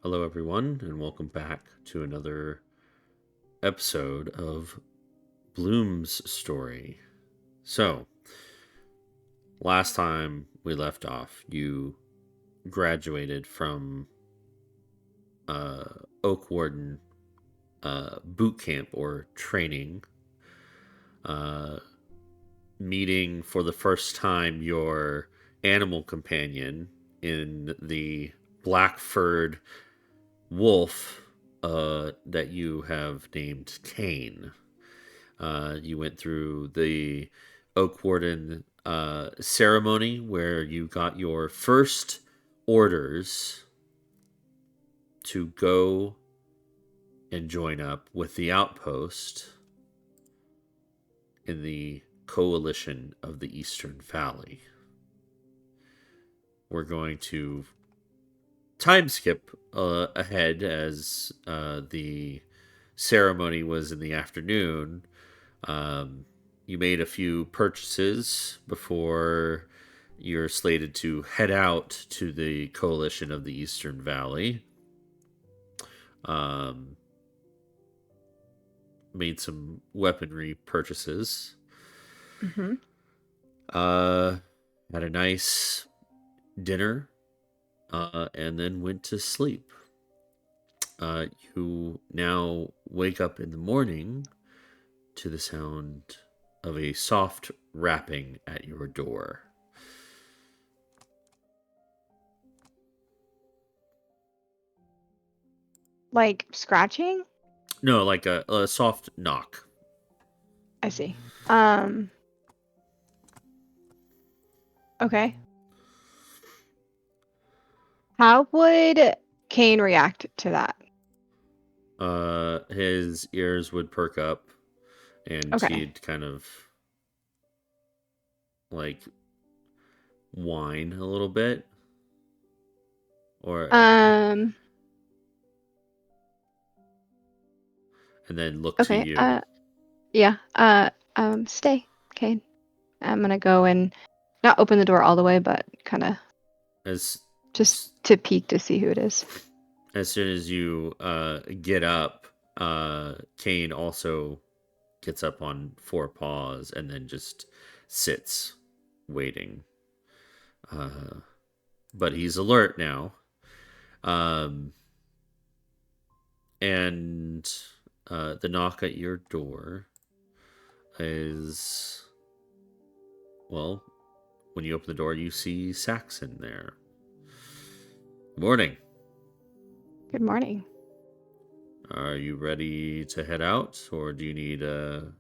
Hello, everyone, and welcome back to another episode of Bloom's Story. So, last time we left off, you graduated from uh, Oak Warden boot camp or training, uh, meeting for the first time your animal companion in the black furred wolf that you have named Kane. You went through the Oak Warden ceremony where you got your first orders to go and join up with the outpost in the coalition of the Eastern Valley. We're going to time skip ahead as the ceremony was in the afternoon. You made a few purchases before you're slated to head out to the coalition of the Eastern Valley. Um, Made some weaponry purchases. Mm-hmm. Uh, Had a nice dinner, and then went to sleep. You now wake up in the morning to the sound of a soft rapping at your door. Like scratching? No, like a soft knock. I see. Um, okay. How would Kane react to that? His ears would perk up, and Okay. he'd kind of like whine a little bit, or Um, and then look to okay. you Yeah. Stay, Kane. I'm gonna go and not open the door all the way, but kind of as just to peek to see who it is. as soon as you get up. Kane also gets up on four paws and then just sits waiting. Uh, but he's alert now. Um, and the knock at your door is, well, when you open the door, you see Saxon there. Good morning. Good morning. Are you ready to head out, or do you need to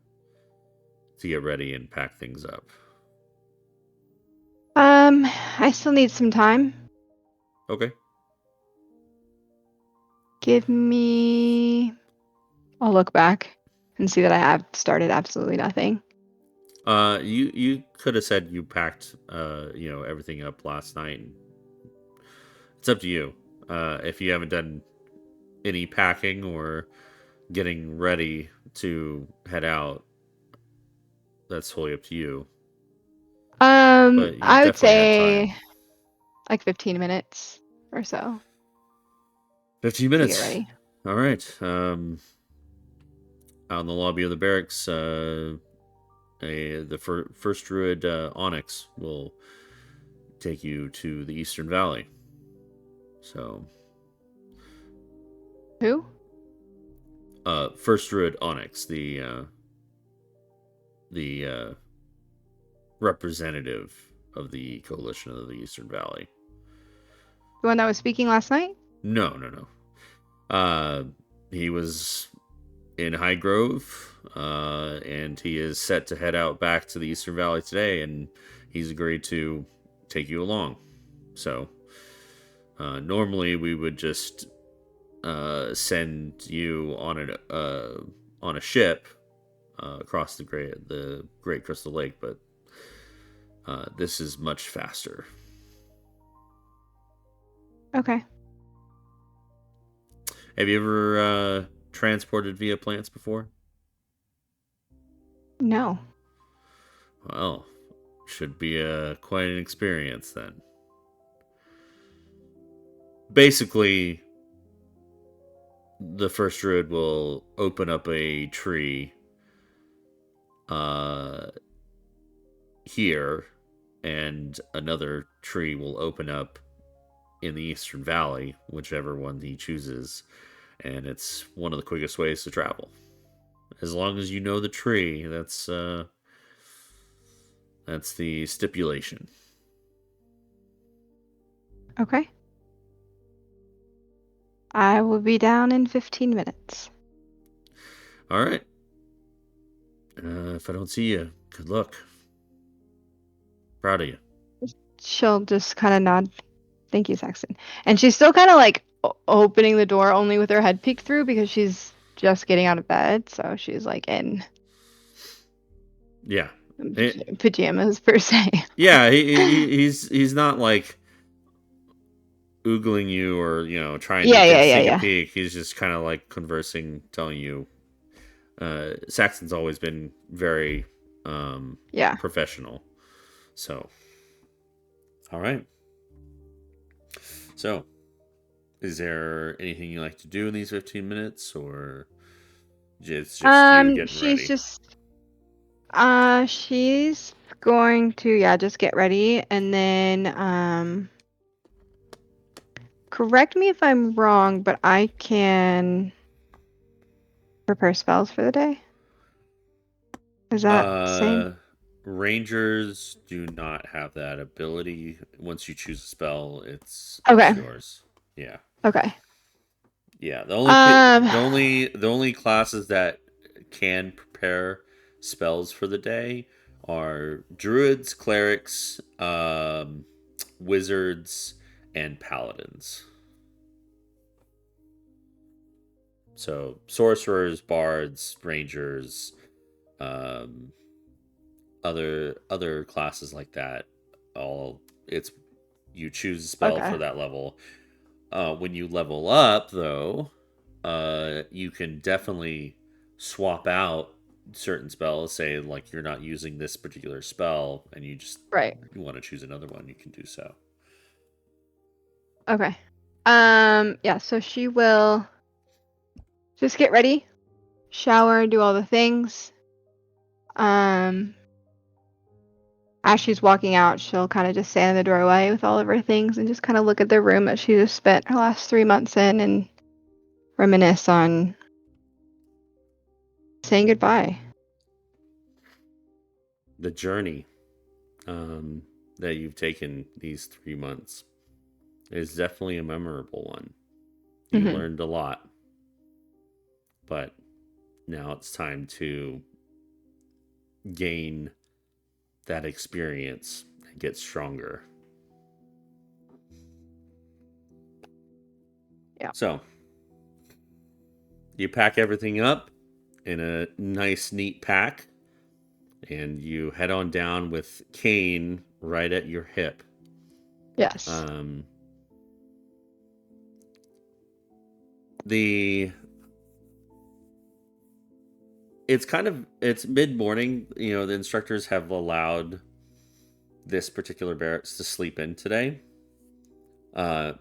get ready and pack things up? I still need some time. Okay. Give me. I'll look back and see that I have started absolutely nothing. You could have said you packed everything up last night. It's up to you. If you haven't done any packing or getting ready to head out, that's totally up to you. But you I would definitely had time. say like 15 minutes or so 15 to get minutes. ready. All right. Out in the lobby of the barracks, first druid Onyx will take you to the Eastern Valley. So, Who? first druid Onyx, the representative of the coalition of the Eastern Valley. The one that was speaking last night? No, no, no. Uh, he was in High Grove, and he is set to head out back to the Eastern Valley today, and he's agreed to take you along. So, normally we would just send you on a ship across the Great Crystal Lake, but this is much faster. Okay. Have you ever transported via plants before? No. Well, should be quite an experience then. Basically, the first druid will open up a tree uh, here, and another tree will open up in the Eastern Valley, whichever one he chooses, and it's one of the quickest ways to travel. As long as you know the tree, that's the stipulation. Okay. I will be down in 15 minutes. All right. If I don't see you, good luck. Proud of you. She'll just kind of nod. Thank you, Saxon. And she's still kind of like opening the door only with her head peeked through because she's just getting out of bed. So she's like in Yeah. It, pajamas per se. yeah, he's not like oogling you or trying to Yeah, get yeah, yeah, sneak a yeah. peek. He's just kind of like conversing, telling you. Saxon's always been very Yeah. professional. So, all right. So, is there anything you like to do in these 15 minutes, or it's just you getting She's ready? just she's going to just get ready and then correct me if I'm wrong, but I can prepare spells for the day. Is that same? Uh, Rangers do not have that ability. Once you choose a spell, it's Okay. yours. Yeah. Okay. Yeah, Um the only classes that can prepare spells for the day are druids, clerics, wizards, and paladins. So sorcerers, bards, rangers, um, other classes like that. All it's you choose a spell okay. for that level. When you level up, though, you can definitely swap out certain spells. Say, like, you're not using this particular spell and Right. you want to choose another one, you can do so. Okay. Yeah, so she will just get ready, shower, do all the things. Um as she's walking out, she'll kind of just stand in the doorway with all of her things and just kind of look at the room that she just spent her last 3 months in and reminisce on saying goodbye. The journey um, that you've taken these 3 months is definitely a memorable one. You Hmm. learned a lot, but now it's time to gain that experience and get stronger. Yeah. So, you pack everything up in a nice, neat pack, and you head on down with Kane right at your hip. Yes. Um, the it's mid morning. The instructors have allowed this particular barracks to sleep in today,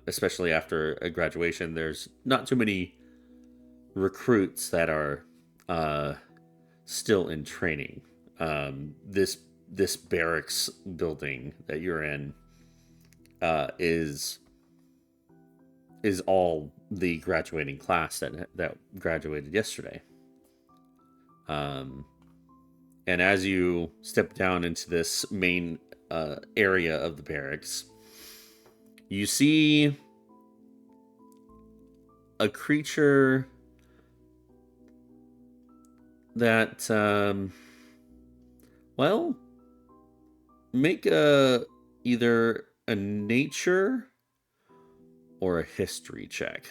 especially after a graduation. There's not too many recruits that are uh, still in training. This barracks building that you're in is all the graduating class that graduated yesterday. Um, and as you step down into this main area of the barracks, you see a creature that, well, make a either a nature or a history check.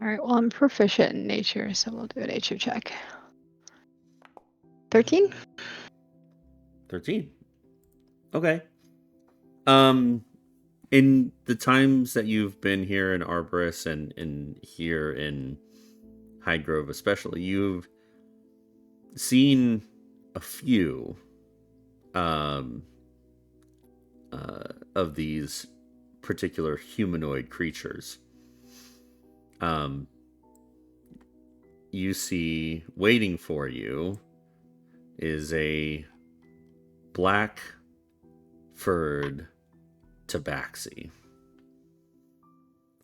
All right. Well, I'm proficient in nature, so we'll do a nature check. 13? 13. Okay. Um, in the times that you've been here in Arborus and here in High Grove, especially, you've seen a few um, of these particular humanoid creatures. Um, you see waiting for you is a black furred tabaxi.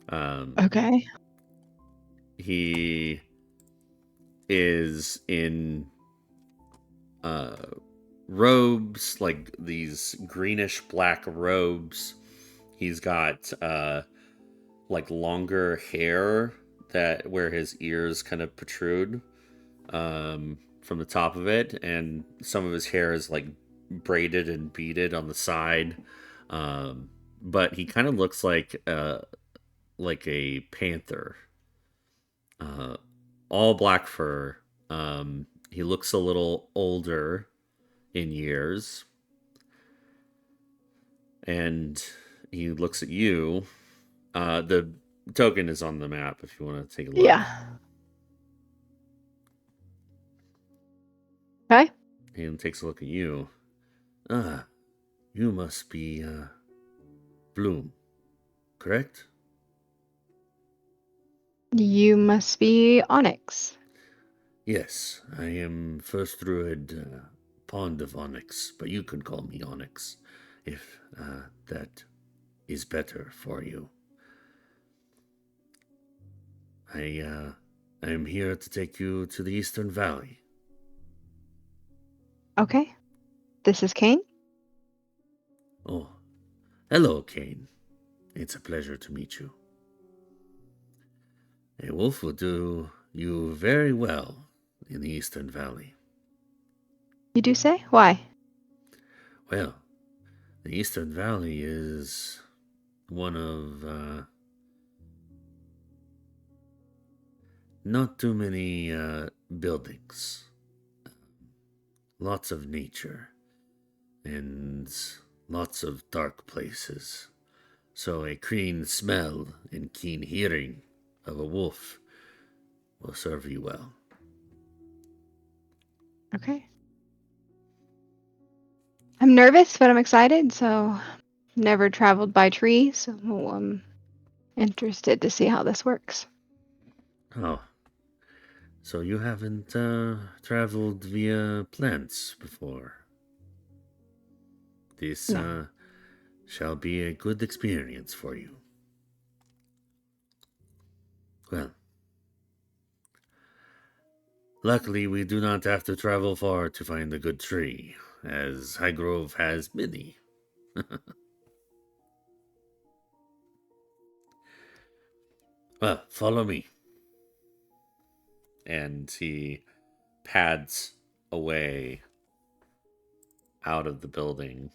Um, Okay. he is in uh, robes, like these greenish black robes. He's got like longer hair that where his ears kind of protrude from the top of it, and some of his hair is like braided and beaded on the side. Um, but he kind of looks like a panther. Uh, all black fur. He looks a little older in years, and he looks at you. The token is on the map if you want to take a look. Yeah. Okay. He takes a look at you. Ah, you must be Bloom, correct? You must be Onyx. Yes, I am First Druid Pond of Onyx, but you can call me Onyx if that is better for you. I am here to take you to the Eastern Valley. Okay. This is Kane. Oh, hello, Kane. It's a pleasure to meet you. A wolf will do you very well in the Eastern Valley. You do say? Why? Well, the Eastern Valley is one of not too many buildings, lots of nature, and lots of dark places. So a keen smell and keen hearing of a wolf will serve you well. Okay. I'm nervous, but I'm excited. So, never traveled by tree, so I'm interested to see how this works. Oh, so you haven't traveled via plants before? This No. shall be a good experience for you. Well, luckily we do not have to travel far to find a good tree, as Highgrove has many. Well, follow me. And he pads away out of the building.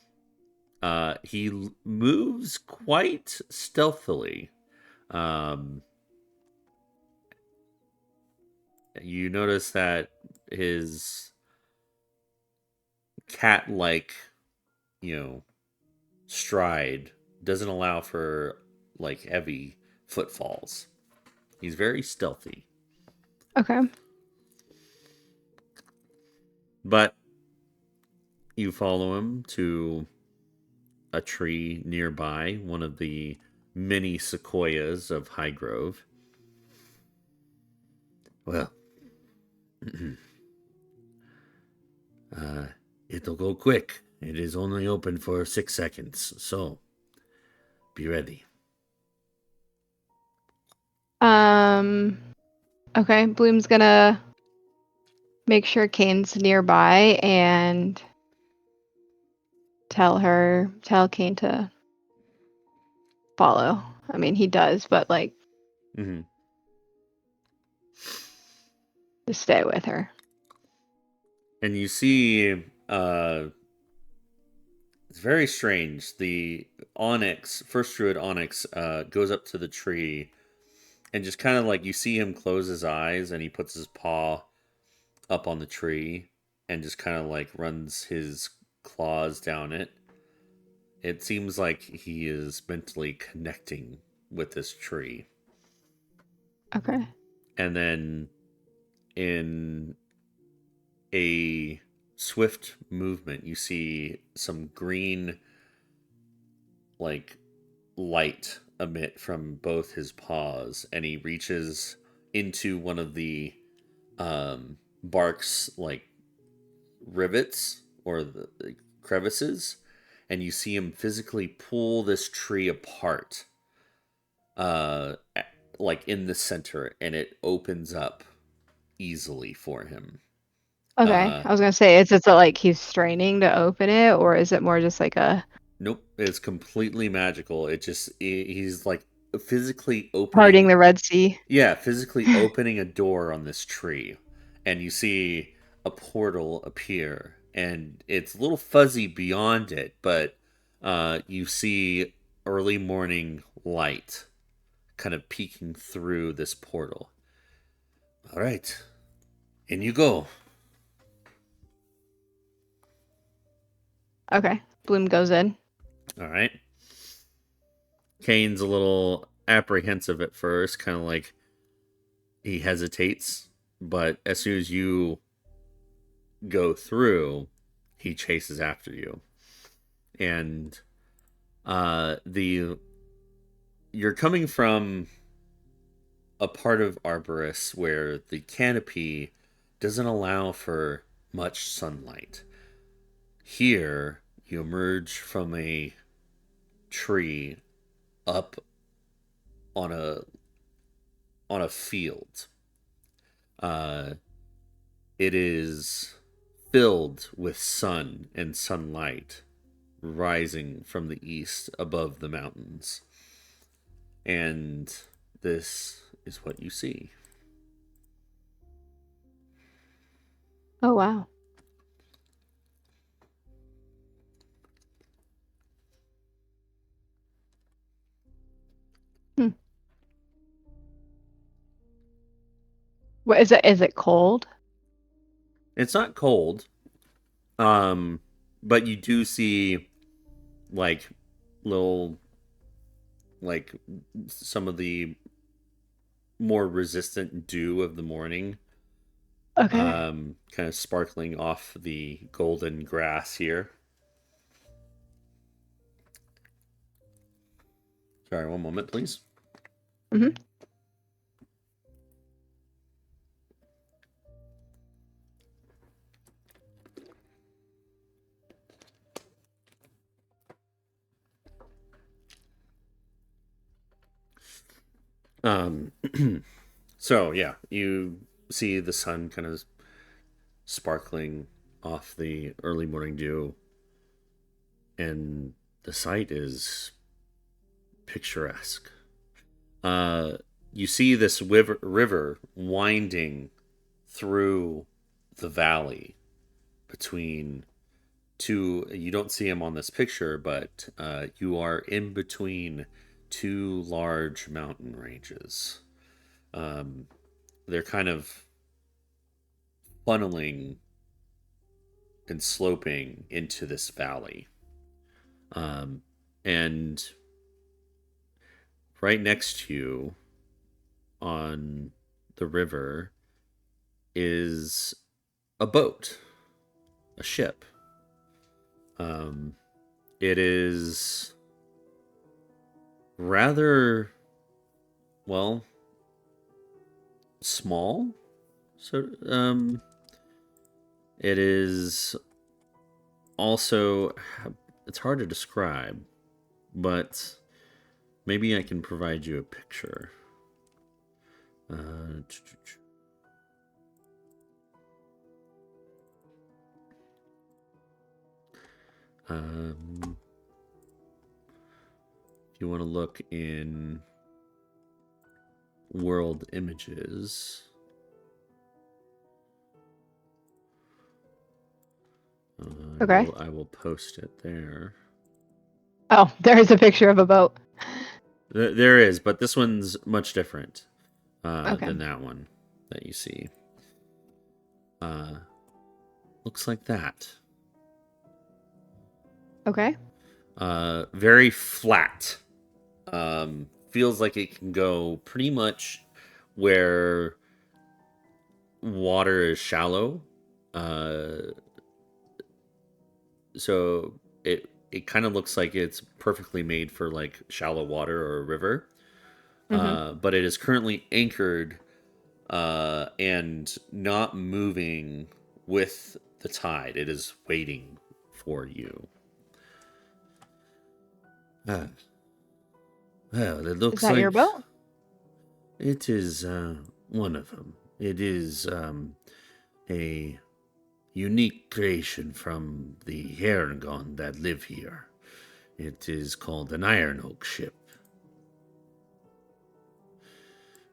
He moves quite stealthily. Um, you notice that his cat-like, you know, stride doesn't allow for like heavy footfalls. He's very stealthy, Okay. but you follow him to a tree nearby, one of the many sequoias of High Grove. Well, uh, it'll go quick. It is only open for 6 seconds, so be ready. Um. Okay. Bloom's gonna make sure Kane's nearby and tell Kane to follow. I mean, he does, but like, Mm-hmm. just stay with her. And you see, it's very strange. The Onyx, First Druid Onyx, goes up to the tree and just kind of like you see him close his eyes and he puts his paw up on the tree and just kind of like runs his claws down it. It seems like he is mentally connecting with this tree. Okay. And then in a swift movement, you see some green, like light emit from both his paws, and he reaches into one of the bark's like rivets or the crevices, and you see him physically pull this tree apart, uh, like in the center, and it opens up easily for him. Okay. Uh, I was gonna say, is it like he's straining to open it, or is it more just like a nope, it's completely magical. He's like physically parting opening, the Red Sea? yeah, physically opening a door on this tree, and you see a portal appear, and it's a little fuzzy beyond it, but you see early morning light kind of peeking through this portal. All right, in you go. Okay. Bloom goes in. All right. Kane's a little apprehensive at first, kind of like he hesitates, but as soon as you go through, he chases after you. And the you're coming from a part of Arborus where the canopy doesn't allow for much sunlight. Here, you emerge from a tree up on a field. Uh, it is filled with sun and sunlight rising from the east above the mountains. And this is what you see. Oh wow. Hmm. What is it? Is it cold? It's not cold, um, but you do see like little like some of the more resistant dew of the morning, Okay. kind of sparkling off the golden grass here. Sorry, one moment, please. Hmm. Um, so yeah, you see the sun kind of sparkling off the early morning dew, and the sight is picturesque. Uh, you see this river winding through the valley between two. You don't see him on this picture, but you are in between two large mountain ranges. Um, they're kind of funneling and sloping into this valley. Um, and right next to you on the river is a boat, a ship. Um, it is rather, well, small. So, it is also, it's hard to describe, but maybe I can provide you a picture. Uh, um, if you want to look in world images, Okay. I will post it there. Oh, there is a picture of a boat. There is, but this one's much different Okay. than that one that you see. Uh, looks like that. Okay. Very flat. Feels like it can go pretty much where water is shallow. Uh, so it kind of looks like it's perfectly made for like shallow water or a river. Hmm. But it is currently anchored and not moving with the tide. It is waiting for you. Ah, well, it Is looks that your like boat? it is one of them. It is a unique creation from the Herringon that live here. It is called an Iron Oak ship.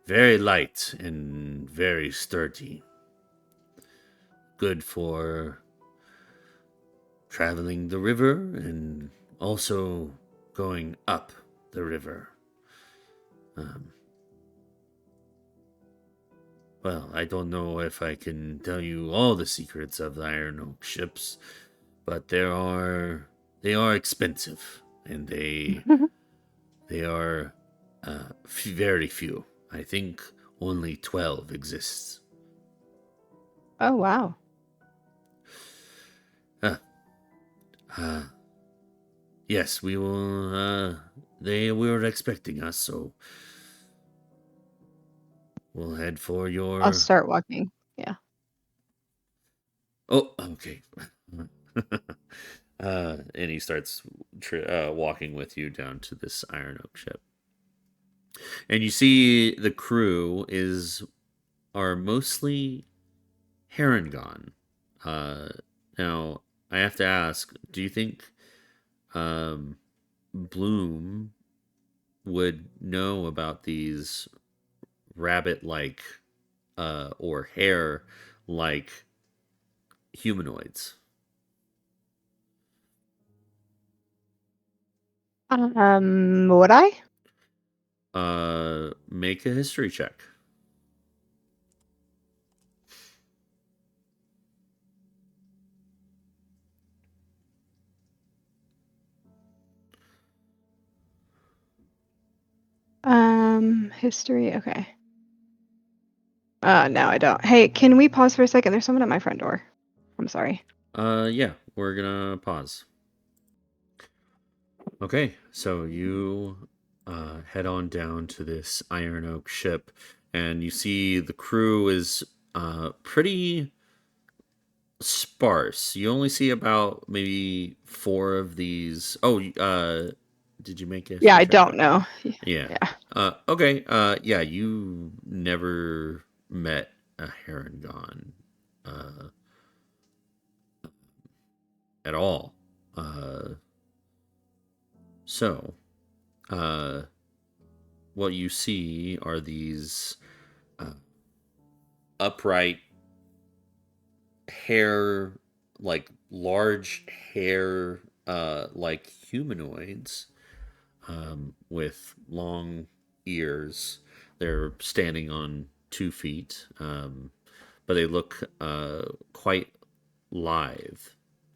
Very light and very sturdy. Good for traveling the river and also going up the river. Um, well, I don't know if I can tell you all the secrets of the Iron Oak ships, but they are expensive and they are very few. I think only 12 exists. Oh, wow. Uh, uh, yes, we will. They were expecting us, so we'll head for I'll your. start walking. Yeah. Oh, okay. And he starts walking with you down to this Iron Oak ship, and you see the crew is are mostly Harengon. Uh, now I have to ask: do you think um, Bloom would know about these rabbit-like or hair-like humanoids? Would I? Make a history check. History. Okay. No, I don't. Hey, can we pause for a second? There's someone at my front door. I'm sorry. Yeah, we're gonna pause. Okay, so you head on down to this Iron Oak ship, and you see the crew is pretty sparse. You only see about maybe four of these. Oh, did you make a Yeah, history I check? don't know. Yeah. Yeah. Okay. Yeah, you never met a Harengon uh, at all. Uh, so, uh, what you see are these uh, upright hair, like large hair, like humanoids with long ears. They're standing on 2 feet, but they look quite lithe.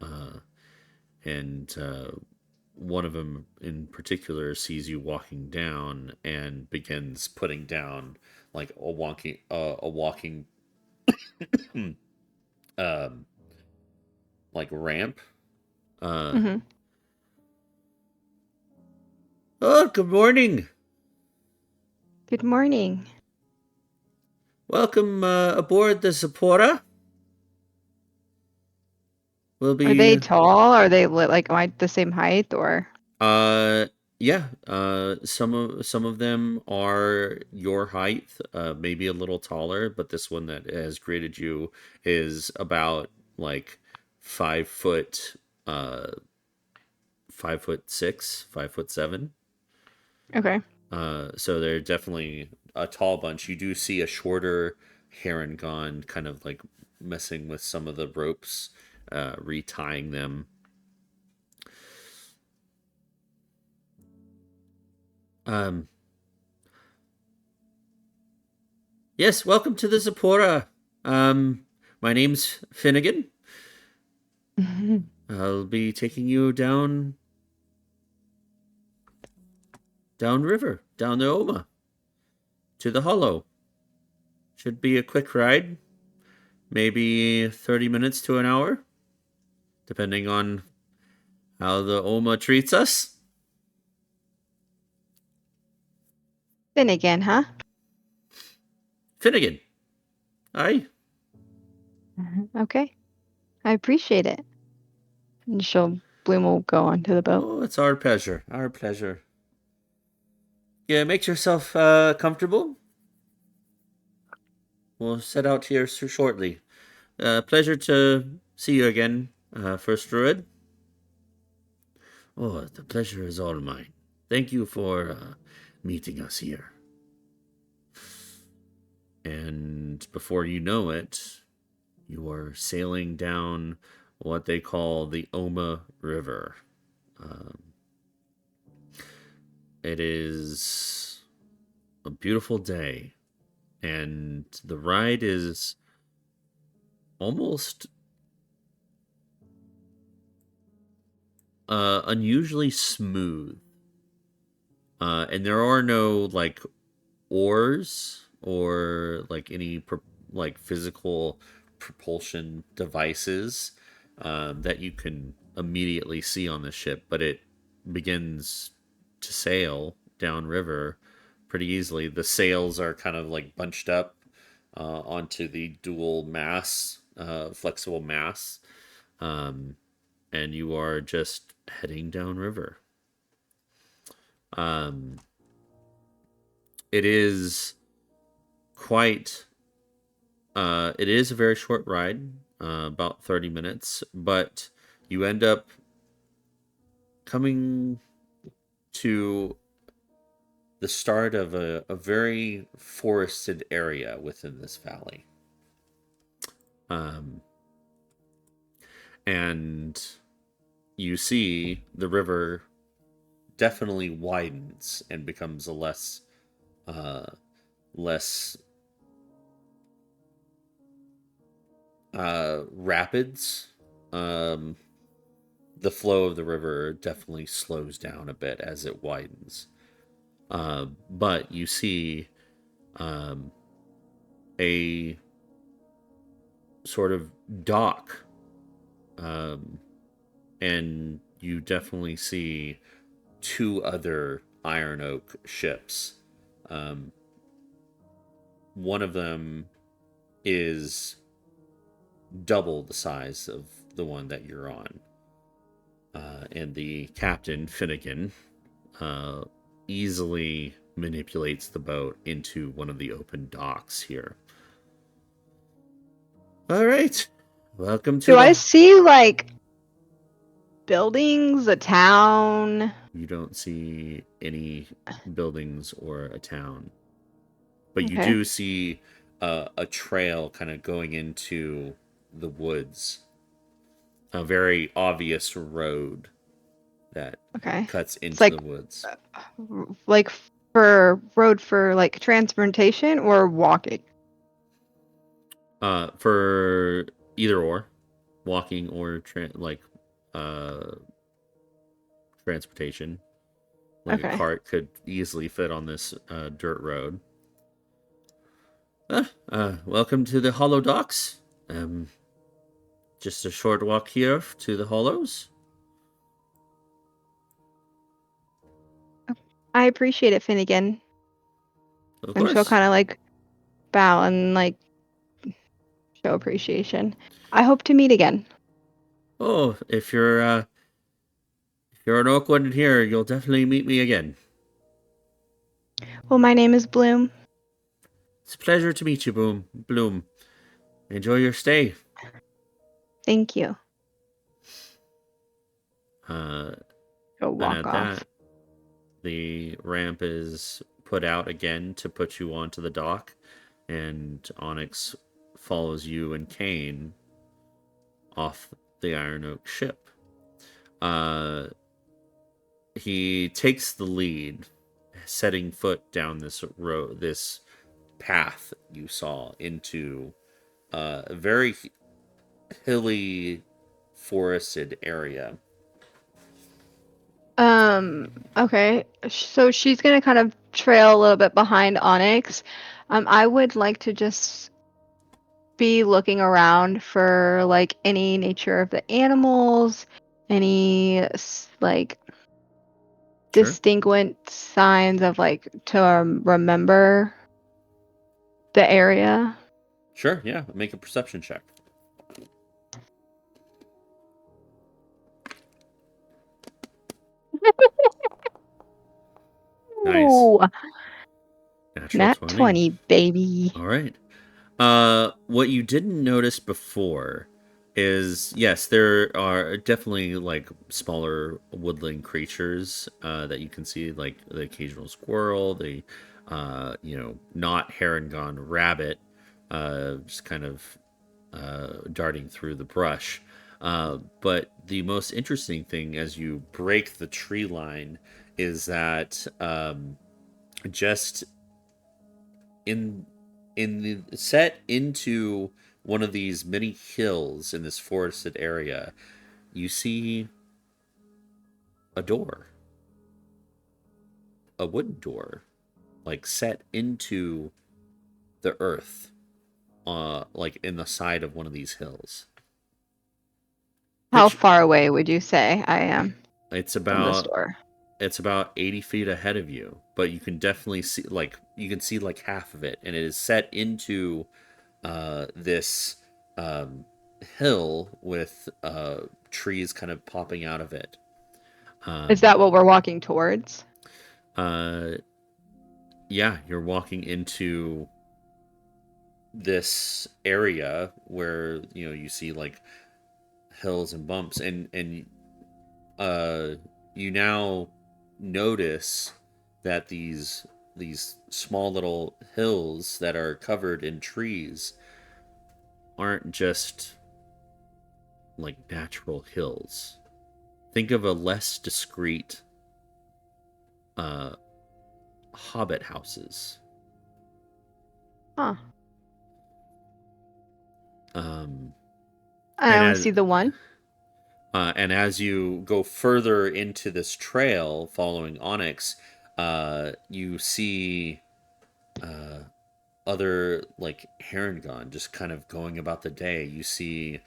Uh, and one of them in particular sees you walking down and begins putting down like a walking um, like ramp. Uh, Hmm. oh, good morning. Good morning. Welcome aboard the Sapporo. We'll Are they be tall? Are they like am I the same height or? uh yeah, some of them are your height, maybe a little taller, but this one that has greeted you is about like 5 foot 5'6", 5'7". Okay. So they're definitely a tall bunch. You do see a shorter heron gone kind of like messing with some of the ropes, retying them. Um, yes, welcome to the Zappora. My name's Finnegan. I'll be taking you down river, down the Oma, to the Hollow. Should be a quick ride, maybe 30 minutes to an hour, depending on How the Oma treats us? Finnegan, huh? Finnegan. Aye. Okay. I appreciate it. And Bloom will go onto the boat. Oh, it's our pleasure. Our pleasure. Yeah, make yourself comfortable. We'll set out here shortly. Pleasure to see you again, First Druid. Oh, the pleasure is all mine. Thank you for meeting us here. And before you know it, you are sailing down what they call the Oma River. Um, it is a beautiful day, and the ride is almost unusually smooth. And there are no like oars or like any like physical propulsion devices that you can immediately see on the ship, but it begins to sail downriver pretty easily. The sails are kind of like bunched up onto the dual mass, flexible mass, um, and you are just heading downriver. Um, it is quite it is a very short ride, about 30 minutes, but you end up coming to the start of a very forested area within this valley. Um, and you see the river definitely widens and becomes a uh, less rapids. Um, the flow of the river definitely slows down a bit as it widens. But you see um, a sort of dock, um, and you definitely see two other Iron Oak ships. Um, one of them is double the size of the one that you're on. And the captain, Finnegan, uh, easily manipulates the boat into one of the open docks here. All right. Welcome to Do I the. see like buildings, a town? You don't see any buildings or a town, but you Okay. do see a trail kind of going into the woods. A very obvious road that Okay. cuts It's into like the woods. like for road for like transportation or walking. For either or, walking or uh, transportation. Like a Okay. cart could easily fit on this dirt road. Welcome to the Hollow Docks. Um, just a short walk here to the Hollows. I appreciate it, Finnegan. Of And she'll course. kind of like bow and like show appreciation. I hope to meet again. Oh, if you're in Oakland here, you'll definitely meet me again. Well, my name is Bloom. It's a pleasure to meet you, Bloom. Enjoy your stay. Thank you. Uh, Go and walk at off. that, the ramp is put out again to put you onto the dock, and Onyx follows you and Kane off the Iron Oak ship. Uh, he takes the lead, setting foot down this road, this path you saw into a very hilly, forested area. Okay. So she's gonna kind of trail a little bit behind Onyx. I would like to just be looking around for like any nature of the animals, Any like Sure. distinguent signs of like to remember the area? Sure, yeah. Make a perception check. Nice. Ooh, Natural nat 20. 20, baby. All right. What you didn't notice before is yes, there are definitely like smaller woodland creatures that you can see, like the occasional squirrel, the not heron gone rabbit, just kind of darting through the brush. But the most interesting thing as you break the tree line is that just in the set into one of these many hills in this forested area, you see a door, a wooden door, like set into the earth, like in the side of one of these hills. How Picture far away would you say I am it's from the about store? it's about 80 feet ahead of you, but you can definitely see like half of it, and it is set into this um, hill with trees kind of popping out of it. Is Um, that what we're walking towards? uh, yeah, you're walking into this area where you see like hills and bumps, and uh, you now notice that these small little hills that are covered in trees aren't just like natural hills. Think of a less discreet uh, hobbit houses. Huh. Um, I and only as see the one. and as you go further into this trail following Onyx, you see uh, other like Harengon just kind of going about the day. You see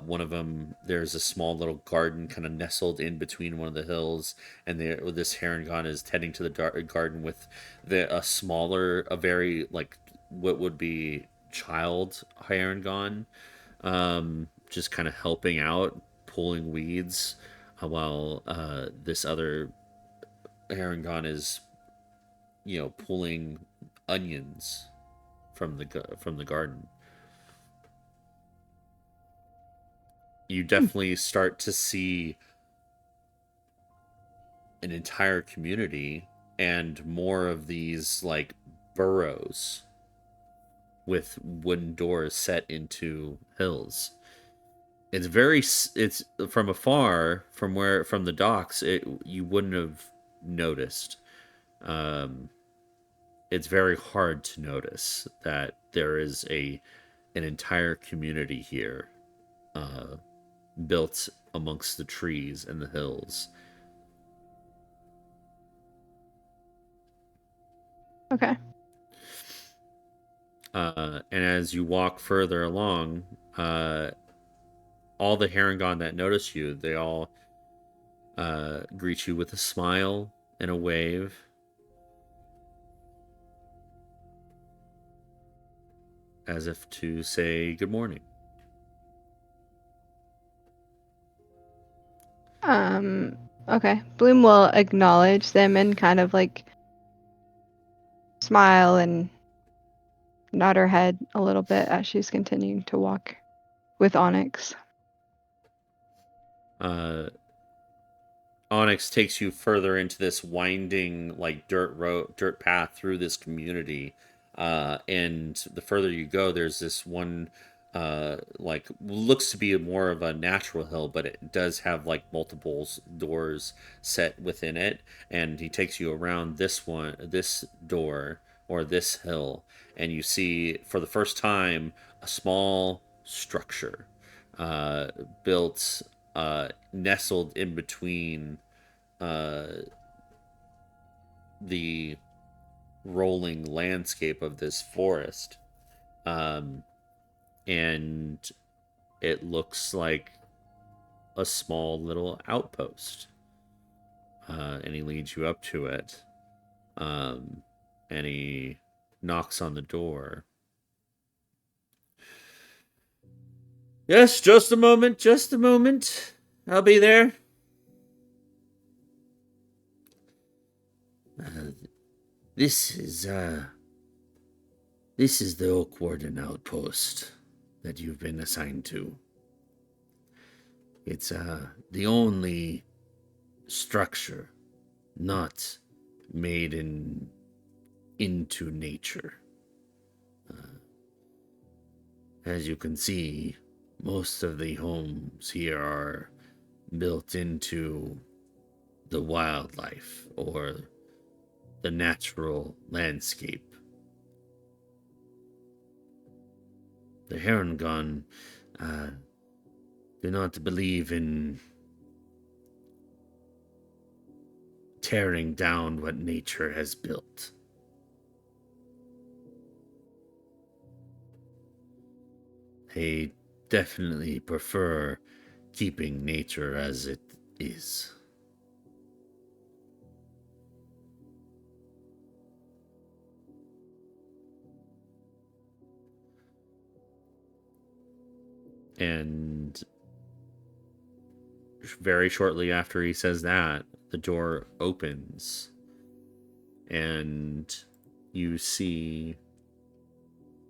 one of them. There's a small little garden kind of nestled in between one of the hills, and this Harengon is tending to the garden with a smaller, a very like what would be child Harengon, just kind of helping out, pulling weeds, while this other Harengon is pulling onions from the garden. You Hmm. definitely start to see an entire community and more of these like burrows with wooden doors set into hills. It's from afar, from the docks, you wouldn't have noticed. Um, it's very hard to notice that there is an entire community here, uh, built amongst the trees and the hills. Okay. And as you walk further along, uh, all the Harengon that notice you, they all greet you with a smile and a wave, as if to say good morning. Um, okay. Bloom will acknowledge them and kind of like smile and nod her head a little bit as she's continuing to walk with Onyx. Uh, Onyx takes you further into this winding like dirt path through this community. And the further you go, there's this one like looks to be more of a natural hill, but it does have like multiple doors set within it. And he takes you around this door or this hill, and you see for the first time a small structure uh, built nestled in between uh, the rolling landscape of this forest. Um, and it looks like a small little outpost. And he leads you up to it. Um, and he knocks on the door. Yes, just a moment, just a moment. I'll be there. Uh, this is this is the Oak Warden outpost that you've been assigned to. It's the only structure not made into nature. As you can see, most of the homes here are built into the wildlife or the natural landscape. The Herongon uh, do not believe in tearing down what nature has built. They definitely prefer keeping nature as it is. And very shortly after he says that, the door opens and you see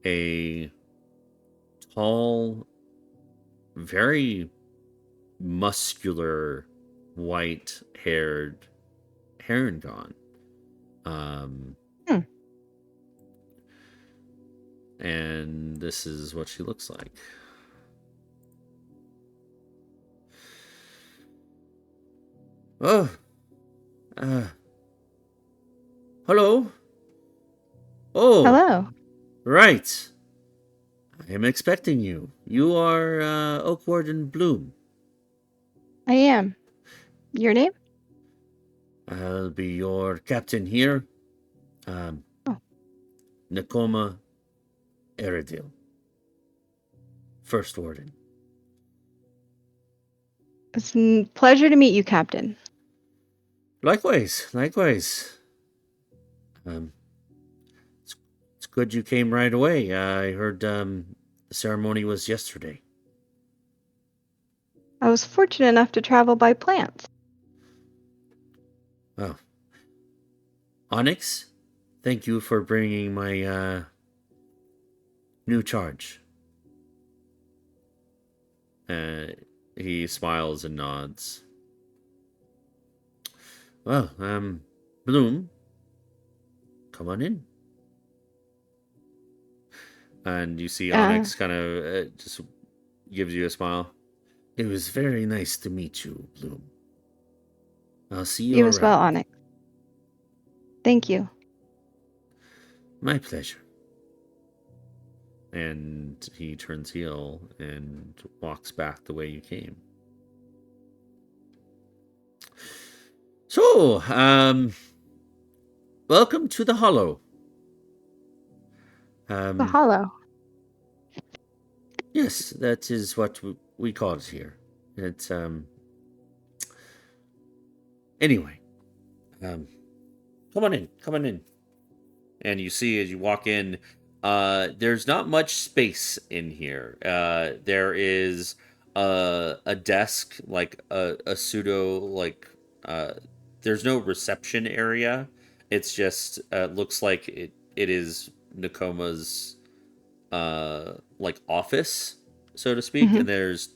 a tall, very muscular, white haired Herongon. Um, Hmm. and this is what she looks like. Oh, uh, hello. Oh, Hello. right. I am expecting you. You are Oak Warden Bloom. I am. Your name? I'll be your captain here. Um, Oh, Nakoma Eredil, First Warden. it's a pleasure to meet you, Captain. Likewise, likewise. Um, it's, it's good you came right away. I heard the ceremony was yesterday. I was fortunate enough to travel by plants. Oh, Onyx, thank you for bringing my new charge. Uh, he smiles and nods. Well, Bloom, come on in. And you see Uh, Onyx kind of just gives you a smile. It was very nice to meet you, Bloom. I'll see you you as well, around. Onyx. Thank you. My pleasure. And he turns heel and walks back the way you came. So, welcome to the Hollow. The Um, hollow. yes, that is what we call it here. It's anyway. Um, come on in. Come on in. And you see as you walk in, there's not much space in here. There is a desk, like a pseudo, like, uh, there's no reception area. It's just, looks like it is Nakoma's, like, office, so to speak. Hmm. And there's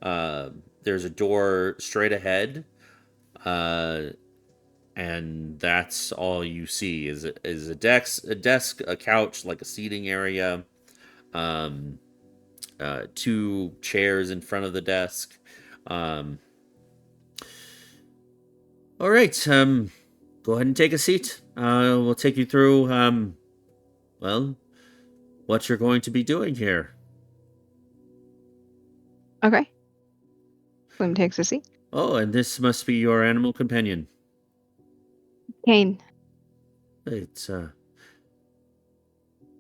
a door straight ahead. Uh, and that's all you see is a desk, a couch, like a seating area, um, two chairs in front of the desk. Um, all right, go ahead and take a seat. We'll take you through, well, what you're going to be doing here. Okay. Bloom takes a seat. Oh, and this must be your animal companion. Kane. It's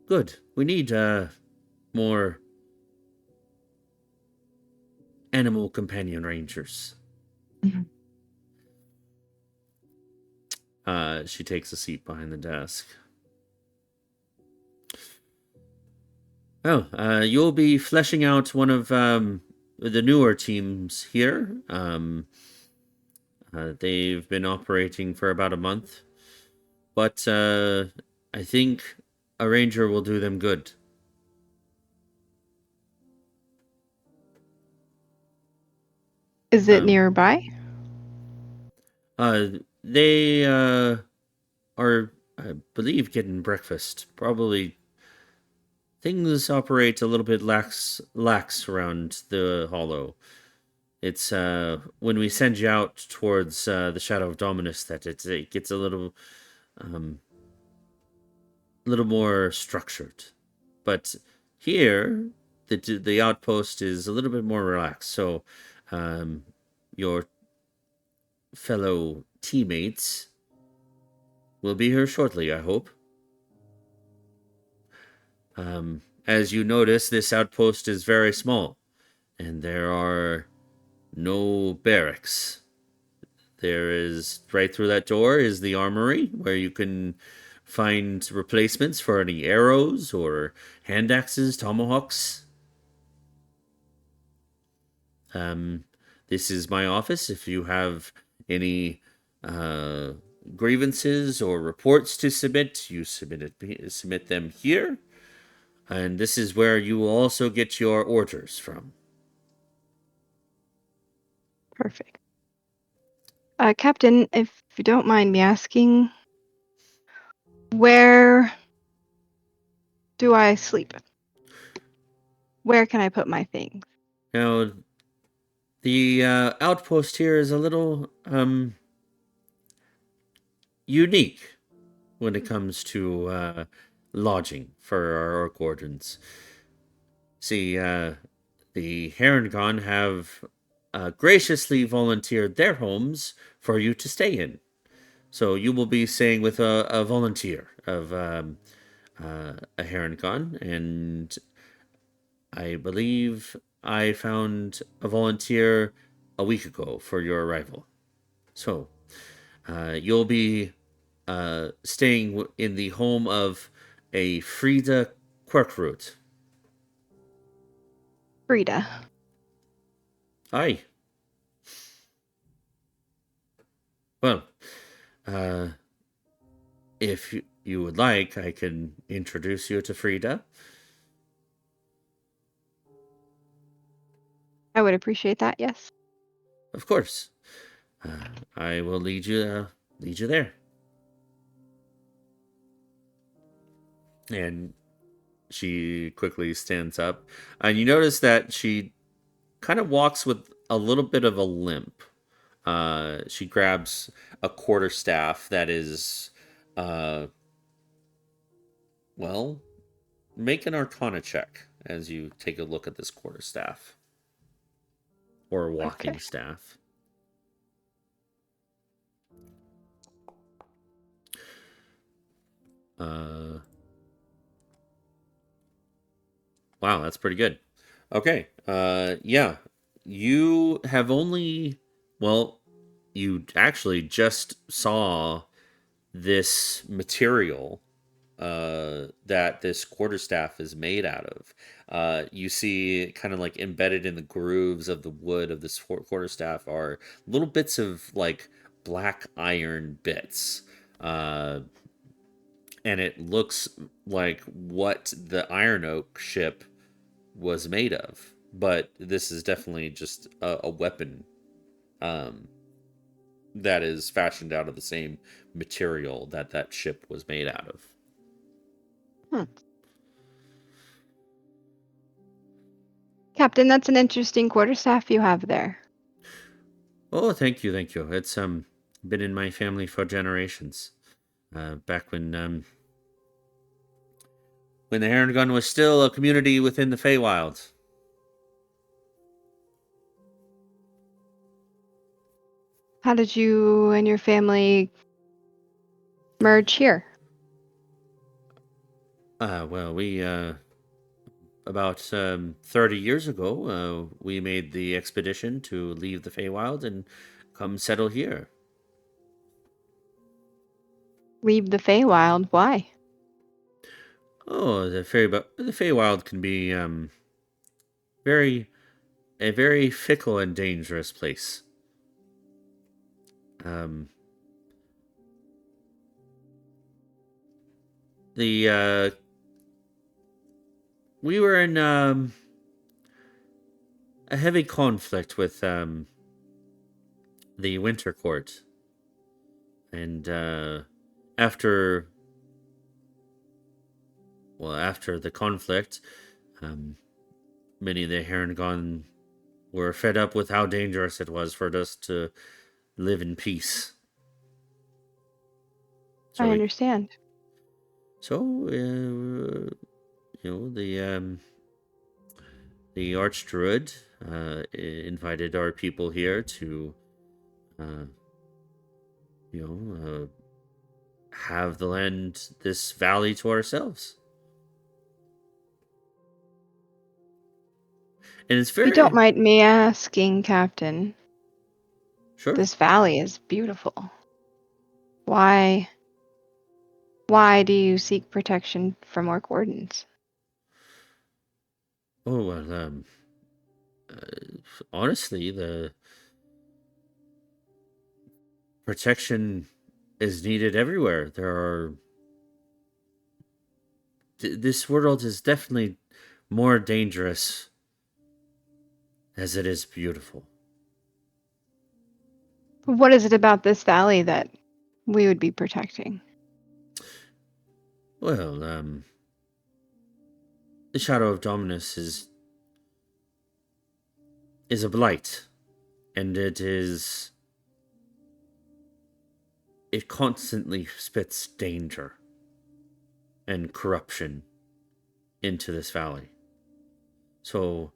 good. We need more animal companion rangers. Mhm. She takes a seat behind the desk. Oh, you'll be fleshing out one of the newer teams here. They've been operating for about a month, but I think a ranger will do them good. Is it Um, nearby? they are, I believe, getting breakfast. Probably things operate a little bit lax around the Hollow. It's when we send you out towards the Shadow of Dominus that it gets um, little more structured. But here, the outpost is a little bit more relaxed. So, um, your fellow teammates will be here shortly, I hope. As you notice, this outpost is very small, and there are no barracks. There is right through that door is the armory where you can find replacements for any arrows or hand axes, tomahawks. Um, this is my office. If you have any uh, grievances or reports to submit, you submit them here. And this is where you will also get your orders from. Perfect. Captain, if you don't mind me asking, where do I sleep? Where can I put my things? Now, the outpost here is a little unique when it comes to lodging for our orc wardens. See, the Herongon have graciously volunteered their homes for you to stay in. So you will be staying with a volunteer of a Herongon, and I believe I found a volunteer a week ago for your arrival. So you'll be staying in the home of a Frida Quirkroot. Frida. Aye. Well, uh, if you would like, I can introduce you to Frida. I would appreciate that, yes. Of course. I will lead you there. And she quickly stands up, and you notice that she kind of walks with a little bit of a limp. She grabs a quarterstaff that is, uh, well, make an Arcana check as you take a look at this quarterstaff or Okay. walking staff. Uh, wow, that's pretty good. Okay. Yeah, you have only, well, you actually just saw this material that this quarterstaff is made out of. You see, kind of like embedded in the grooves of the wood of this quarterstaff are little bits of like black iron bits. Uh, and it looks like what the Iron Oak ship was made of. But this is definitely just a weapon um, that is fashioned out of the same material that that ship was made out of. Hmm. Captain, that's an interesting quarterstaff you have there. Oh, thank you, thank you. It's been in my family for generations. Back when the Heron Gun was still a community within the Feywild. How did you and your family merge here? Well, we about 30 years ago, we made the expedition to leave the Feywild and come settle here. Leave the Feywild. Why? Oh, the Feywild can be very a very fickle and dangerous place. Um, the We were in a heavy conflict with the Winter Court, and after after the conflict, um, many of the Harengon were fed up with how dangerous it was for us to live in peace. So I we, understand. the Archdruid invited our people here to, uh, you know, have the land, this valley to ourselves. And it's If you don't very mind me asking, Captain, sure. this valley is beautiful. Why why do you seek protection from orc wardens? Oh well, uh, honestly, the protection is needed everywhere. This world is definitely more dangerous as it is beautiful. What is it about this valley that we would be protecting? Well, the Shadow of Dominus is a blight, and it constantly spits danger and corruption into this valley. So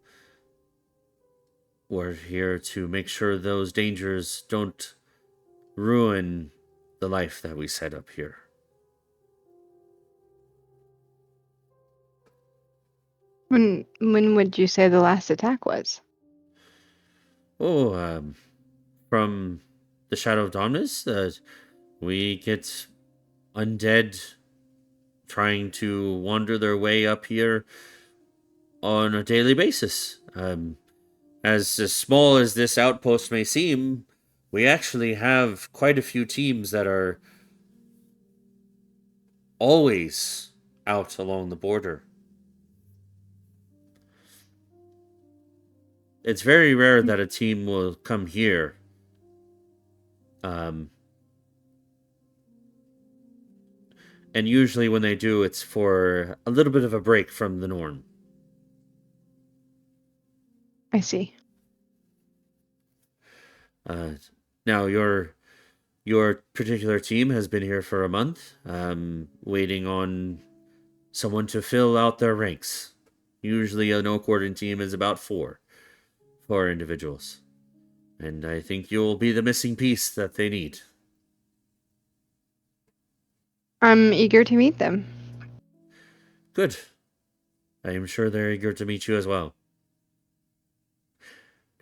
we're here to make sure those dangers don't ruin the life that we set up here. When would you say the last attack was? Oh, from the Shadow of Dominus, we get undead trying to wander their way up here on a daily basis. As small as this outpost may seem, we actually have quite a few teams that are always out along the border. It's very rare that a team will come here. Um, and usually when they do, it's for a little bit of a break from the norm. I see. Uh, Now your particular team has been here for a month, waiting on someone to fill out their ranks. Usually, an Oak Warden team is about four individuals, and I think you'll be the missing piece that they need. I'm eager to meet them. Good. I am sure they're eager to meet you as well.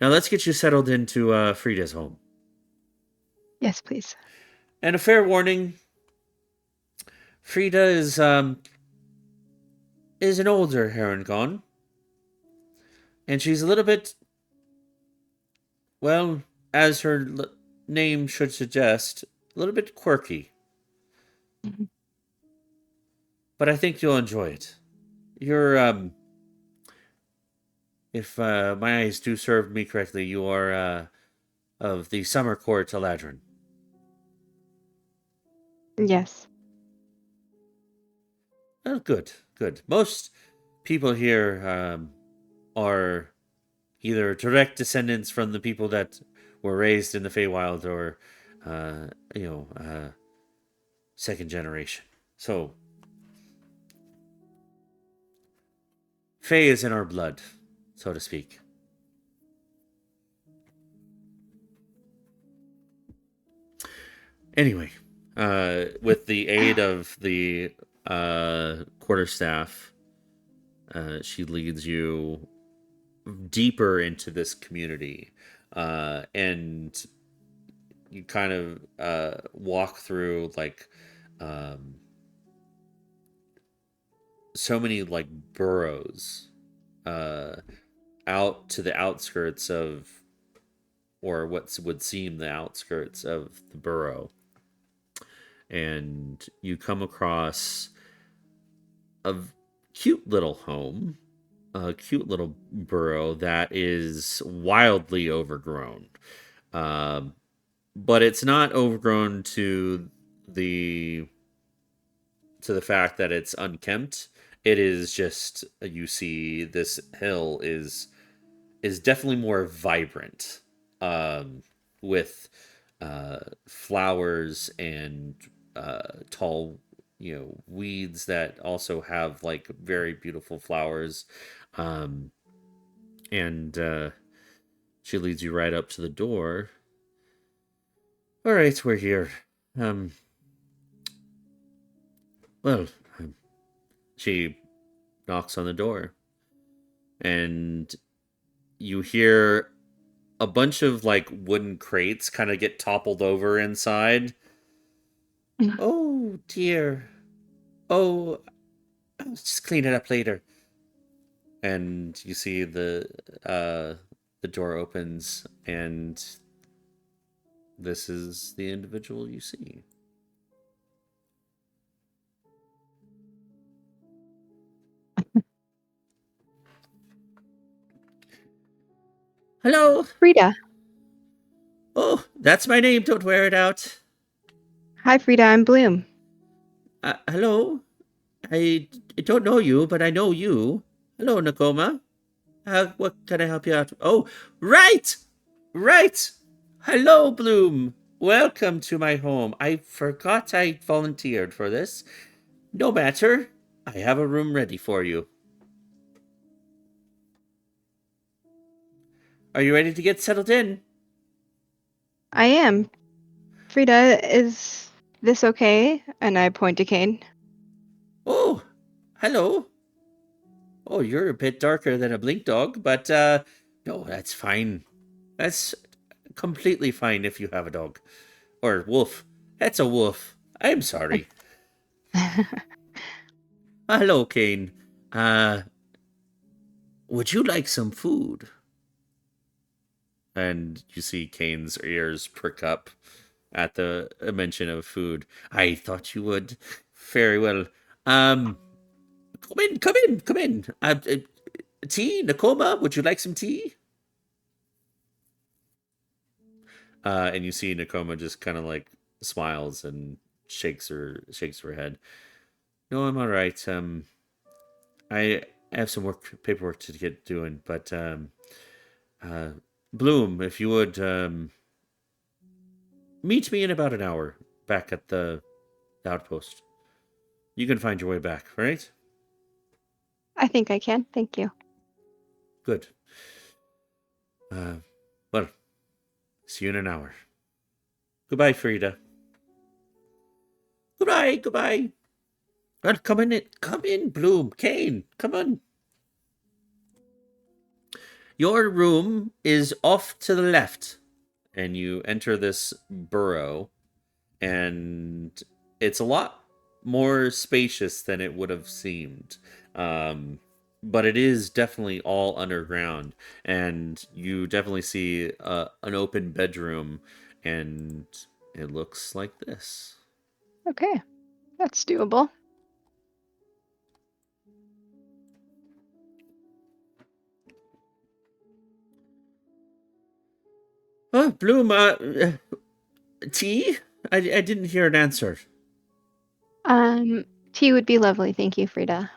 Now let's get you settled into Frida's home. Yes, please. And a fair warning: Frida is an older Heron, and she's a little bit, well, as her name should suggest, a little bit quirky. Mhm. But I think you'll enjoy it. You're if my eyes do serve me correctly, you are of the Summer Court Eladrin. Yes. Oh, good, good. Most people here are either direct descendants from the people that were raised in the Feywild, or uh, you know, second generation. So Fey is in our blood, so to speak. Anyway, with the aid of the quarterstaff, She leads you deeper into this community, and you kind of walk through like um, so many like burrows uh, out to the outskirts of, or what would seem the outskirts of the borough, and you come across a cute little home, a cute little burrow that is wildly overgrown. Um, but it's not overgrown the to the fact that it's unkempt. It is just, you see this hill is definitely more vibrant, um, with flowers and tall, weeds that also have like very beautiful flowers. Um, and she leads you right up to the door. All right, we're here. Um, well, um, she knocks on the door, and you hear a bunch of like wooden crates kind of get toppled over inside. Oh dear. Oh, I'll just clean it up later. And you see uh the door opens, and this is the individual you see. Hello. Frida. Oh, that's my name. Don't wear it out. Hi, Frida. I'm Bloom. Hello. I don't know you, but I know you. Hello, Nakoma. What can I help you out? Oh, right! Right! Hello, Bloom. Welcome to my home. I forgot I volunteered for this. No matter. I have a room ready for you. Are you ready to get settled in? I am. Frida, is this okay? And I point to Kane. Oh, hello. Oh, you're a bit darker than a blink dog, but no, that's fine. That's completely fine if you have a dog. Or wolf. That's a wolf. I'm sorry. Hello, Kane. Uh, would you like some food? And you see Kane's ears prick up at the mention of food. I thought you would. Very well. Um, come in, come in, come in. Tea, Nakoma, would you like some tea? And you see Nakoma just kind of like smiles and shakes her head. No, I'm all right. I have some paperwork to get doing, but uh, Bloom, if you would meet me in about an hour back at the outpost. You can find your way back, right? I think I can. Thank you. Good. Uh, well, see you in an hour. Goodbye, Frida. Goodbye, goodbye. Well, come in, Bloom, Kane, come on. Your room is off to the left, and you enter this burrow, and it's a lot more spacious than it would have seemed. Um, but it is definitely all underground, and you definitely see an open bedroom, and it looks like this. Okay, that's doable. Oh, Bloom, tea? I didn't hear an answer. Um, Tea would be lovely. Thank you, Frida.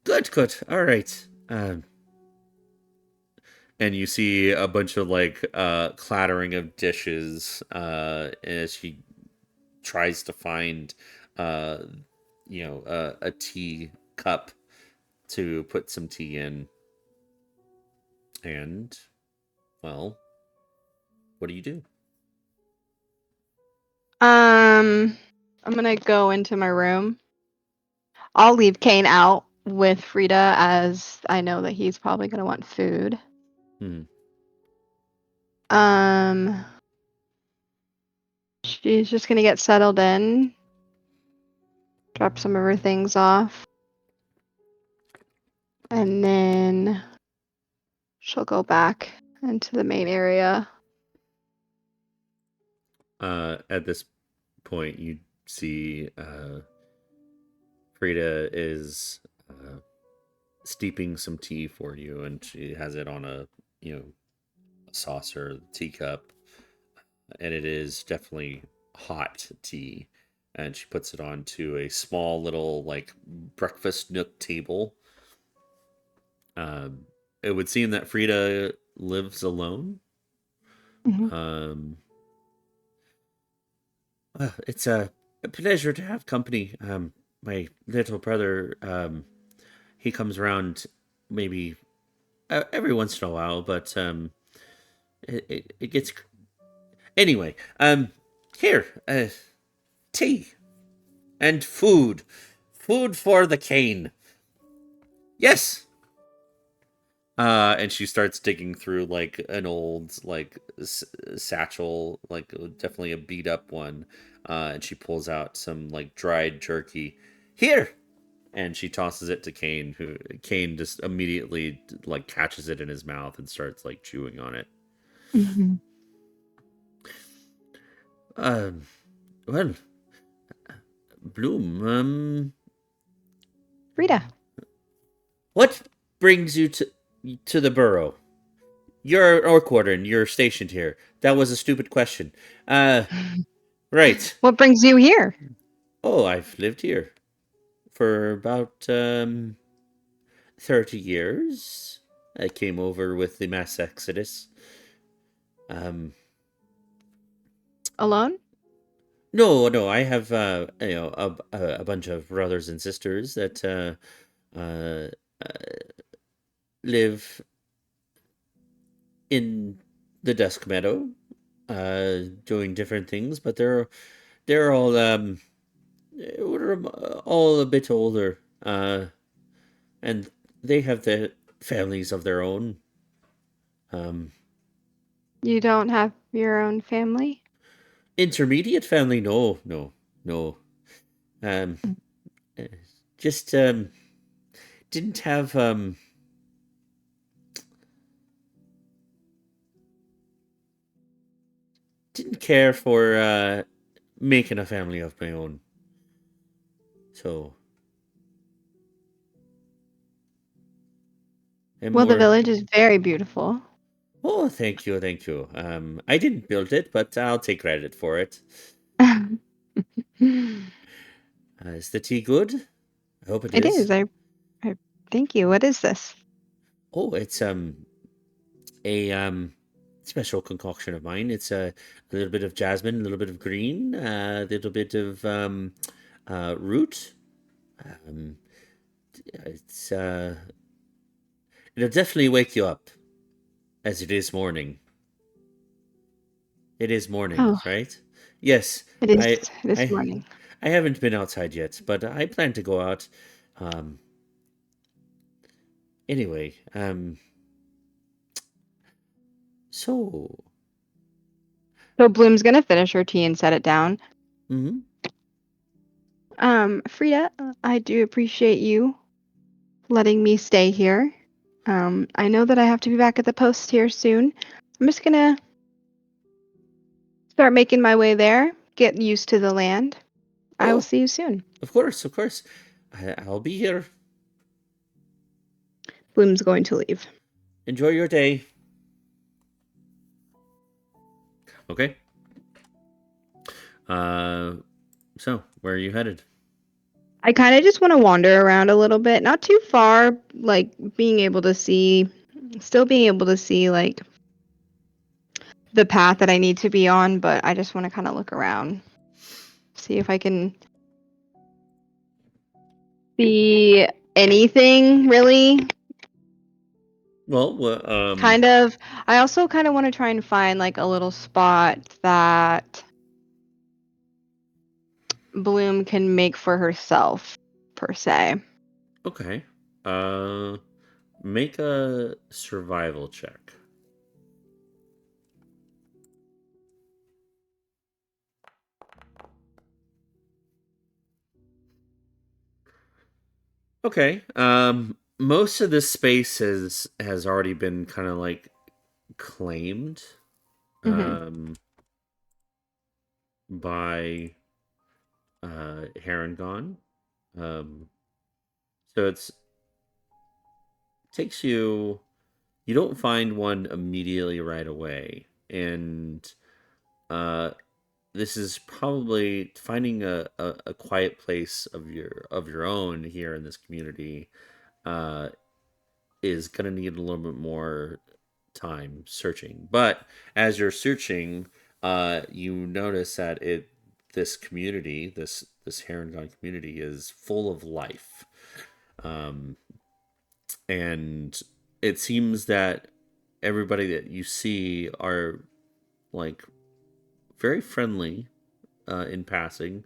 Good, good. All right. And you see a bunch of like clattering of dishes as she tries to find uh a tea cup to put some tea in. And well, what do you do? I'm gonna go into my room. I'll leave Kane out. with Frida, as I know that he's probably gonna want food. Hmm. Um, she's just gonna get settled in, drop some of her things off, and then she'll go back into the main area. At this point, you see Frida is steeping some tea for you, and she has it on a a saucer, teacup, and it is definitely hot tea. And she puts it onto a small little like breakfast nook table. Um, it would seem that Frida lives alone. Mhm. Um, it's a pleasure to have company. My little brother, he comes around maybe every once in a while, but it gets anyway. Here, tea and food for the cane. Yes. And she starts digging through like an old like satchel, like definitely a beat up one. And she pulls out some like dried jerky. Here, and she tosses it to Kane, who Kane just immediately like catches it in his mouth and starts like chewing on it. Mhm. Um, well, Bloom, Frida. what brings you to the burrow? You're Orkwarden, and you're stationed here. That was a stupid question. Uh, right. What brings you here? Oh, I've lived here for about 30 years. I came over with the mass exodus. Um, Alone? no, no, I have a bunch of brothers and sisters that uh, live in the Dusk Meadow, doing different things, but they're all we're all a bit older, and they have the families of their own. Um, You don't have your own family? Intermediate family, no, no, no. Um, uh, just didn't have didn't care for making a family of my own. So I'm Well, the more. village is very beautiful. Oh, thank you, thank you. I didn't build it, but I'll take credit for it. It Is the tea good? I hope it is. is. I thank you. What is this? Oh, it's a special concoction of mine. It's a little bit of jasmine, a little bit of green, a little bit of root. Um, it's it'll definitely wake you up as it is morning. It is morning, Oh, right? Yes, it is I this I morning. I haven't been outside yet, but I plan to go out. Um, anyway, so So Bloom's gonna finish her tea and set it down. mhm. Frida, I do appreciate you letting me stay here. I know that I have to be back at the post here soon. I'm just gonna start making my way there, get used to the land. I will Oh, see you soon. of course, of course. I'll be here. Bloom's going to leave. Enjoy your day. Okay. Uh, so where are you headed? I kind of just want to wander around a little bit, not too far, like being able to see, still being able to see like the path that I need to be on, but I just want to kind of look around, see if I can see anything really. Well, Kind of, I also kind of want to try and find like a little spot that Bloom can make for herself, per se. okay. Uh, make a survival check. Okay. Most of this space has already been kind of like claimed Mm-hmm. um by Harangon. Um, so takes you. You don't find one immediately right away, and uh, this is probably finding a quiet place of your own here in this community. Uh, is going to need a little bit more time searching. But as you're searching, you notice that this community, this Harangon community, is full of life, um, and it seems that everybody that you see are like very friendly in passing,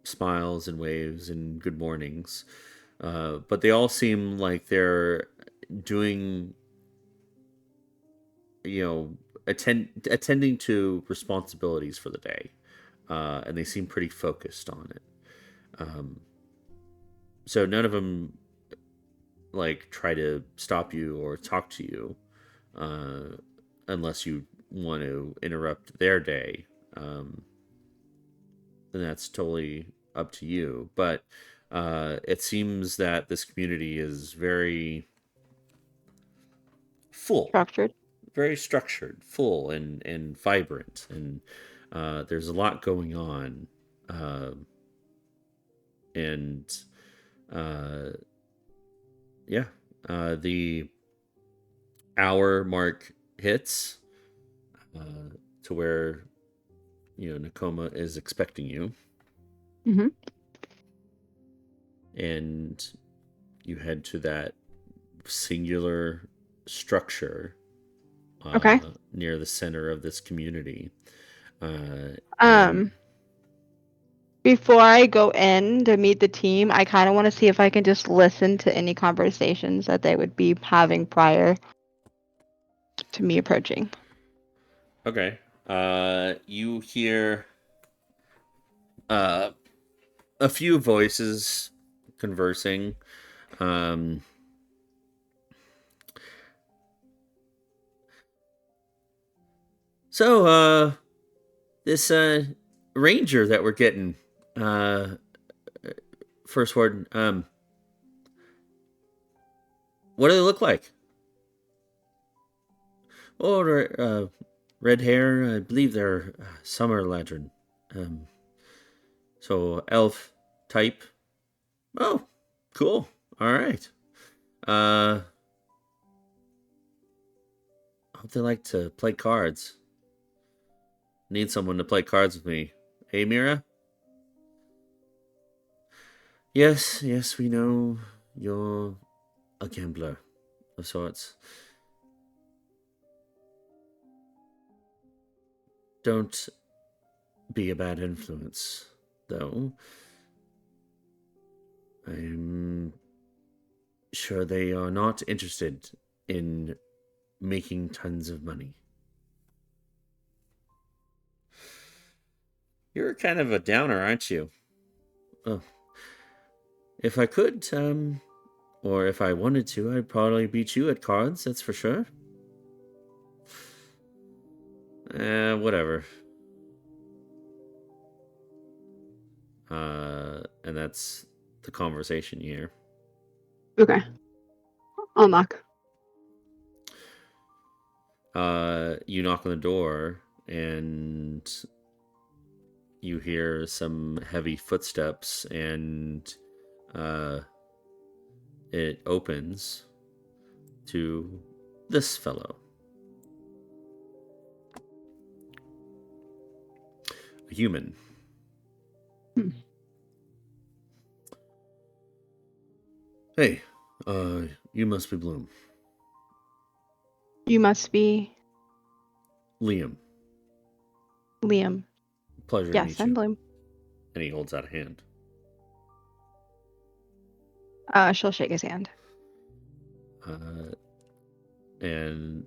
smiles and waves and good mornings. But they all seem like they're doing, attending to responsibilities for the day, and they seem pretty focused on it. Um, so none of them like try to stop you or talk to you, uh, unless you want to interrupt their day. Then that's totally up to you. But it seems that this community is very full, Structured. very structured, full, and vibrant, and there's a lot going on, uh, and uh, yeah, the hour mark hits, uh, to where Nakoma is expecting you, Mm-hmm. and you head to that singular structure Okay. near the center of this community. And Um, Before I go in to meet the team, I kind of want to see if I can just listen to any conversations that they would be having prior to me approaching. okay, you hear uh, a few voices conversing. Um, so, this ranger that we're getting, uh, first word, what do they look like? Oh, they're, red hair. I believe they're summer lantern. Um, so elf type. Oh, cool. All right. Uh, hope they like to play cards. Need someone to play cards with me. Hey, Mira? Yes, yes, we know you're a gambler of sorts. Don't be a bad influence, though. I'm sure they are not interested in making tons of money. You're kind of a downer, aren't you? Oh, if I could, or if I wanted to, I'd probably beat you at cards, that's for sure. Whatever. And that's the conversation here. Okay, I'll knock. You knock on the door, and you hear some heavy footsteps, and uh, it opens to this fellow, a human. Hmm. Hey, you must be Bloom. You must be Liam. Liam. Pleasure to Yes, meet I'm you. Bloom. And he holds out a hand. She'll shake his hand. Uh, and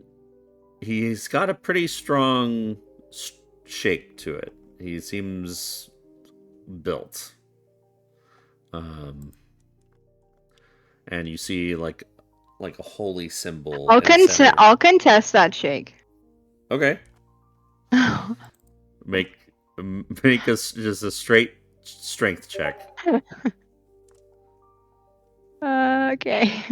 he's got a pretty strong shake to it. He seems built. Um, and you see like a holy symbol in the center. I'll contest that shake. Okay, make make us just a straight strength check. Okay.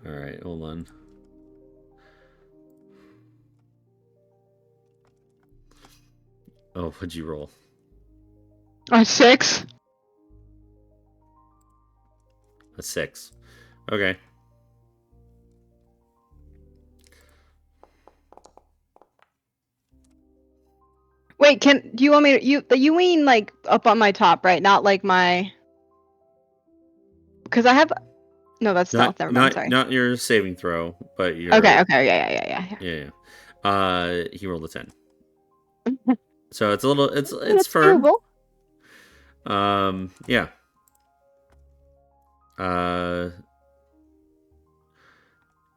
All right, hold on. Oh, what'd you roll? A 6. A 6. Okay. Wait, do you want me to you mean like up on my top, right? Not like my because I have no, that's Not stealth. Never mind. not Sorry. not your saving throw, but Okay. your Okay. Yeah. yeah. He rolled a 10. So it's a little it's That's firm. doable. Yeah. Uh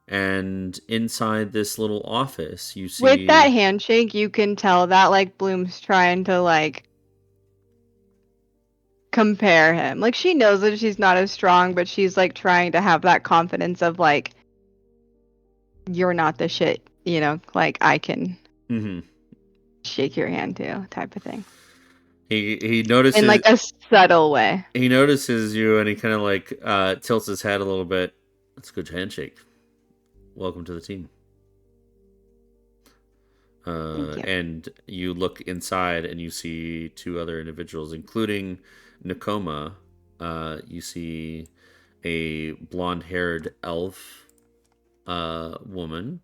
and inside this little office, you With that see handshake, you can tell that like Bloom's trying to like compare him. Like she knows that she's not as strong, but she's like trying to have that confidence of like you're not the shit, like I can mhm. shake your hand too, type of thing. He In like notices a subtle way. you and he kind of like tilts his head a little bit. That's a good handshake. Welcome to the team. Thank you. And you look inside and you see two other individuals, including Nakoma. You see a blonde-haired elf woman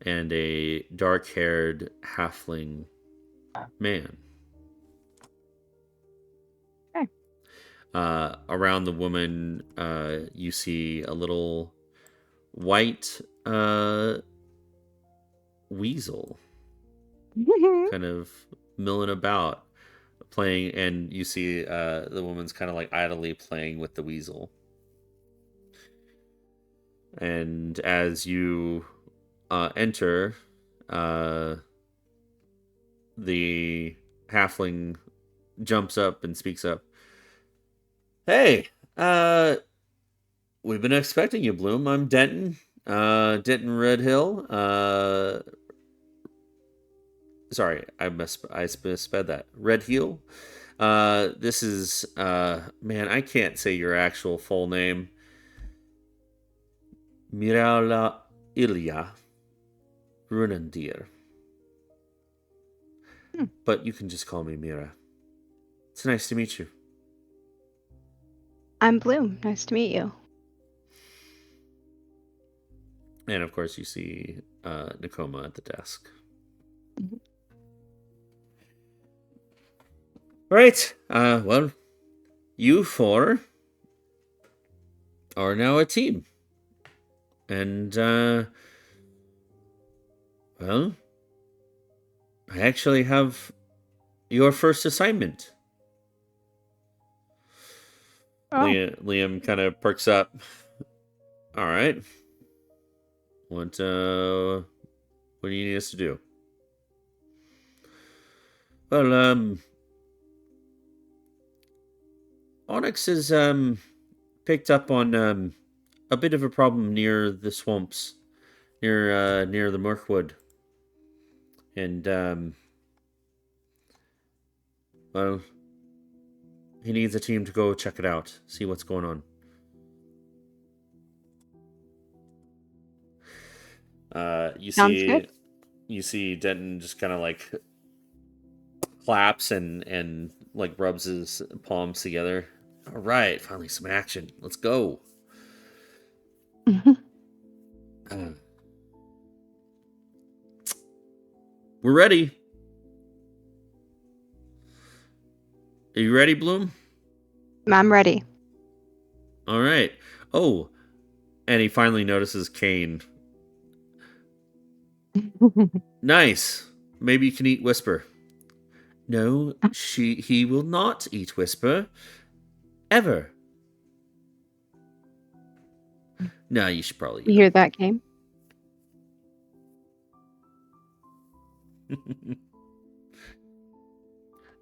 and a dark-haired halfling man. Okay. Around the woman, you see a little white weasel kind of milling about, playing, and you see the woman's kind of like idly playing with the weasel. And as you enter, the halfling jumps up and speaks up. Hey, we've been expecting you, Bloom. I'm Denton. Denton Redhill. Sorry, I misspelled that. Red Heel. This is man, I can't say your actual full name. Mirala Ilya Runendir. But you can just call me Mira. It's nice to meet you. I'm Bloom. Nice to meet you. And of course, you see Nakoma at the desk. Mhm. Right. Well, you four are now a team. And, well, I actually have your first assignment. Oh. Liam kind of perks up. All right. What do you need us to do? Well, Onyx has picked up on a bit of a problem near the swamps, near the Mirkwood, and well, he needs a team to go check it out, see what's going on. You Sounds see, good. Denton just kind of like claps and like rubs his palms together. All right, finally some action. Let's go. Uh, we're ready. Are you ready, Bloom? I'm ready. All right. Oh, and he finally notices Kane. Nice. Maybe you can eat Whisper. No, he will not eat Whisper. Ever. No, you should probably You eat hear that, Kane? him.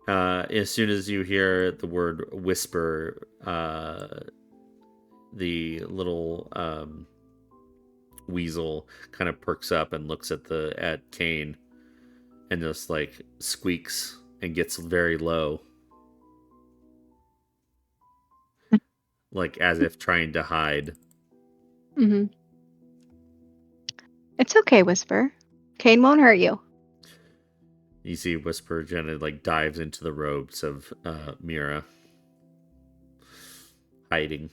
As soon as you hear the word Whisper, the little weasel kind of perks up and looks at Kane and just like squeaks and gets very low, like as if trying to hide. Mm-hmm. It's okay, Whisper. Kane won't hurt you. You see Whisper Jenna like dives into the robes of Mira, hiding.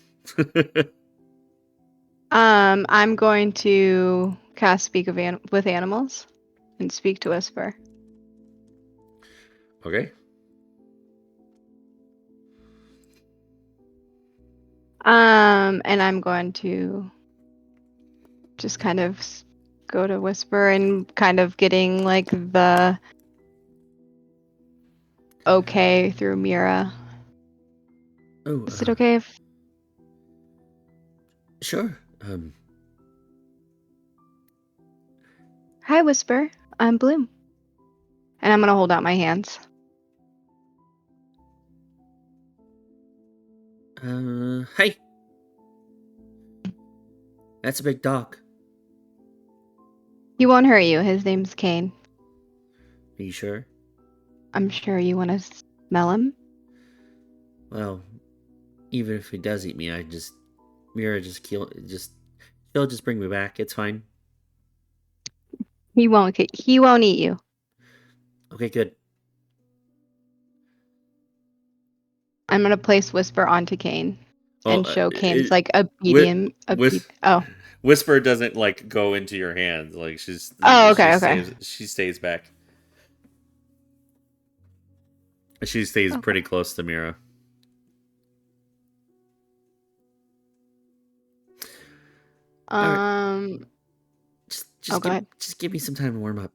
I'm going to cast Speak with Animals and speak to Whisper. Okay. And I'm going to just kind of go to Whisper and kind of getting like the okay through Mira. Oh, Is it okay if sure. Hi Whisper, I'm Bloom. And I'm gonna hold out my hands. Hey, that's a big dog. He won't hurt you. His name's Kane. Are you sure? I'm sure you want to smell him. Well, even if he does eat me, Mira she'll just bring me back. It's fine. He won't. He won't eat you. Okay, good. I'm gonna place Whisper onto Kane Oh, and show Kane's like Whi- obedient. Oh. Whisper doesn't like go into your hands. Like Oh. Okay. Okay. she stays back. She stays Okay. pretty close to Mira. All right, Um. Oh, go ahead. just give me some time to warm up.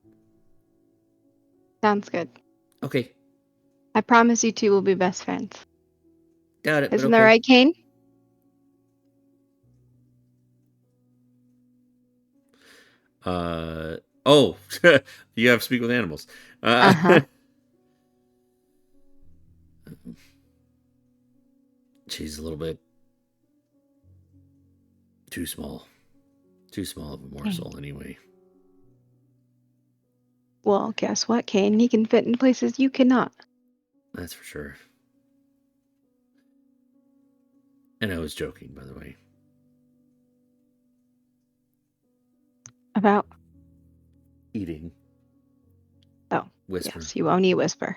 Sounds good. Okay, I promise you two will be best friends. got it. But Isn't that okay. right, Kane? Oh, you have to speak with animals. Uh huh. She's a little bit too small. Too small of a Kane. morsel, anyway. Well, guess what, Kane? He can fit in places you cannot. That's for sure. And I was joking, by the way. About. Eating. Oh, Whisper. yes. You won't eat Whisper.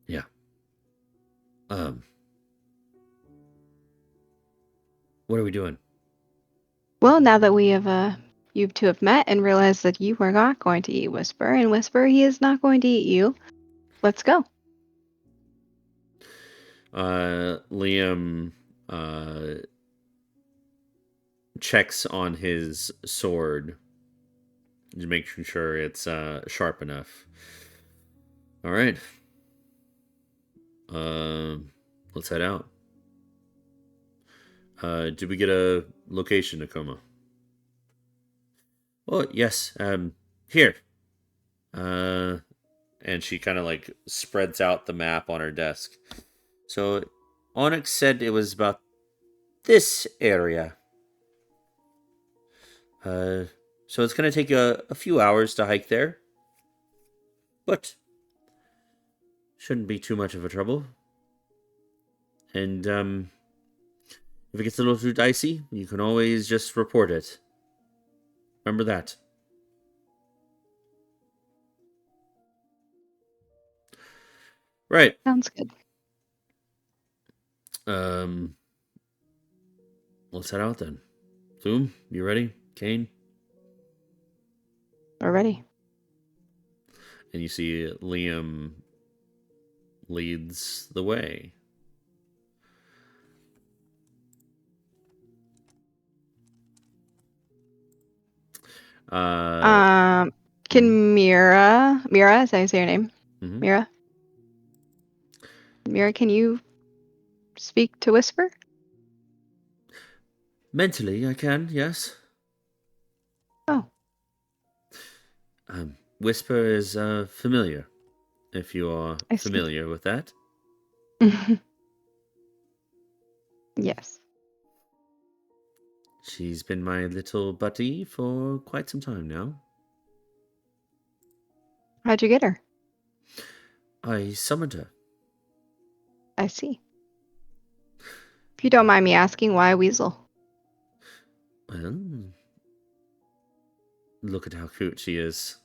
Yeah. Um. What are we doing? Well, now that we have you two have met and realized that you were not going to eat Whisper, and Whisper he is not going to eat you. Let's go. Liam checks on his sword to make sure it's sharp enough. All right. Let's head out. Did we get a location, Nakoma? Oh yes. Here. Uh, and she kind of like spreads out the map on her desk. So, Onyx said it was about this area. Uh, so it's gonna take a few hours to hike there, but shouldn't be too much of a trouble. And if it gets a little too dicey, you can always just report it. Remember that. Right. Sounds good. Um, let's head out then. Zoom, you ready? Kane? We're ready. And you see Liam leads the way. Uh, Um, mhm. can Mira, is that how you say your name? Hmm. Mira? Mira, can you speak to Whisper? Mentally, I can, yes. Oh, Whisper is familiar, if you are I see. familiar with that. Yes. She's been my little buddy for quite some time now. How'd you get her? I summoned her. I see. If you don't mind me asking, why a weasel? Well, look at how cute she is.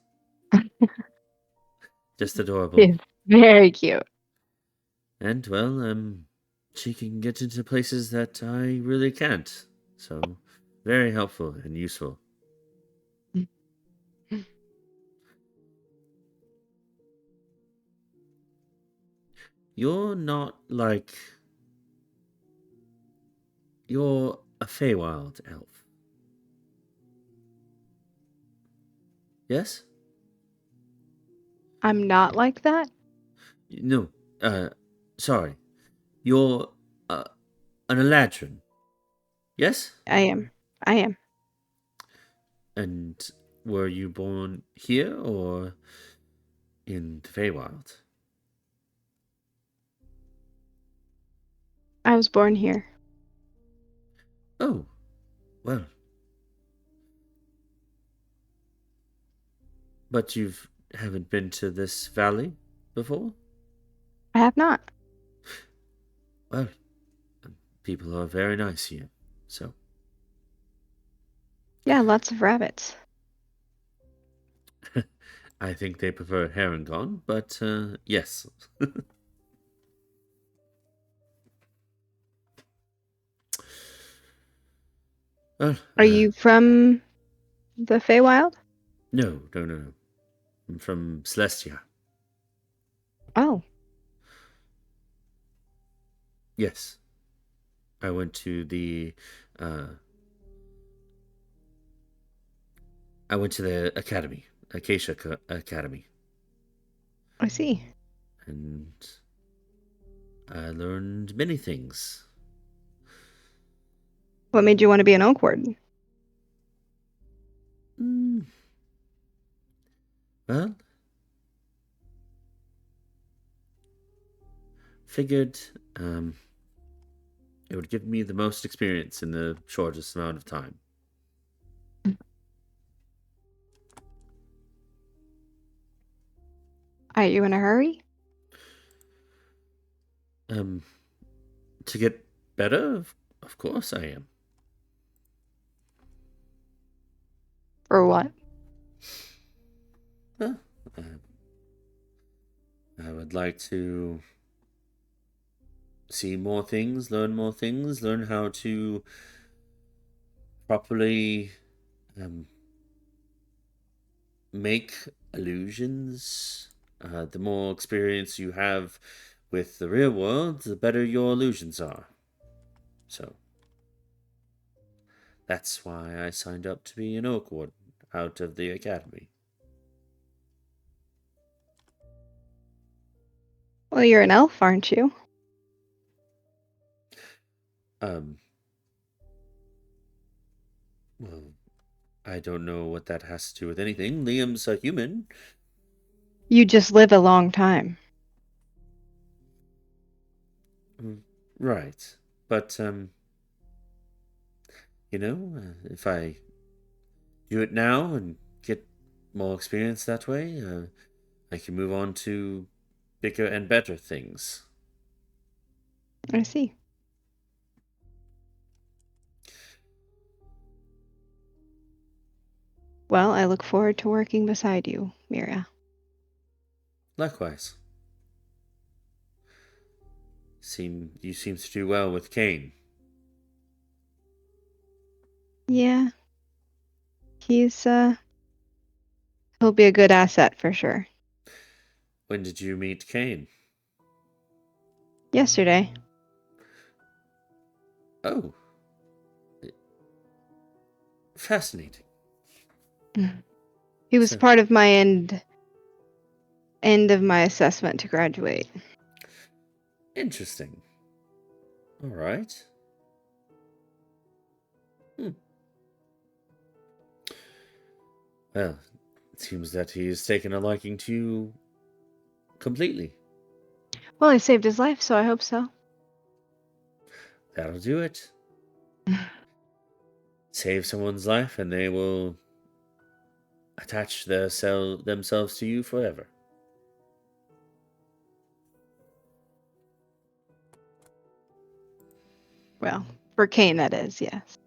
Just adorable. She's very cute. And, well, she can get into places that I really can't. So, very helpful and useful. You're not like. You're a Feywild elf. Yes? I'm not like that? No, uh, sorry. You're uh, an Eladrin. Yes? I am. I am. And were you born here or in the Feywild? I was born here. Oh, well. But you've haven't been to this valley before? I have not. Well, people are very nice here. So, Yeah, lots of rabbits. I think they prefer Harengon, but yes. Well, Are you from the Feywild? no, no, no, no. I'm from Celestia. Oh, Yes, I went to the uh, academy, Academy, I see. and I learned many things. What made you want to be an oak warden? Mm, well, figured um, it would give me the most experience in the shortest amount of time. Are you in a hurry? Um, to get better, of course I am. Or what? Huh? Uh, I would like to see more things, learn how to properly um, make illusions. The more experience you have with the real world, the better your illusions are. So that's why I signed up to be an Oak Warden out of the academy. Well, you're an elf, aren't you? Um, well, I don't know what that has to do with anything. Liam's a human. You just live a long time. Mm, right. But, if I do it now and get more experience that way, I can move on to bigger and better things. I see. Well, I look forward to working beside you, Mira. Likewise. You seem to do well with Kane. Yeah, he's he'll be a good asset for sure. When did you meet Kane? Yesterday. Oh, fascinating. He was So, part of my end end of my assessment to graduate. Interesting. All right. Hmm. Well, it seems that he's taken a liking to you completely. Well, I saved his life, so I hope so. That'll do it. Save someone's life, and they will attach themselves to you forever. Well, for Kane, that is, yes.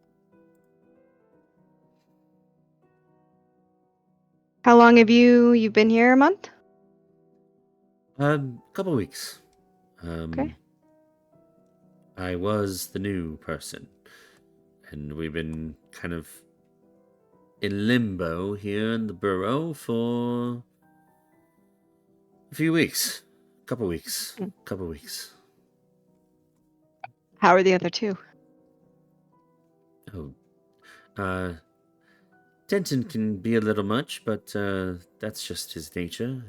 How long have you've been here? A month? Couple weeks. Okay. I was the new person, and we've been kind of in limbo here in the borough for a few weeks. Couple weeks. Mm. Couple weeks. How are the other two? Oh, uh, Denton can be a little much, but that's just his nature.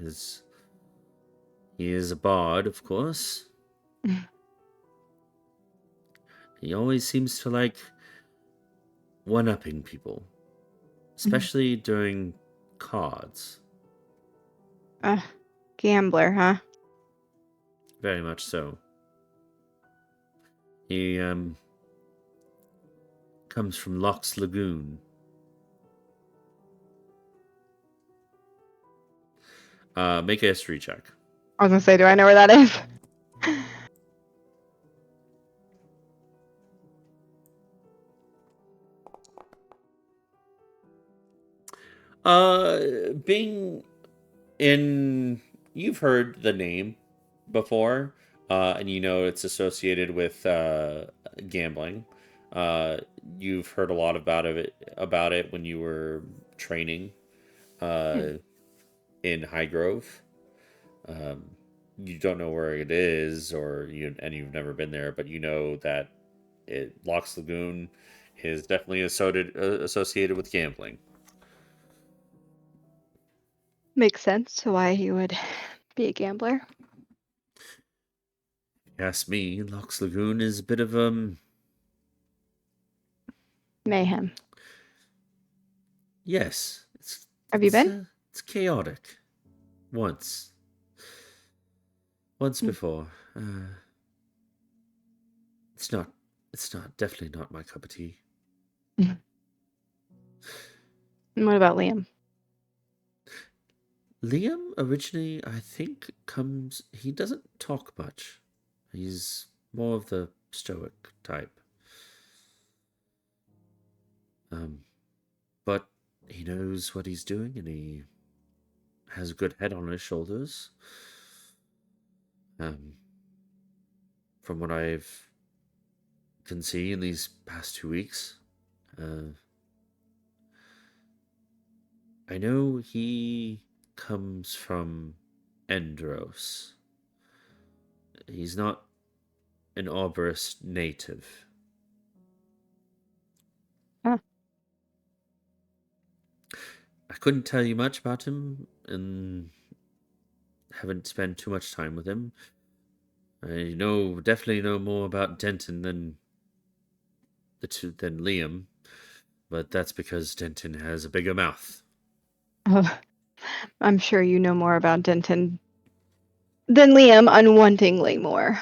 He is a bard, of course. He always seems to like one-upping people, especially during cards. Uh, Gambler, huh? Very much so. He comes from Loch's Lagoon. Make a history check. I was gonna say, do I know where that is? Being in, you've heard the name before, and you know it's associated with gambling. Uh, you've heard a lot about it when you were training uh, in Highgrove. Um, you don't know where it is, and you've never been there, but you know that Loch's Lagoon is definitely associated with gambling. Makes sense to why he would be a gambler. Ask me, Loch's Lagoon is a bit of Mayhem. yes, Have you been? it's chaotic. Once, once before. It's not. It's not. Definitely not my cup of tea. And what about Liam? Liam originally, I think, comes. He doesn't talk much. He's more of the stoic type. Um, but he knows what he's doing, and he has a good head on his shoulders. Um, from what I've can see in these past 2 weeks, uh, I know he comes from Endros. He's not an Arborist native. Huh. I couldn't tell you much about him, and haven't spent too much time with him. I definitely know more about Denton than Liam, but that's because Denton has a bigger mouth. Oh, I'm sure you know more about Denton than Liam, unwantingly more.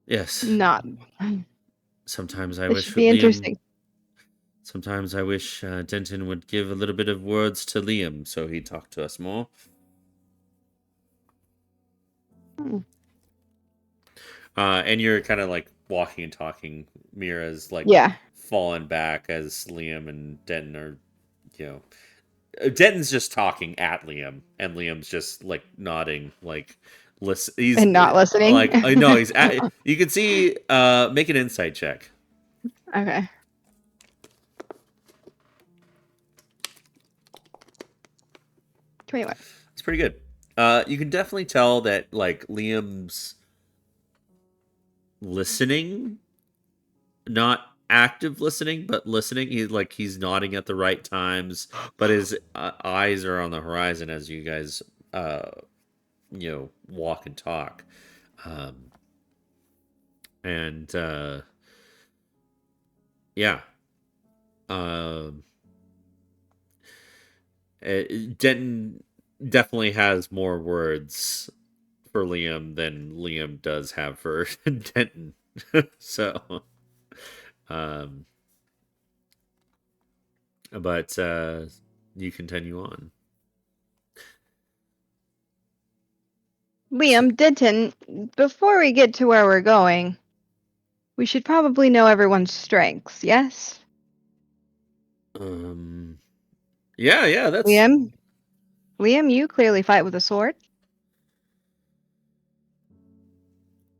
Yes. Not. Sometimes I This wish should be Liam. interesting. Sometimes I wish Denton would give a little bit of words to Liam so he'd talk to us more. Hmm. And you're kind of like walking and talking. Mira's like Yeah. fallen back as Liam and Denton are, you know, Denton's just talking at Liam, and Liam's just like nodding, like listen. He's And not listening. like, I know he's at. You can see. Make an insight check. Okay. 21. It's pretty good. You can definitely tell that like Liam's listening, not active listening, but listening. He's nodding at the right times, but his eyes are on the horizon as you guys uh, walk and talk. Um, and yeah, um, Denton definitely has more words for Liam than Liam does have for Denton. So, um, but you continue on. So, Liam, Denton, before we get to where we're going, we should probably know everyone's strengths, yes? um, yeah, yeah, that's. Liam? Liam, you clearly fight with a sword.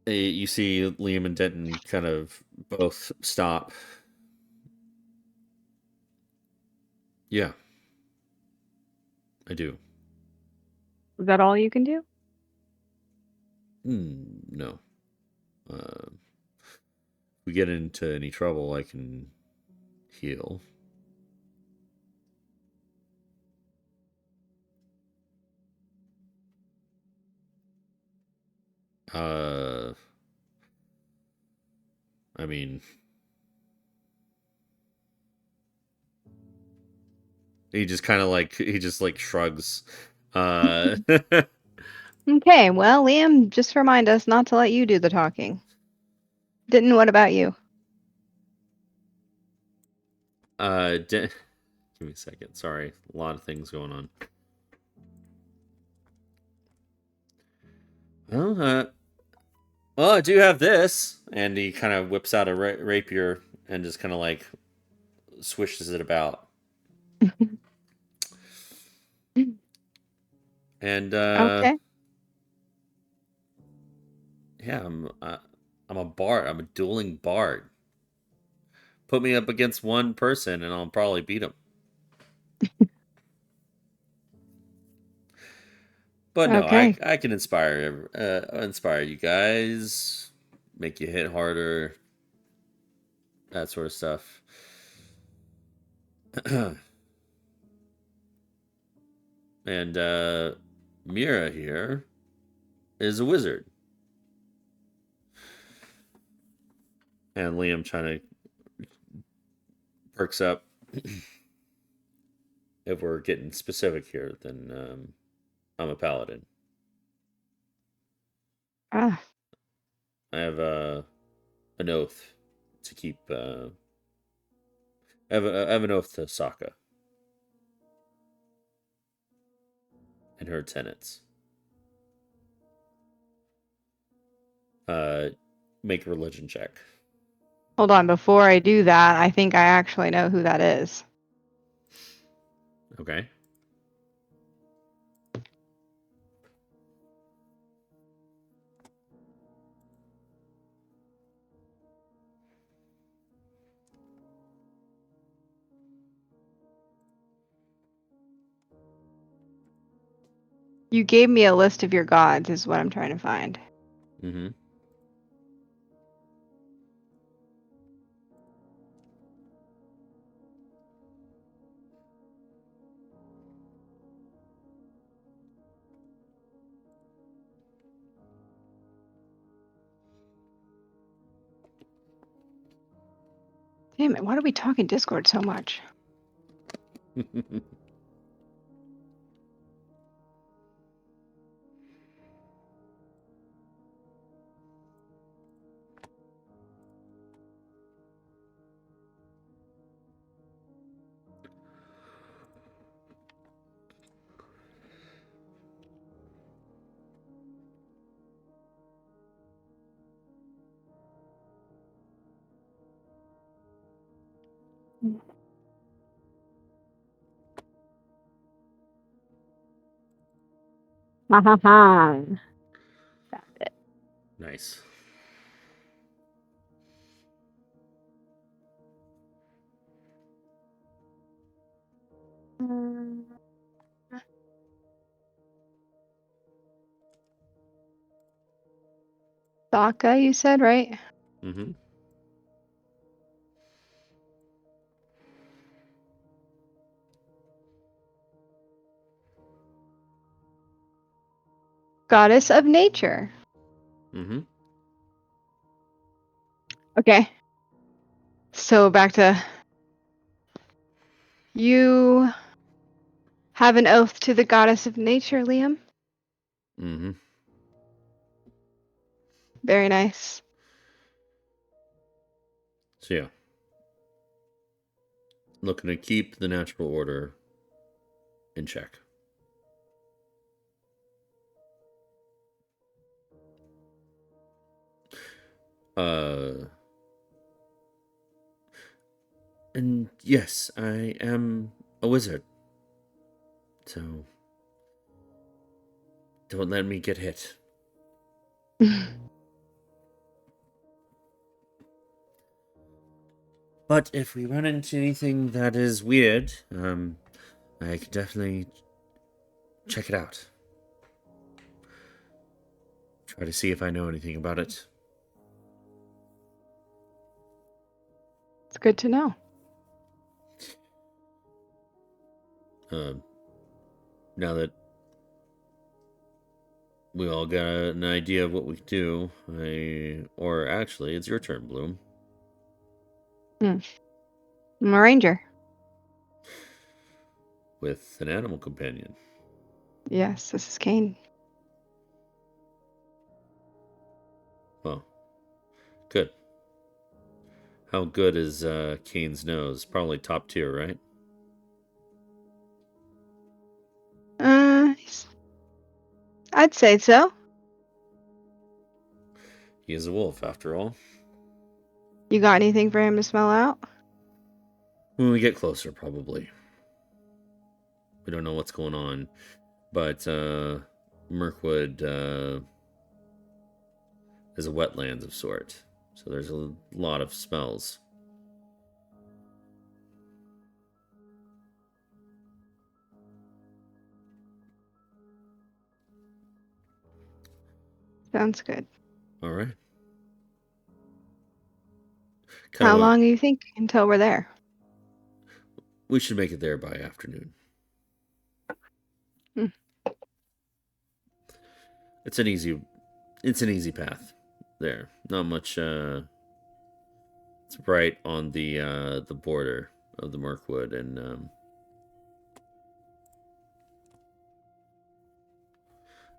You see Liam and Denton kind of both stop. Yeah, I do. Is that all you can do? No. If we get into any trouble, I can heal. Uh, I mean, he just like shrugs. Uh, Okay, well, Liam, just remind us not to let you do the talking. Denton, what about you? give me a second. Sorry, a lot of things going on. Well, well, I do have this, and he kind of whips out a rapier and just kind of like swishes it about. And Okay. yeah, I'm a bard. I'm a dueling bard. Put me up against one person, and I'll probably beat him. But no, Okay. I can inspire you guys, make you hit harder, that sort of stuff. And Mira here is a wizard, and Liam trying to perks up. If we're getting specific here, then I'm a paladin. Ah, I have an oath to keep. I have an oath to Sokka and her tenants. Uh, make a religion check. hold on. Before I do that, I think I actually know who that is. Okay. You gave me a list of your gods, is what I'm trying to find. Mm-hmm. Damn it, why do we talk in Discord so much? Ha ha ha. Found it. Nice. Sokka, you said, right? Mm-hmm. Goddess of nature. Mm-hmm. Okay. So back to you have an oath to the goddess of nature, Liam. Mm-hmm. Very nice. So yeah, looking to keep the natural order in check. Uh, and yes, I am a wizard, so don't let me get hit. But if we run into anything that is weird, I could definitely check it out. Try to see if I know anything about it. It's good to know. Uh, Now that we all got an idea of what we do, or actually, it's your turn, Bloom, Hmm. I'm a ranger. with an animal companion. Yes, this is Kane. Well, good. How good is Kane's nose? Probably top tier, right? Uh, I'd say so. He is a wolf, after all. You got anything for him to smell out? When we get closer, probably. We don't know what's going on, but Mirkwood is a wetlands of sort, so there's a lot of smells. Sounds good. All right, kind How of. long do you think until we're there? We should make it there by afternoon. Hmm. It's an easy, it's an easy path. There, not much. It's right on the border of the Mirkwood and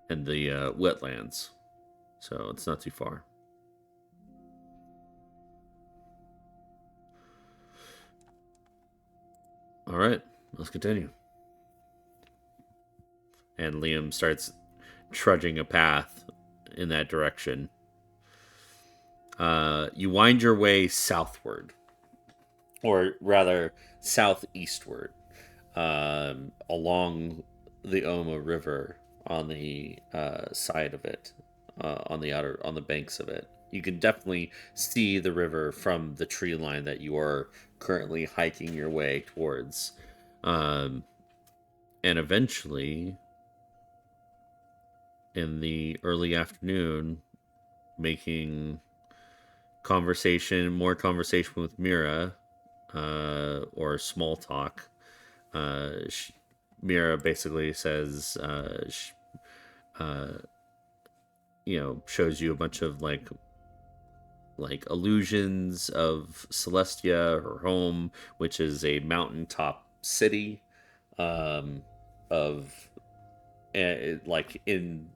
the wetlands, so it's not too far. All right, let's continue. And Liam starts trudging a path in that direction. You wind your way southward, or rather southeastward, along the Oma River on the side of it, on the banks of it. You can definitely see the river from the tree line that you are currently hiking your way towards, um, and eventually, in the early afternoon, making more conversation with Mira, or small talk. Uh, sh- Mira basically says, uh, shows you a bunch of like illusions of Celestia, her home, which is a mountaintop city, um, of like in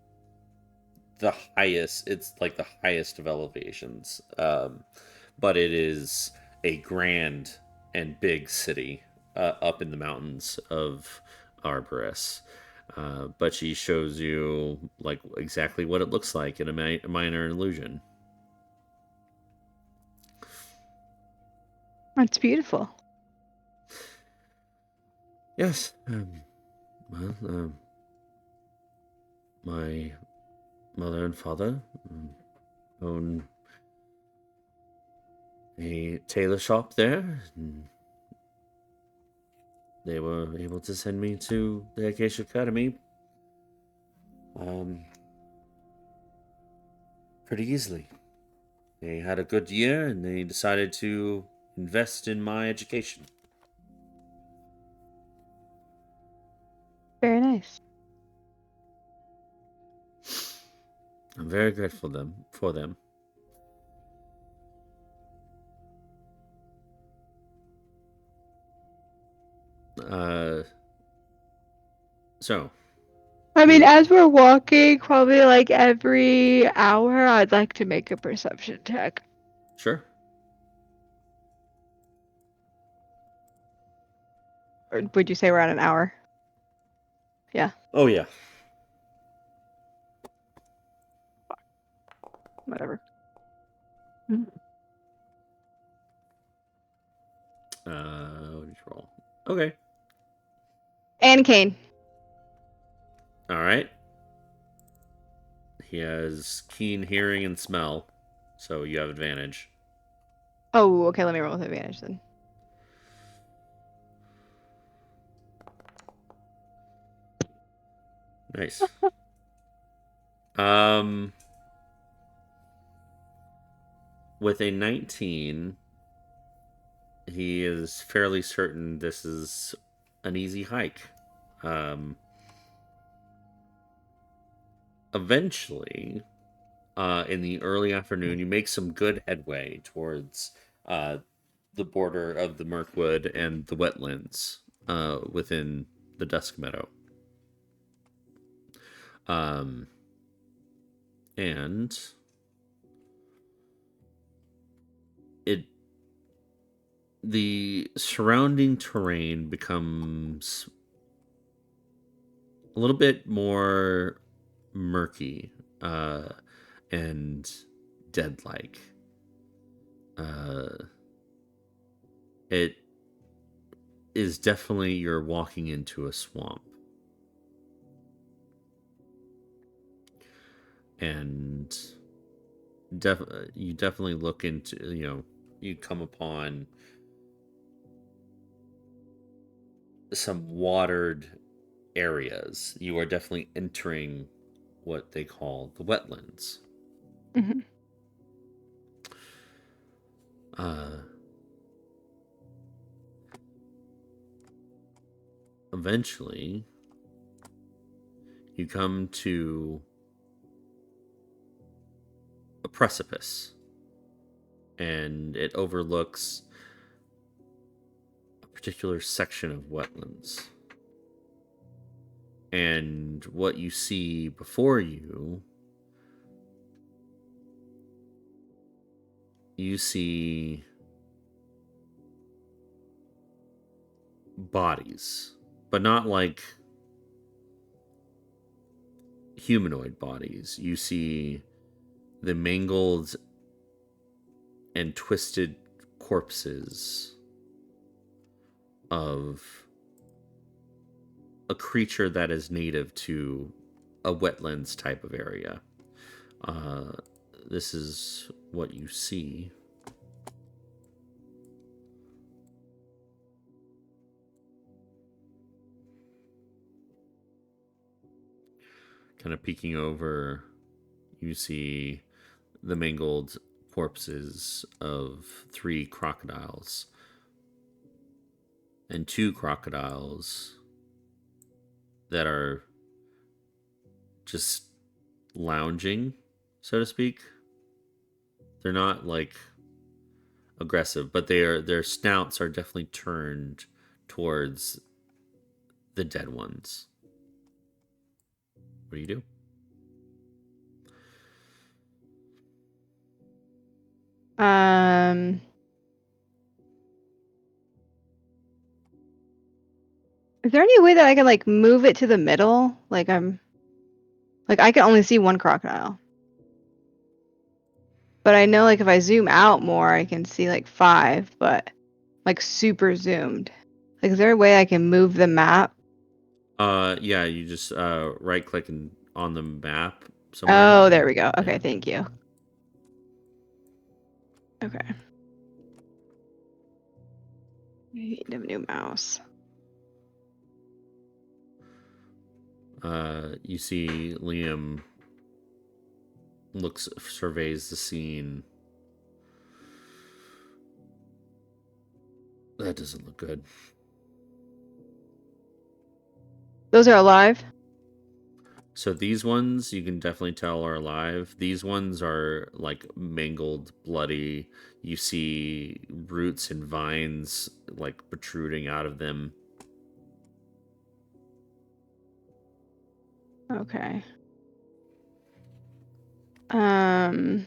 the highest. It's like the highest of elevations, but it is a grand and big city up in the mountains of Arborus. But she shows you like exactly what it looks like in a minor illusion. That's beautiful. Yes. Well, my mother and father own a tailor shop there. And they were able to send me to the Acacia Academy um, pretty easily. They had a good year and they decided to invest in my education. Very nice. I'm very grateful for them. Uh, so I mean, you as we're walking, probably like every hour, I'd like to make a perception check. sure? Or would you say we're at an hour? Yeah, Oh yeah. whatever. Mhm. What did you roll? Okay. And Kane. All right. He has keen hearing and smell, so you have advantage. Oh, okay, let me roll with advantage then. Nice. Um, with a 19, he is fairly certain this is an easy hike. Um, eventually, in the early afternoon, you make some good headway towards uh, the border of the Mirkwood and the wetlands within the Dusk Meadow. Um, and it the surrounding terrain becomes a little bit more murky and dead like. Uh, it is definitely you're walking into a swamp. And you definitely look into, you come upon some watered areas. You are definitely entering what they call the wetlands. Mhm. Uh, eventually, you come to a precipice, and it overlooks a particular section of wetlands. And what you see before you see bodies, but not like humanoid bodies. You see the mangled and twisted corpses of a creature that is native to a wetlands type of area. Uh, this is what you see. Kind of peeking over, you see the mangled corpses of three crocodiles and two crocodiles that are just lounging, so to speak. They're not like aggressive, but their snouts are definitely turned towards the dead ones. What do you do? Um, is there any way that I can like move it to the middle? Like I can only see one crocodile. But I know like if I zoom out more, I can see like five, but like super zoomed. Like is there a way I can move the map? Yeah, you just right click on the map somewhere. Oh, there And we go. yeah. Okay, thank you. Okay. I need a new mouse. You see Liam surveys the scene. That doesn't look good. Those are alive? So these ones you can definitely tell are alive. These ones are like mangled, bloody. You see roots and vines like protruding out of them. Okay. Um,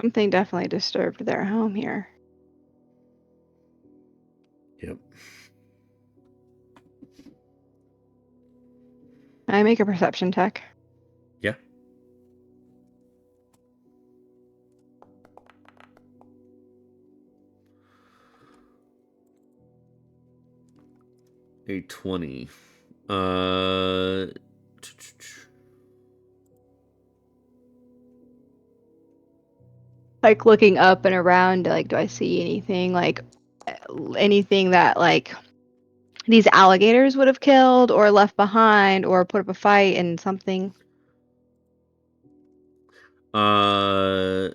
Something definitely disturbed their home here. Yep. Can I make a perception check? Yeah. A 20. Uh Like looking up and around, like, do I see anything anything that like these alligators would have killed or left behind or put up a fight and something? uh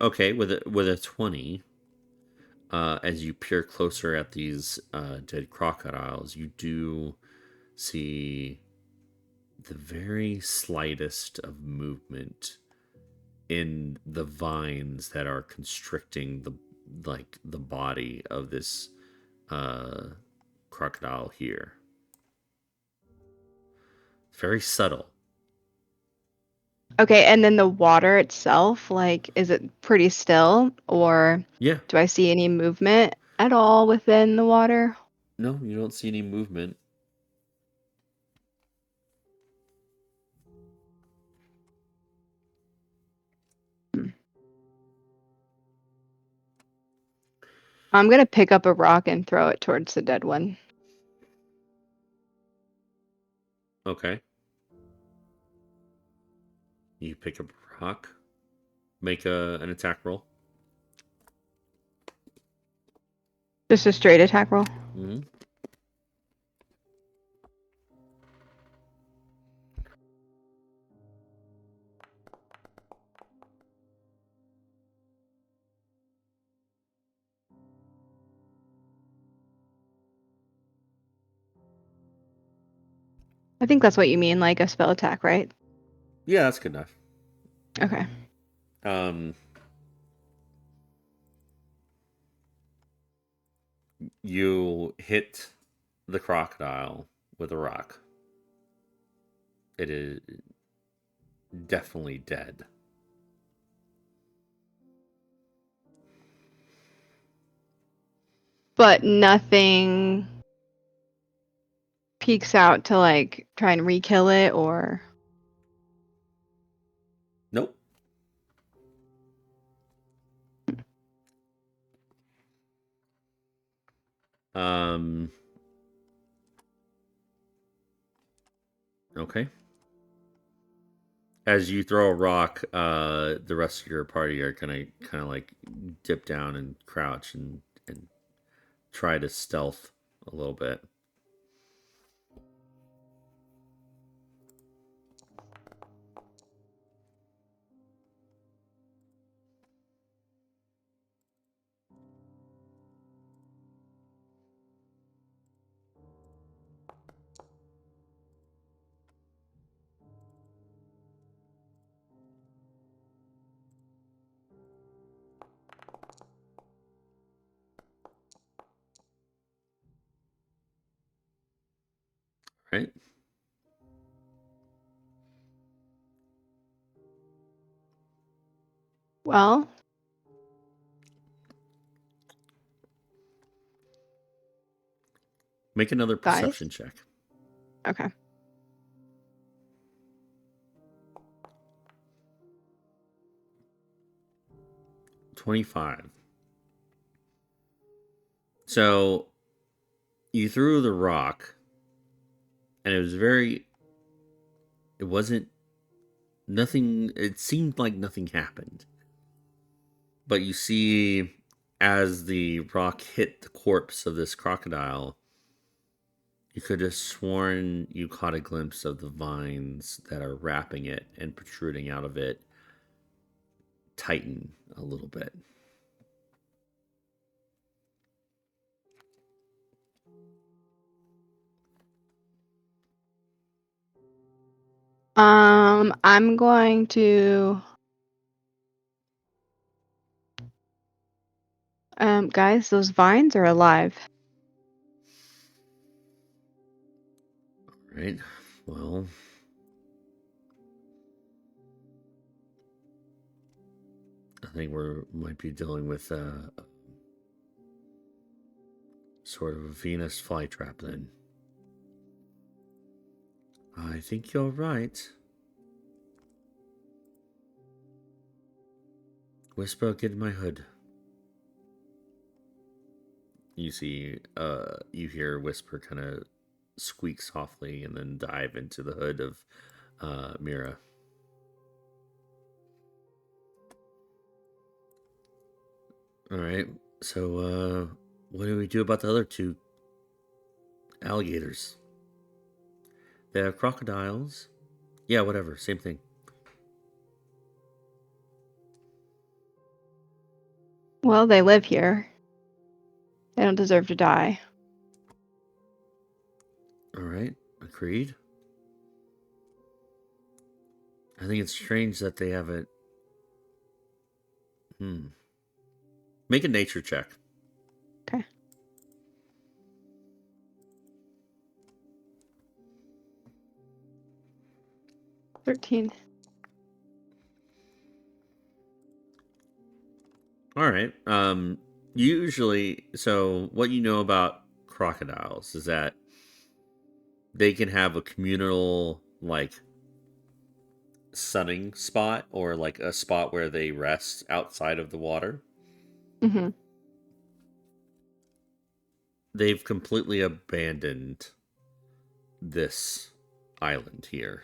okay, with a 20, as you peer closer at these dead crocodiles, you do see the very slightest of movement in the vines that are constricting the body of this uh crocodile here. Very subtle. Okay, and then the water itself, like, is it pretty still or Yeah. do I see any movement at all within the water? No, you don't see any movement. Hmm. I'm gonna pick up a rock and throw it towards the dead one. Okay. You pick up a rock, make an attack roll. Just a straight attack roll. Mm-hmm. I think that's what you mean, like a spell attack, right? Yeah, that's good enough. Okay. Um, you hit the crocodile with a rock. It is definitely dead. But nothing peeks out to like try and re-kill it or Nope. Um, okay. As you throw a rock, the rest of your party are gonna kind of like dip down and crouch and try to stealth a little bit. Right? well, Make another guys. perception check. Okay. 25. So you threw the rock, and it was very. It wasn't nothing. It seemed like nothing happened, but you see, as the rock hit the corpse of this crocodile, you could have sworn you caught a glimpse of the vines that are wrapping it and protruding out of it tighten a little bit. I'm going to guys, those vines are alive. Right. Well, I think we might be dealing with sort of a Venus flytrap then. I think you're right. Whisper, get in my hood. You see, you hear Whisper kind of squeak softly and then dive into the hood of Mira. All right. So, what do we do about the other two alligators? They are crocodiles. Yeah, whatever. Same thing. Well, they live here. They don't deserve to die. All right. Agreed. I think it's strange that they haven't. Hmm. Make a nature check. Okay. 13. All right. Usually, so what you know about crocodiles is that they can have a communal like sunning spot or like a spot where they rest outside of the water. Mm-hmm. They've completely abandoned this island here.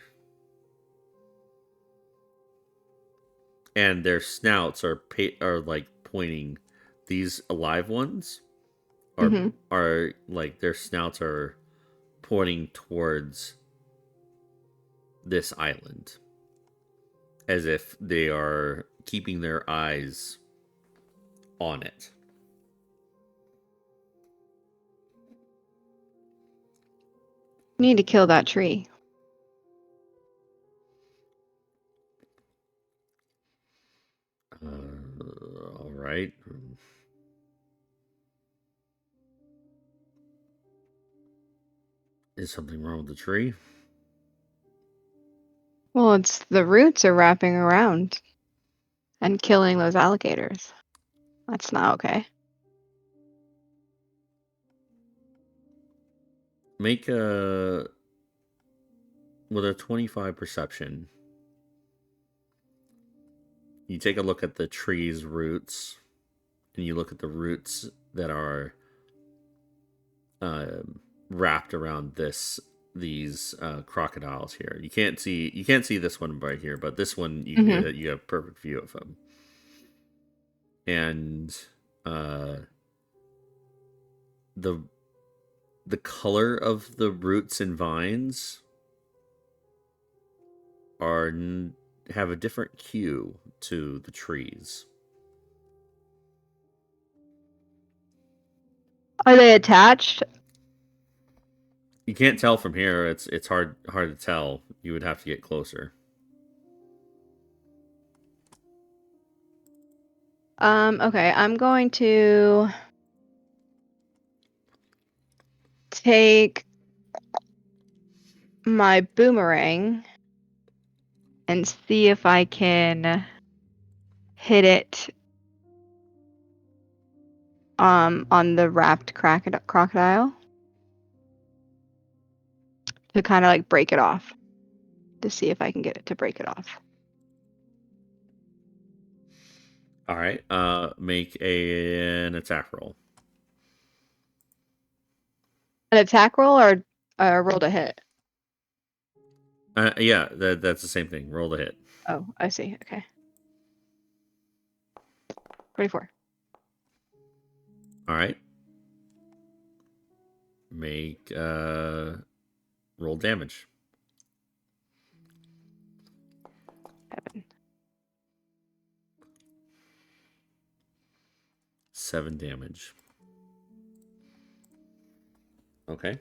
And their snouts are like pointing. These alive ones are Mm-hmm. are like their snouts are pointing towards this island as if they are keeping their eyes on it. We need to kill that tree. All right. Is something wrong with the tree? Well, it's the roots are wrapping around and killing those alligators. That's not okay. Make a with a 25 perception. You take a look at the tree's roots, and you look at the roots that are uh, wrapped around these crocodiles here. You can't see this one right here, but this one Mm-hmm. you have perfect view of them. And uh, the the color of the roots and vines are have a different hue to the trees. Are they attached? You can't tell from here. It's hard to tell. You would have to get closer. Okay, I'm going to take my boomerang and see if I can hit it on the wrapped crocodile to kind of like break it off to see if I can get it to break it off. All right. Make an attack roll. An attack roll or a roll to hit? Yeah, that's the same thing. Roll the hit. Oh, I see. Okay. 24. All right. Make roll damage. 7. 7 damage. Okay.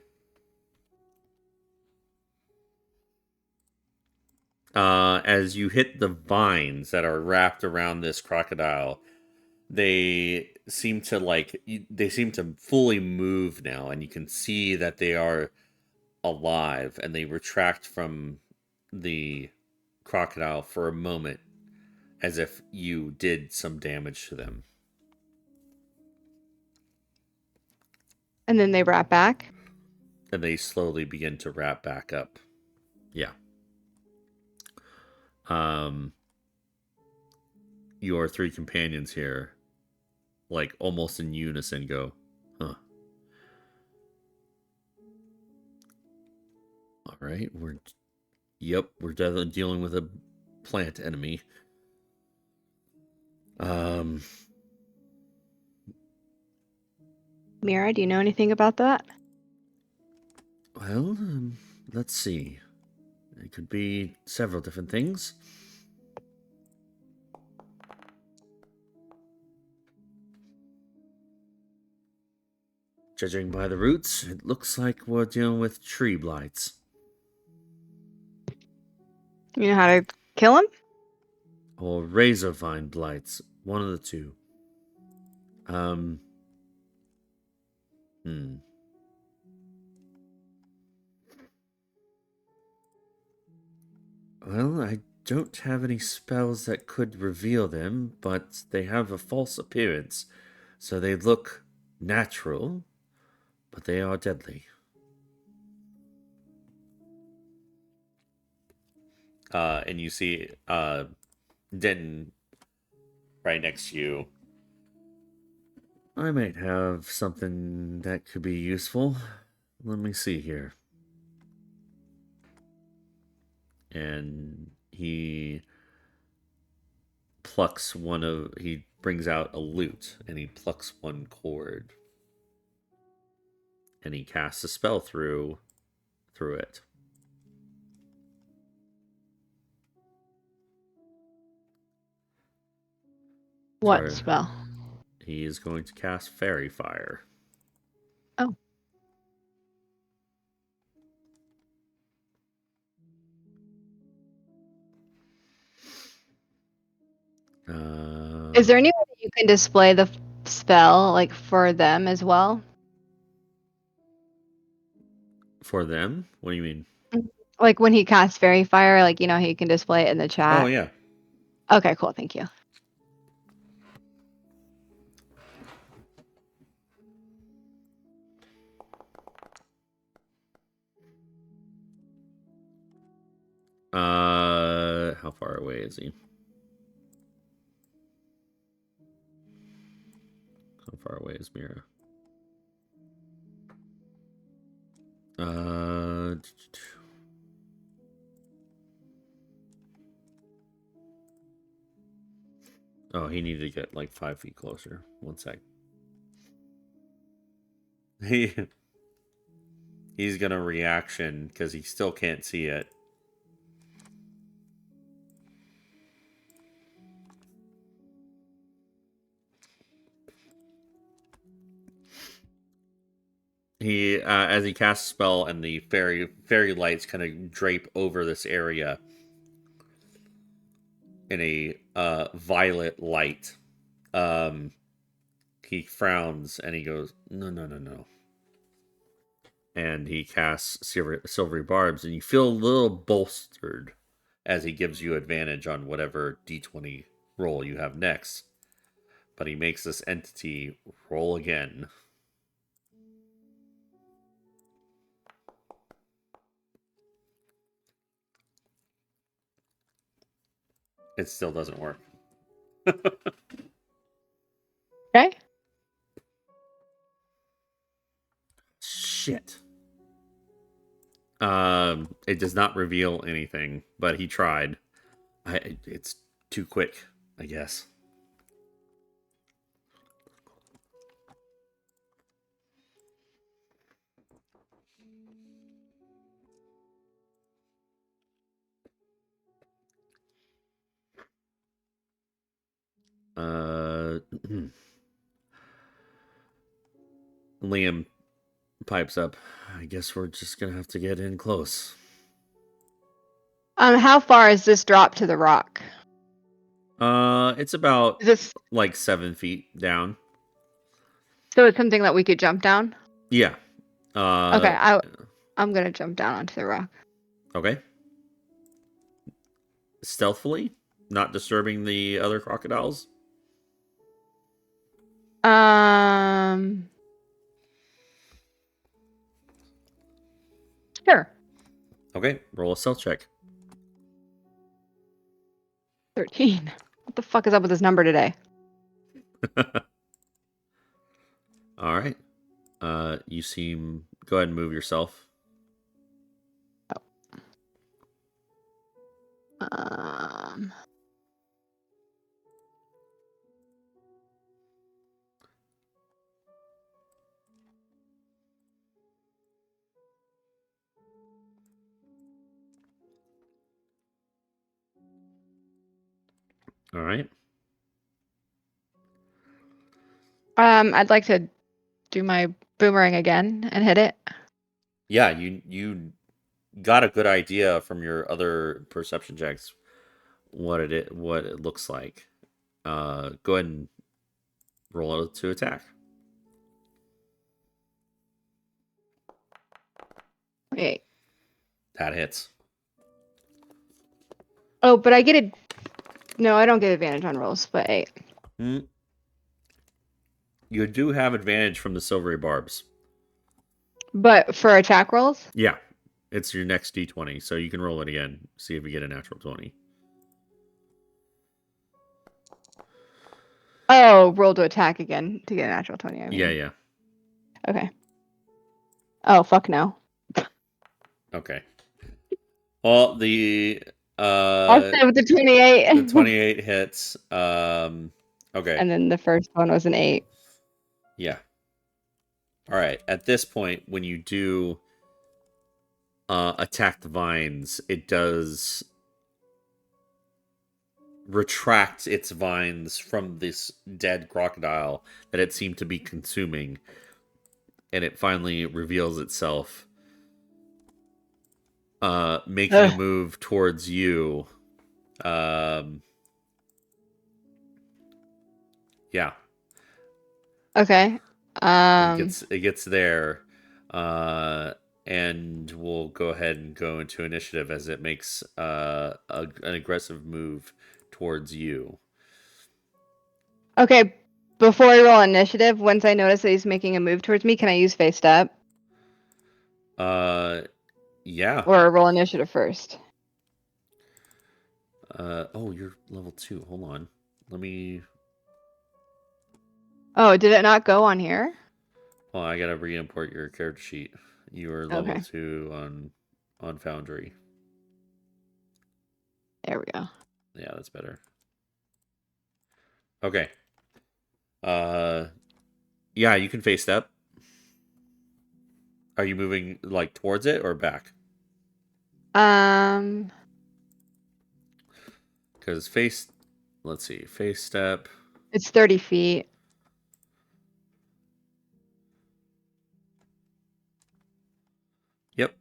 As you hit the vines that are wrapped around this crocodile, they seem to fully move now, and you can see that they are alive, and they retract from the crocodile for a moment as if you did some damage to them. And then they wrap back. And they slowly begin to wrap back up. Yeah. Um, your three companions here, like almost in unison, go, huh. All right, we're definitely dealing with a plant enemy. Um, Mira, do you know anything about that? well, let's see. It could be several different things. Judging by the roots, it looks like we're dealing with tree blights. You know how to kill him? Or razor vine blights. One of the two. Um, hmm. Well, I don't have any spells that could reveal them, but they have a false appearance, so they look natural, but they are deadly. And you see Denton right next to you. I might have something that could be useful. Let me see here. And he brings out a lute and he plucks one chord and he casts a spell through it. What For spell? he is going to cast fairy fire. Oh. Is Uh, there any way that you can display the spell like for them as well? for them? What do you mean? Mhm. Like when he casts Fairy Fire, like you know he can display it in the Oh chat. yeah. Okay, cool, thank you. How far away is he? How far away is Mira? Uh, oh, he needed to get like 5 feet closer. One sec. He he's gonna reaction because he still can't see it. He as he casts a spell and the fairy lights kind of drape over this area in a violet light. Um, he frowns and he goes, "No, no, no, no." And he casts silvery barbs, and you feel a little bolstered as he gives you advantage on whatever d20 roll you have next. But he makes this entity roll again. It still doesn't work. Okay. Shit. It does not reveal anything, but he tried. It's too quick, I guess. Uh, Liam pipes up. I guess we're just gonna have to get in close. How far is this drop to the rock? It's about Is this like 7 feet down. so it's something that we could jump down? Yeah. Okay, Uh, I'm gonna jump down onto the rock. okay. Stealthily, not disturbing the other crocodiles. Um, sure. Okay, roll a stealth check. 13. What the fuck is up with this number today? All right. You seem. Go ahead and move yourself. Um, All right. I'd like to do my boomerang again and hit it. Yeah, you got a good idea from your other perception checks what it looks like. Go ahead and roll it to attack. Wait. That hits. Oh, but I get it. No, I don't get advantage on rolls, but 8. Hmm. You do have advantage from the silvery barbs. But for attack rolls? Yeah, it's your next d20, so you can roll it again. See if you get a natural 20. Oh, roll to attack again to get a natural 20, I Yeah, mean. yeah. Okay. Oh, fuck no. Okay. Well, I'll uh stay with the the 28. 28 hits. Okay. And then the first one was an 8. Yeah. All right. At this point, when you do attack the vines, it does retract its vines from this dead crocodile that it seemed to be consuming, and it finally reveals itself, making a Ugh. move towards you. Um, yeah, Okay. Um, it gets there, uh, and we'll go ahead and go into initiative as it makes an aggressive move towards you. okay. Before I roll initiative, once I notice that he's making a move towards me, can I use face step Uh, yeah. or roll initiative first? Oh, you're level 2. Hold on. Let me. Oh, did it not go on here? Well, I gotta re-import your character sheet. You are level Okay. 2 on Foundry. There we go. Yeah, that's better. Okay. Uh, yeah, you can face step. Are you moving like towards it or back? Um, Because face. Let's see. Face step. it's 30 feet. Yep.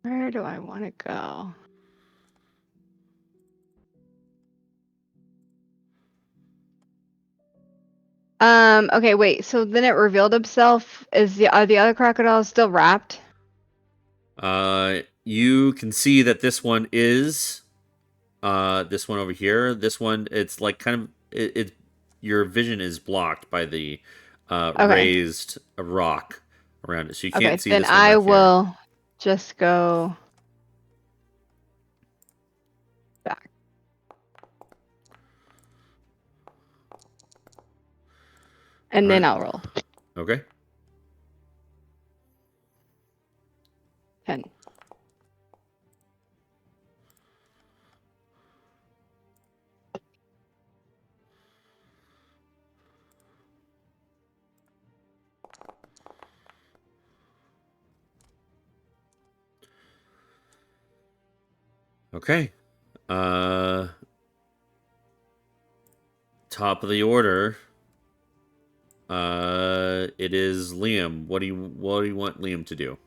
Where do I want to go? Okay, wait. So then it revealed itself. Are the other crocodiles still wrapped? You can see that this one over here. This one, it's like kind of it your vision is blocked by the Okay. raised rock around it, so you can't Okay, see then this one I up here. will just go back. And All then right. I'll roll. Okay. 10. Okay. Top of the order. It is Liam. What do you want Liam to do?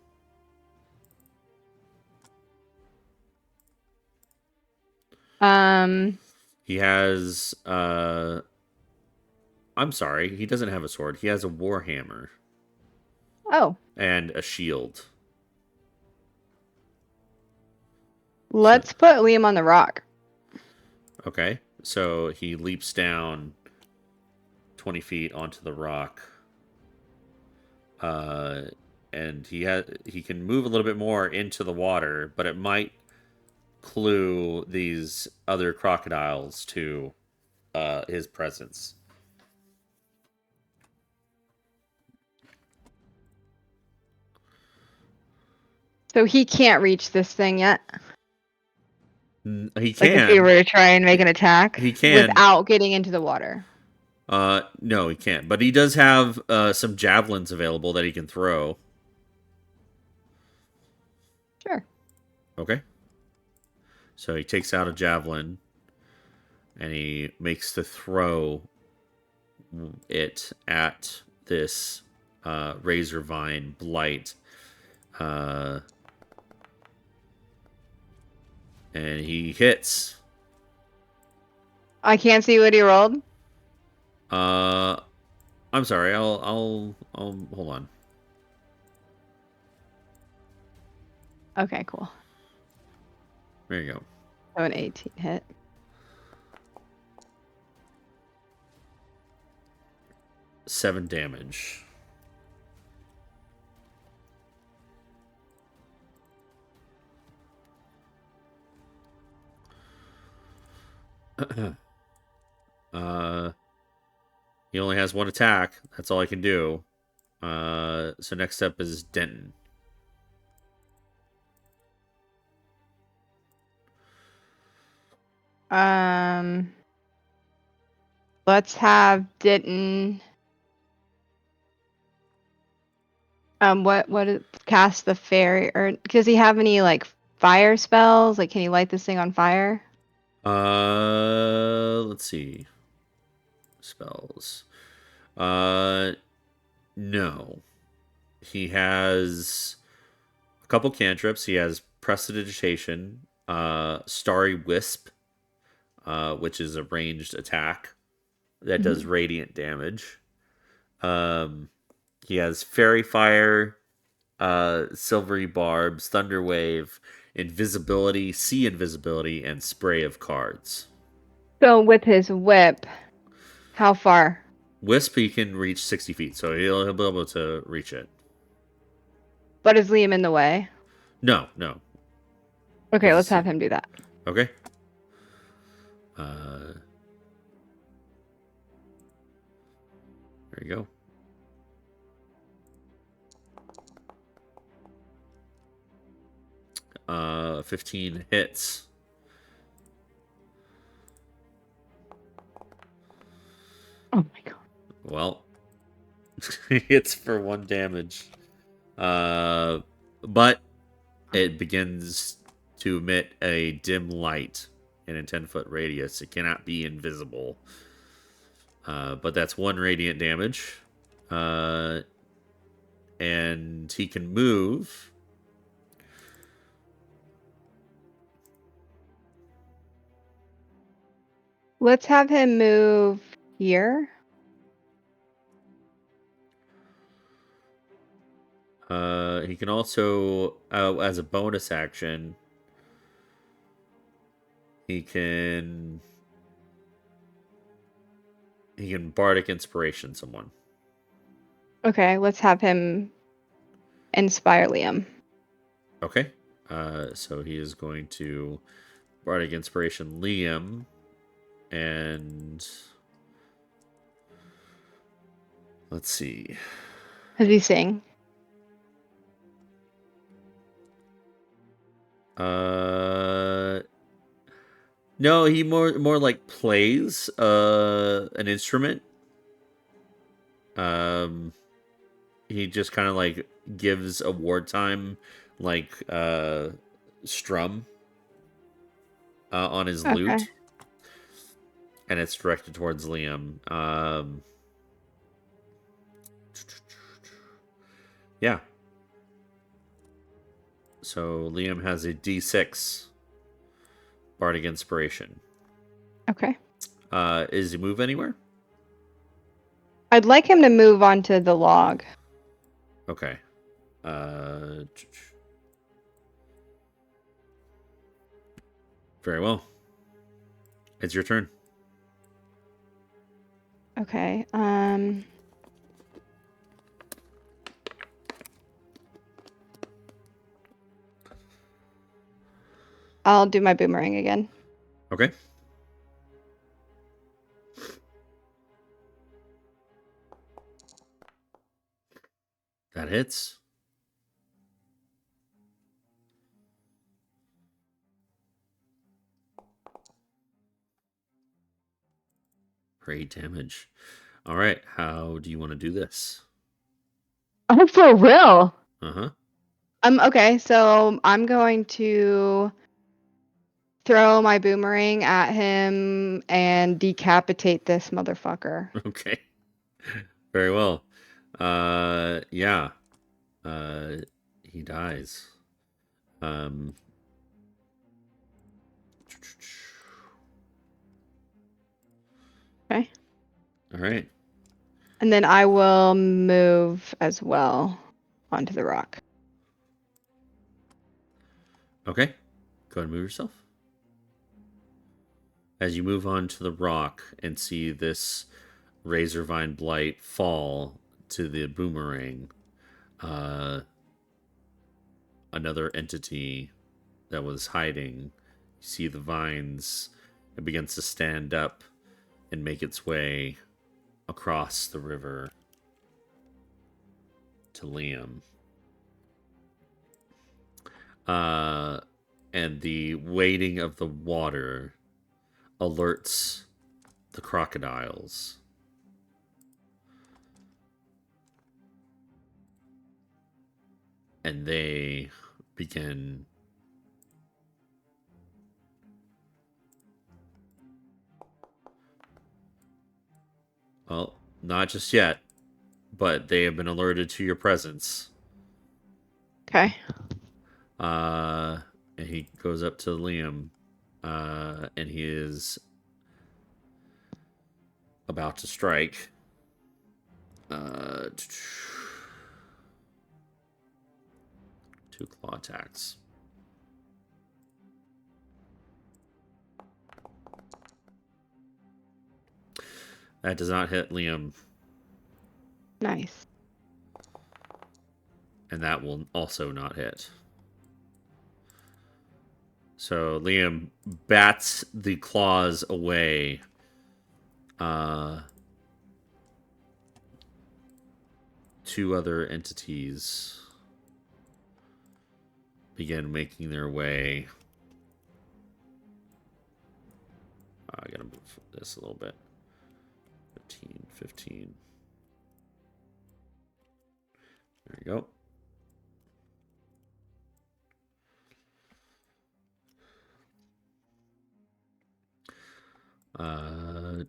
Um. He has I'm sorry, he doesn't have a sword. He has a warhammer Oh, and a shield. So, let's put Liam on the rock. okay. So he leaps down 20 feet onto the rock. Uh and he can move a little bit more into the water, but it might clue these other crocodiles to his presence. So he can't reach this thing yet. He Like if he can. were to try and make an attack He can. without getting into the water. No, he can't. But he does have some javelins available that he can throw. Sure. Okay. So he takes out a javelin and he makes the throw it at this razor vine blight. Uh, and he hits. I can't see what he rolled. Uh, I'm sorry. I'll hold on. Okay, cool. There you go. So an 18 hit. Seven damage. uh, he only has one attack. That's all I can do. So next up is Denton. Um, let's have Ditton. What is cast the fairy? Or does he have any like fire spells? Like, can he light this thing on fire? Let's see. Spells. Uh, no. He has a couple cantrips. He has Prestidigitation, Starry Wisp, which is a ranged attack that does Mhm. radiant damage. Um, he has Fairy Fire, Silvery Barbs, Thunder Wave, Invisibility, Sea Invisibility, and Spray of Cards. So with his whip, how far? Wisp, he can reach 60 feet, so he'll be able to reach it. But is Liam in the way? No, no. Okay, He's a let's have sea. him do that. Okay. Uh, there you go. 15 hits. Oh my god. Well, hits for one damage. But it begins to emit a dim light in a 10-foot radius. It cannot be invisible. But that's one radiant damage. Uh, and he can move. Let's have him move here. He can also, as a bonus action, he can bardic inspiration someone. Okay, let's have him inspire Liam. Okay. So he is going to bardic inspiration Liam, and let's see. Does he sing? Uh, no, he more like plays an instrument. Um, he just kind of like gives a wartime like strum. on his Okay. lute, and it's directed towards Liam. Yeah. So Liam has a D6 Bardic Inspiration. Okay. Is he move anywhere? I'd like him to move onto the log. Okay. Uh, Very well. It's your turn. Okay. I'll do my boomerang again. Okay. That hits. For 8 damage. All right. How do you want to do this? Oh, for real? Uh huh. Okay, so I'm going to throw my boomerang at him and decapitate this motherfucker. Okay. Very well. Yeah. Uh, he dies. Um. Okay. All right. And then I will move as well onto the rock. Okay. Go ahead and move yourself. As you move on to the rock and see this Razorvine Blight fall to the boomerang, uh, another entity that was hiding, you see the vines, it begins to stand up and make its way across the river to Liam. Uh, and the weighting of the water alerts the crocodiles. And they begin well, not just yet, but they have been alerted to your presence. Okay. Uh, and he goes up to Liam, and he is about to strike. Uh, 2 claw attacks. That does not hit Liam, Nice. and that will also not hit. So Liam bats the claws away. Uh, 2 other entities begin making their way. I gotta move this a little bit. 15, 15. There you go. Uh,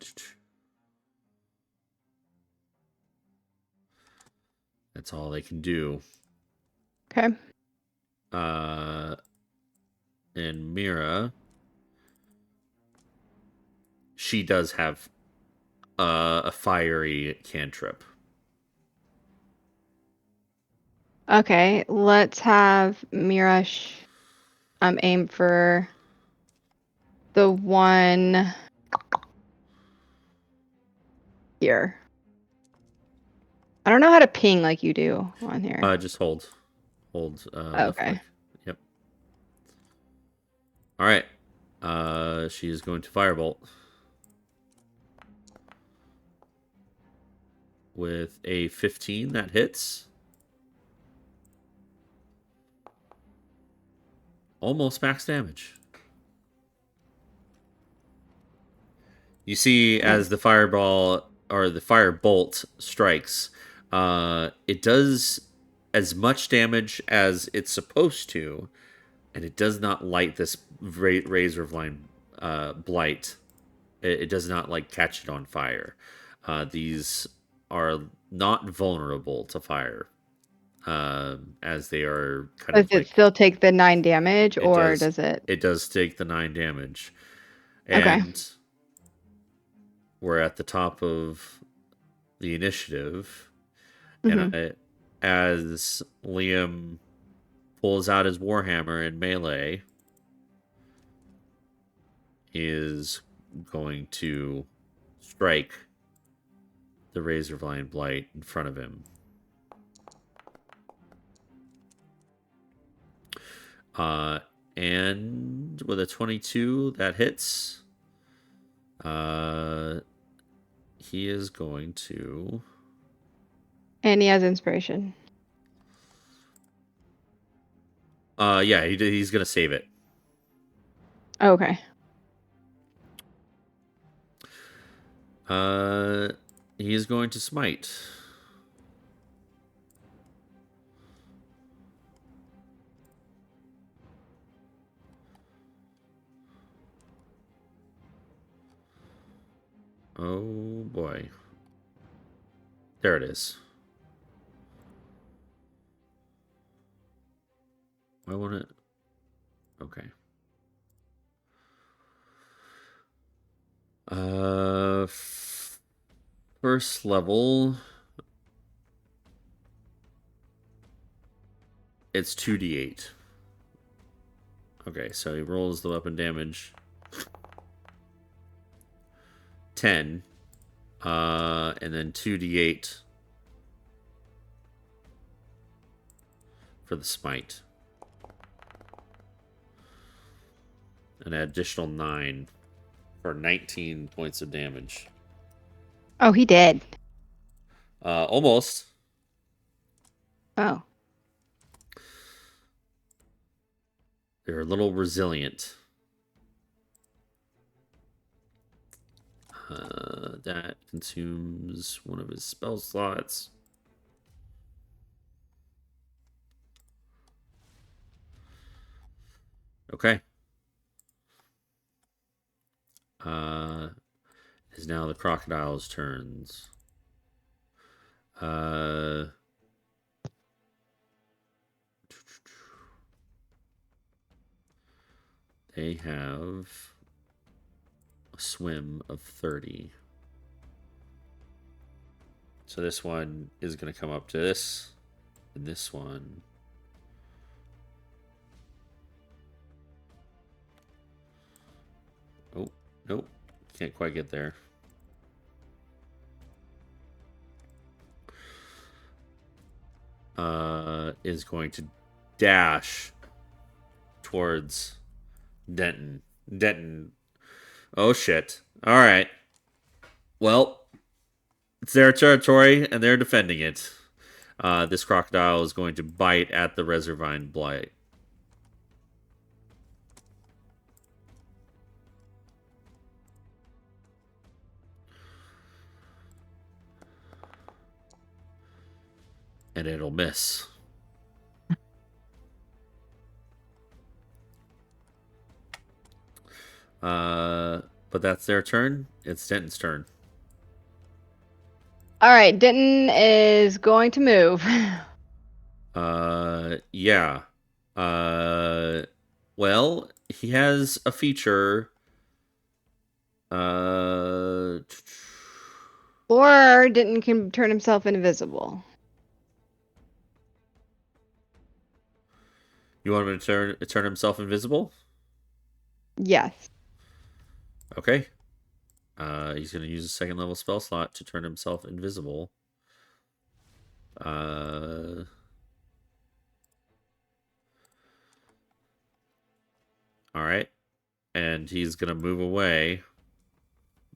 that's all they can do. Okay. Uh, and Mira, she does have a fiery cantrip. Okay, let's have Mira aim for the one here. I don't know how to ping like you do on here. Just hold left Okay. click. Yep. All right. She is going to firebolt with a 15 that hits. Almost max damage. You see, Nice. as the fireball or the firebolt strikes, it does as much damage as it's supposed to, and it does not light this razor blight. It does not like catch it on fire. These are not vulnerable to fire, as they are kind Does of it like still take the 9 damage, it or does. does it? It does take the 9 damage, Okay. and we're at the top of the initiative. And Hmm. as Liam pulls out his warhammer in melee, he is going to strike the Razorvine Blight in front of him. Uh, and with a 22, that hits. Uh, he is going to. And he has inspiration. Yeah, he's going to save it. Okay. Uh, he is going to smite. Oh boy. There it is. I want it. Okay. Uh, first level. It's 2d8. Okay, so he rolls the weapon damage. 10. And then 2d8 for the smite. An additional 9 for 19 points of damage. Oh, he did. Almost. Oh. They're a little resilient. That consumes one of his spell slots. Okay. Is now the crocodile's turns. Uh, they have a swim of 30. So this one is going to come up to this, and this one. Oh, nope. Can't quite get there. Is going to dash towards Denton. Denton. Oh, shit. All right. Well, it's their territory, and they're defending it. This crocodile is going to bite at the Reservine Blight. And it'll miss. But that's their turn. It's Denton's turn. All right. Denton is going to move. Yeah. Uh, well, he has a feature. Uh, Or Denton can turn himself invisible. you want him to turn himself invisible? Yes. Okay. He's going to use a second level spell slot to turn himself invisible. Uh, all right. And he's going to move away.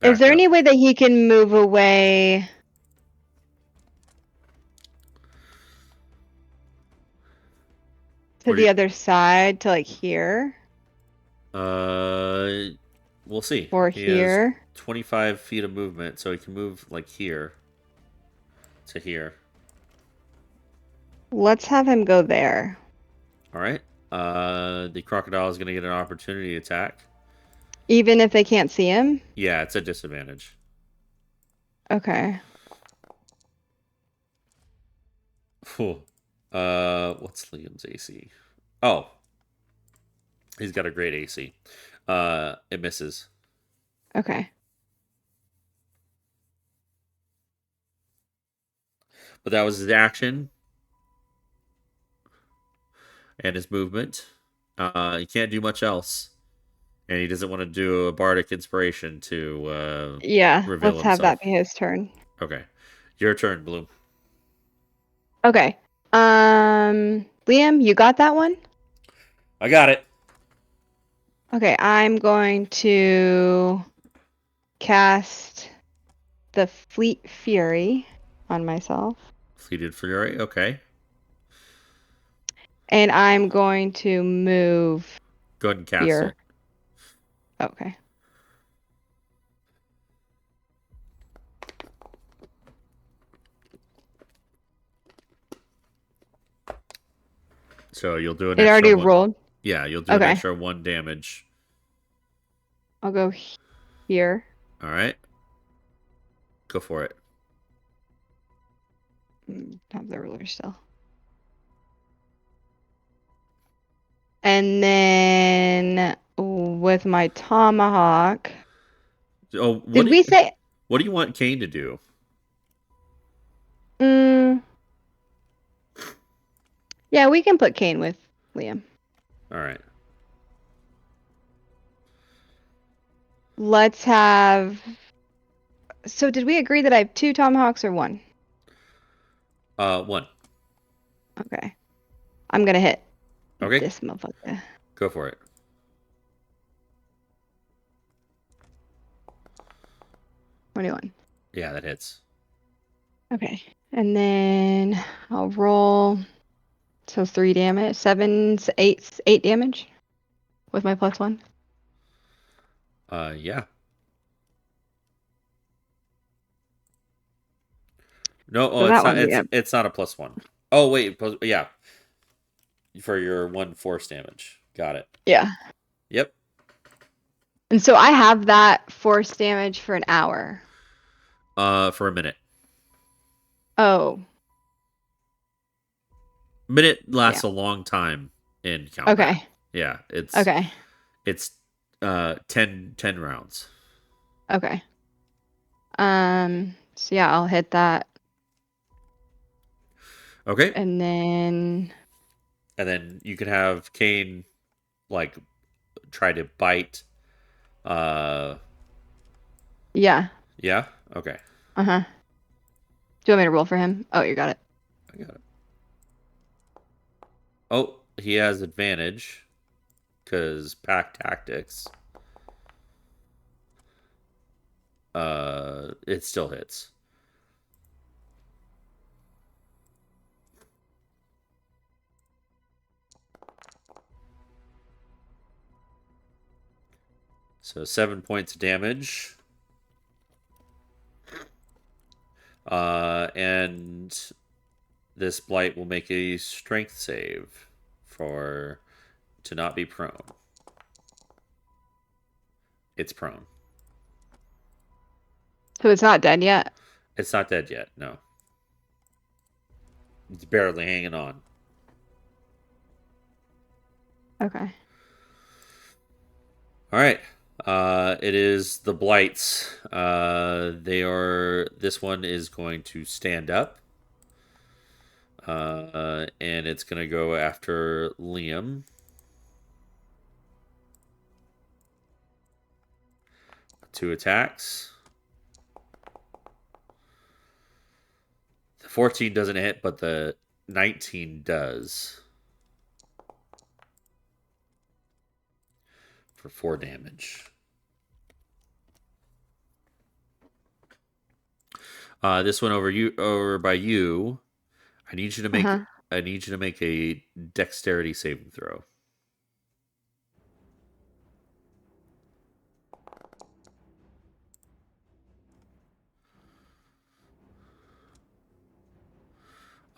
Is Back there up. any way that he can move away to Where do the you, other side, to like here uh, we'll see. or He has here? 25 feet of movement, so he can move like here to here. Let's have him go there. All right. The crocodile is going to get an opportunity attack. Even if they can't see him? Yeah, it's a disadvantage. Okay. Phew. What's Liam's AC? Oh, he's got a great AC. It misses. Okay. But that was his action and his movement. He can't do much else. And he doesn't want to do a bardic inspiration to Yeah, reveal let's have that himself. be his turn. Okay. Your turn, Bloom. Okay. Liam, you got that one? I got it. Okay, I'm going to cast the Fleet Fury on myself. Fleeted Fury. Okay. And I'm going to move Go ahead and cast here. it. Okay. So you'll do an It extra already one. rolled. Yeah, you'll do an Okay. extra one damage. I'll go here. All right. Go for it. Have the ruler still. And then with my tomahawk. Oh, Did we say what do you want Kane to do? mm, yeah, we can put Kane with Liam. All right. Let's have So did we agree that I have two tomahawks or one? One. Okay. I'm gonna hit Okay. this motherfucker. Go for it. 21. Yeah, that hits. Okay. And then I'll roll. So 3 damage. 8 damage with my +1. Yeah. No, oh, So it's that not. one, yeah. It's not a +1. Oh wait, yeah, for your one force damage. Got it. Yeah. Yep. And so I have that force damage for an hour. For a minute. Oh, Minute yeah. lasts a long time in combat. Okay. Yeah, Okay. it's 10 rounds. Okay. So yeah, I'll hit that. Okay, And then and then you can have Kane like try to bite. Uh, yeah. yeah. Okay, Uh-huh. Do you want me to roll for him? Oh, you got it. I got it. Oh, he has advantage because pack tactics. It still hits. So 7 points of damage. And this blight will make a strength save for to not be prone. It's prone. So it's not dead yet. It's not dead yet. No, it's barely hanging on. Okay. All right. It is the blights. They are. This one is going to stand up. And it's going to go after Liam. 2 attacks. The 14 doesn't hit, but the 19 does for 4 damage. This one over by you. I need you to make. Uh-huh. I need you to make a dexterity saving throw.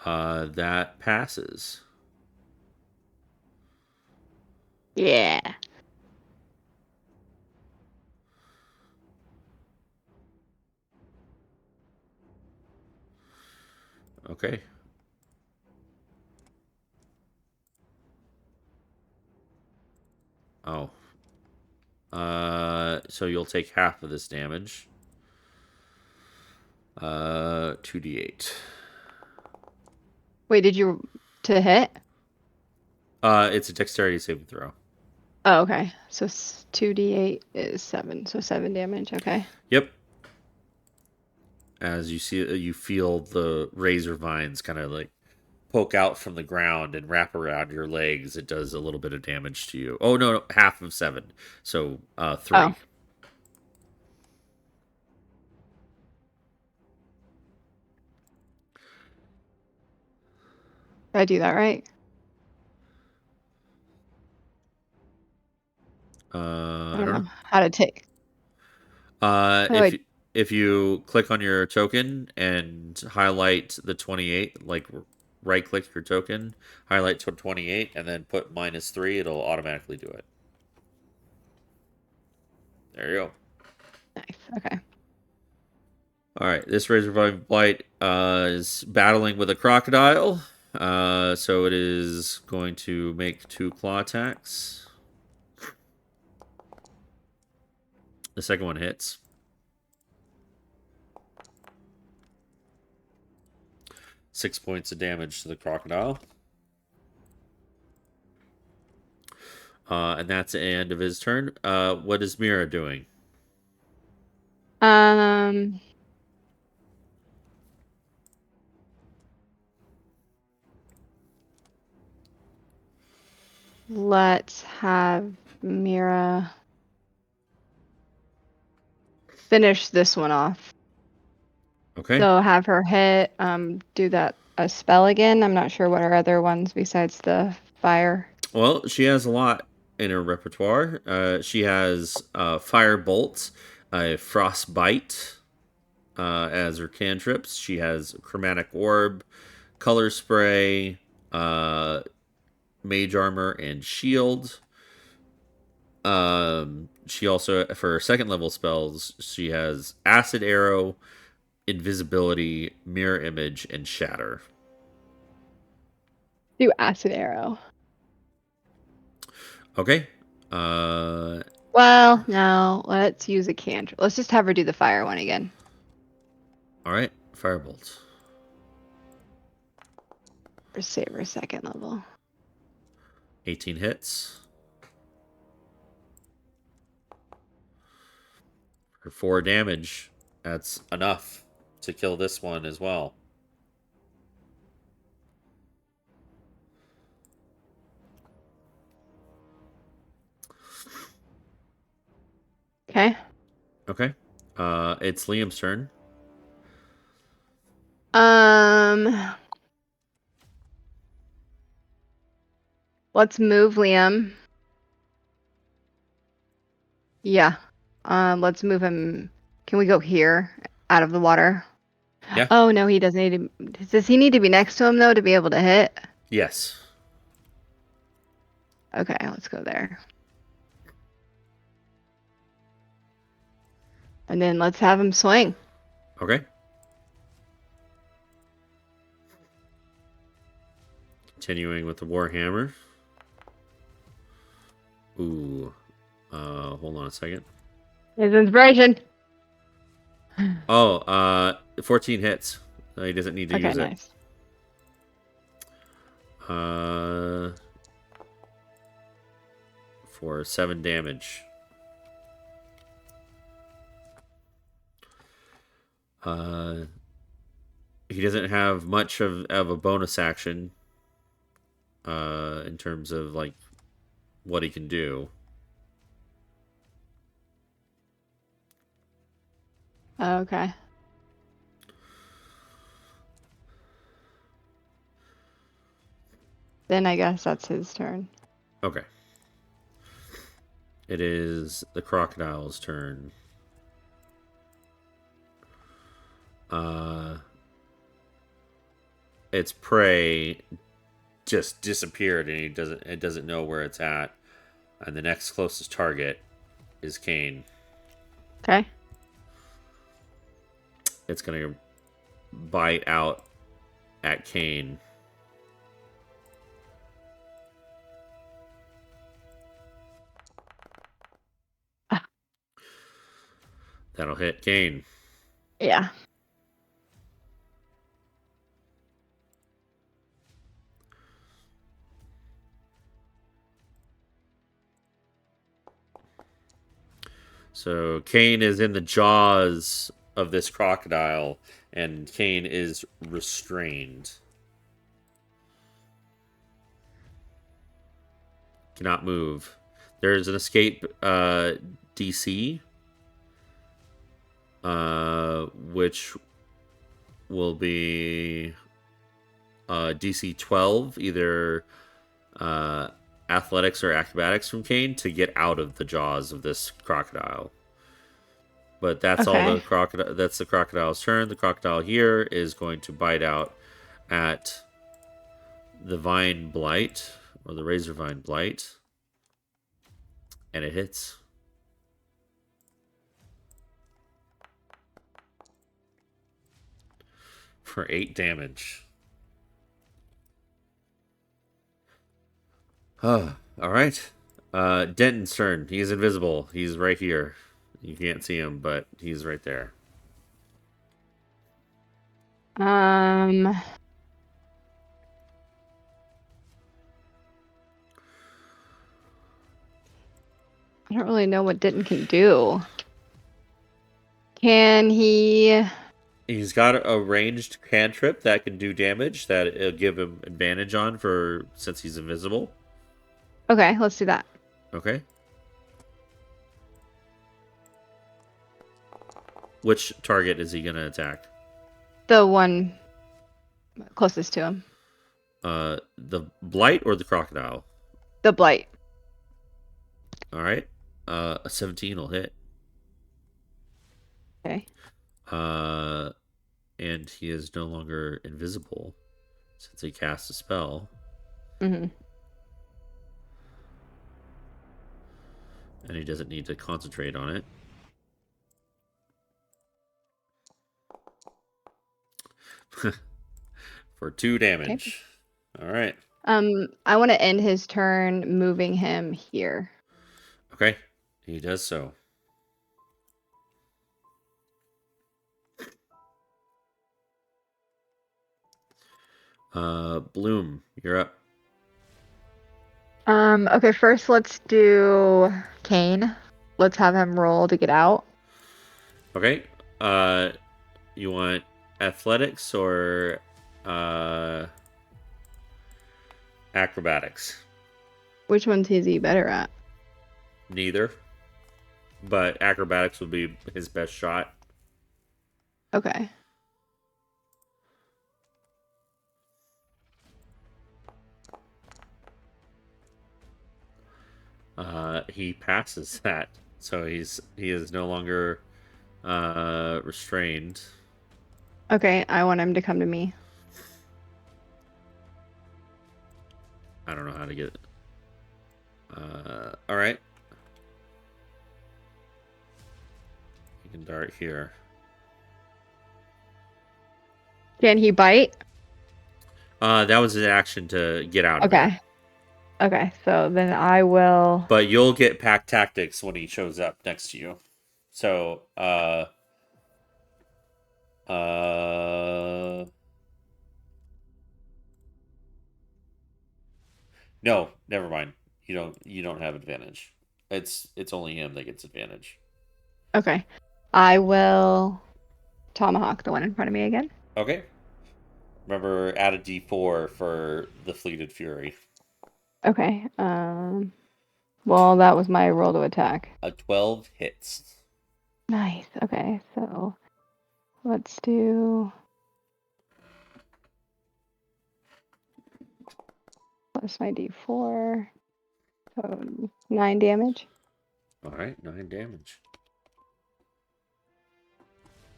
That passes. Yeah. Okay. Oh. So you'll take half of this damage. 2d8. Wait, did you to hit? It's a dexterity saving throw. Oh, okay. So 2d8 is 7. So 7 damage. Okay. Yep. As you see, you feel the razor vines kind of like poke out from the ground and wrap around your legs. It does a little bit of damage to you. Oh no, half of 7. So 3. Oh, did I do that right? I I don't don't know know. how to take. Uh, How do if I? if you click on your token and highlight the 28, like right click your token, highlight to 28, and then put -3, it'll automatically do it. There you go. Nice. Okay. All right, this Razorvine Blight is battling with a crocodile. So it is going to make 2 claw attacks. The second one hits. 6 points of damage to the crocodile. And that's the end of his turn. What is Mira doing? Um, let's have Mira finish this one off. Okay. So have her hit, do that a spell again. I'm not sure what her other ones besides the fire. Well, she has a lot in her repertoire. She has Fire Bolt, Frostbite as her cantrips. She has Chromatic Orb, Color Spray, Mage Armor, and Shield. She also, for her second level spells, she has Acid Arrow, Invisibility, Mirror Image, and Shatter. Do acid arrow. Okay. Well, no, let's use a cantrip. Let's just have her do the fire one again. All right. Firebolt. Or save her second level. 18 hits. For 4 damage. That's enough to kill this one as well. Okay. Okay. It's Liam's turn. Um, let's move Liam. Yeah. Let's move him. Can we go here out of the water? Yeah. Oh no, he doesn't need to. Does he need to be next to him though to be able to hit? Yes. Okay, let's go there. And then let's have him swing. Okay. Continuing with the Warhammer. Ooh. Hold on a second. His inspiration. Oh, 14 hits. He doesn't need to Okay, use it. nice. Uh, for 7 damage. Uh, he doesn't have much of a bonus action. In terms of like what he can do. Okay. Then I guess that's his turn. Okay. It is the crocodile's turn. Uh, its prey just disappeared, and it doesn't know where it's at. And the next closest target is Kane. Okay. It's gonna bite out at Kane. Ah, That'll hit Kane. yeah. So Kane is in the jaws of this crocodile, and Kane is restrained. Cannot move. There's an escape DC, which will be DC 12, either uh, athletics or acrobatics from Kane to get out of the jaws of this crocodile. But that's all the Okay. crocodile. That's the crocodile's turn. The crocodile here is going to bite out at the vine blight or the razor vine blight, and it hits for 8 damage. All right. Denton's turn. He's invisible. He's right here. You can't see him, but he's right there. Um, I don't really know what Denton can do. Can he? He's got a ranged cantrip that can do damage that it'll give him advantage on for since he's invisible. Okay, let's do that. Okay. Which target is he gonna attack? The one closest to him. The blight or the crocodile? The blight. All right. A 17 will hit. Okay. Uh, and he is no longer invisible since he cast a spell, Mm-hmm. and he doesn't need to concentrate on it. For 2 Okay. damage. All right. I want to end his turn moving him here. Okay. He does so. Bloom, you're up. Okay, first let's do Kane. Let's have him roll to get out. Okay. Uh, you want athletics or acrobatics? Which one's is he better at? Neither. But acrobatics would be his best shot. Okay. He passes that, so he is no longer restrained. Okay, I want him to come to me. I don't know how to get it. All right. You can dart here. Can he bite? That was an action to get out of it. Okay. Okay, so then I will. But you'll get pack tactics when he shows up next to you. So, no, never mind. You don't have advantage. It's only him that gets advantage. Okay. I will tomahawk the one in front of me again. Okay. Remember, add a D4 for the fleeted fury. Okay. Well, that was my roll to attack. A 12 hits. Nice. Okay, so let's do plus my D4. So 9 damage. All right, 9 damage.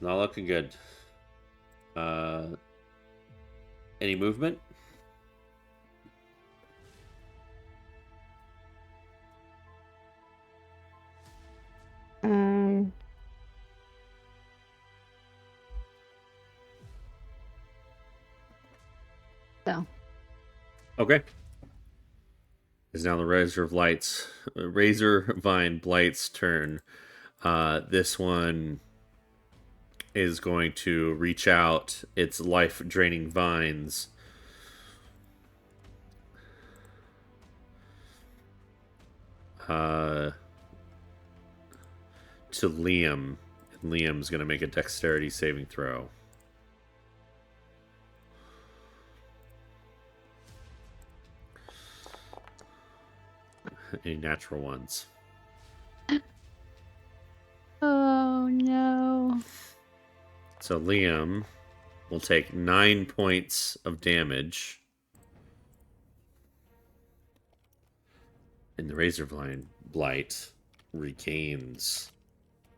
Not looking good. Uh, any movement? Um, So Okay. Is now the Razor Vine Blight's turn. This one is going to reach out its life draining vines uh, to Liam. And Liam's going to make a dexterity saving throw. Any natural ones. oh no. So Liam will take 9 points of damage. And the Razorvine Blight regains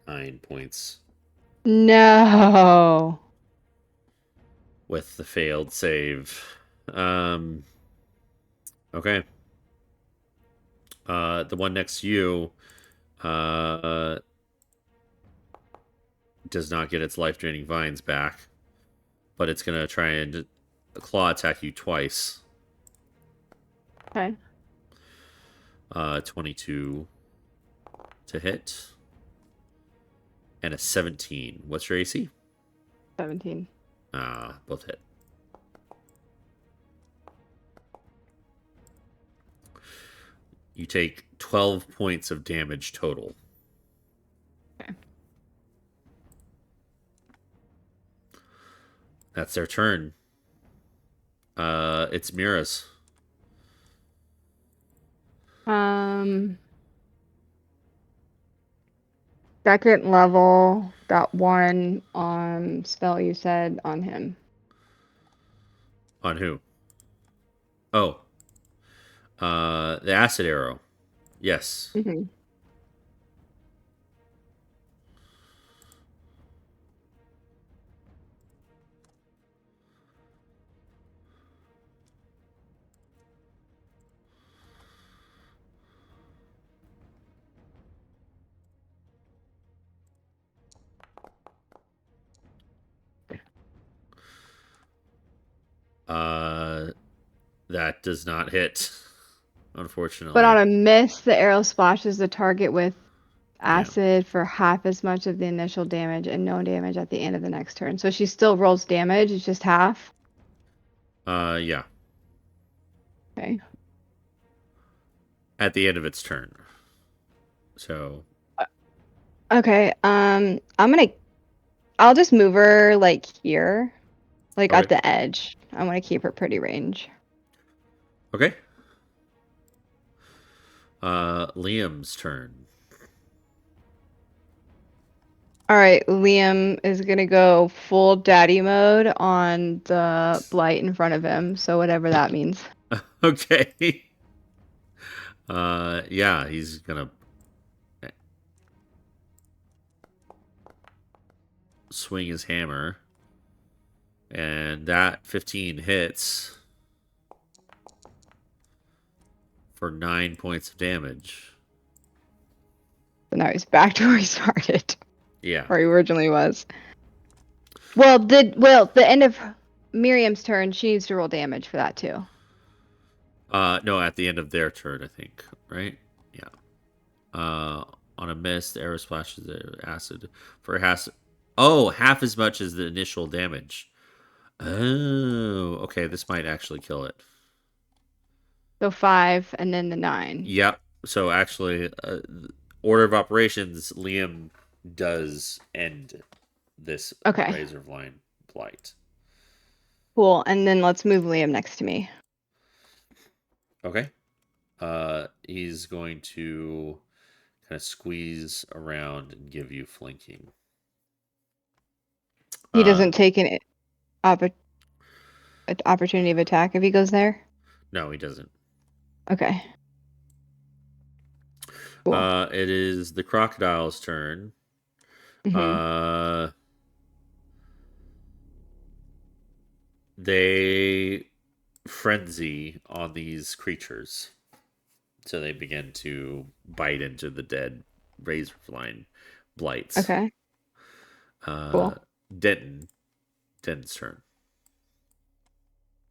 9 points No. with the failed save. Okay. The one next to you does not get its life draining vines back, but it's going to try and claw attack you twice. Okay. 22 to hit and a 17. What's your AC? 17. Both hit. You take 12 points of damage total. Okay. That's their turn. It's Mira's. Um, second level, that one spell you said on him. On who? Oh, the acid arrow. Yes. Hmm. Uh, that does not hit, But on unfortunately. a miss, the arrow splashes the target with Yeah. acid for half as much of the initial damage and no damage at the end of the next turn. So she still rolls damage, it's just half. Yeah. Okay. At the end of its turn. So, Okay. I'll just move her like here, like at okay. the edge. I want to keep her pretty range. Okay. Liam's turn. All right, Liam is gonna go full daddy mode on the blight in front of him, so whatever that means. Okay. Yeah, he's gonna swing his hammer, and that 15 hits for 9 points of damage. So now he's back to where he started, Yeah. where he originally was. The end of Miriam's turn, she needs to roll damage for that too. No, at the end of their turn, I think. Right? Yeah. On a miss, the arrow splashes the acid for has. Oh, half as much as the initial damage. Oh, okay. This might actually kill it. So 5 and then the 9. Yep. So actually, order of operations, Liam does end this Okay, razor line blight. cool. And then let's move Liam next to me. Okay. He's going to kind of squeeze around and give you flanking. He Uh, doesn't take opp- an opportunity of attack if he goes there. no, he doesn't. Okay, cool. It is the crocodile's turn. Hmm. Uh, they frenzy on these creatures. So they begin to bite into the dead razorline blights. Okay, Uh, cool. Denton, Denton's turn.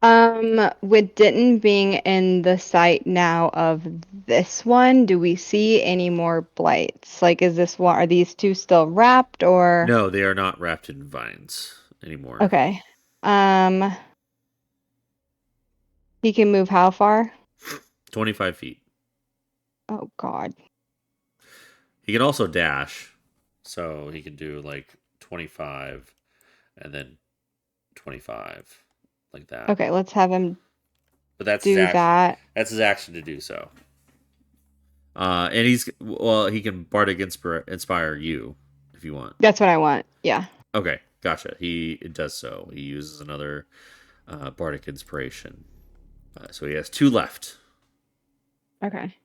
With Denton being in the site now of this one, do we see any more blights? Like, is this one, are these two still wrapped or? No, they are not wrapped in vines anymore. Okay. Um, he can move how far? 25 feet. Oh God. He can also dash, so he can do like 25 and then 25, like that. Okay, let's have him But that's his do action. that. That's his action to do so. And he can bardic inspire you if you want. That's what I want. Yeah. Okay, gotcha. He does so. He uses another bardic inspiration. So he has two left. Okay.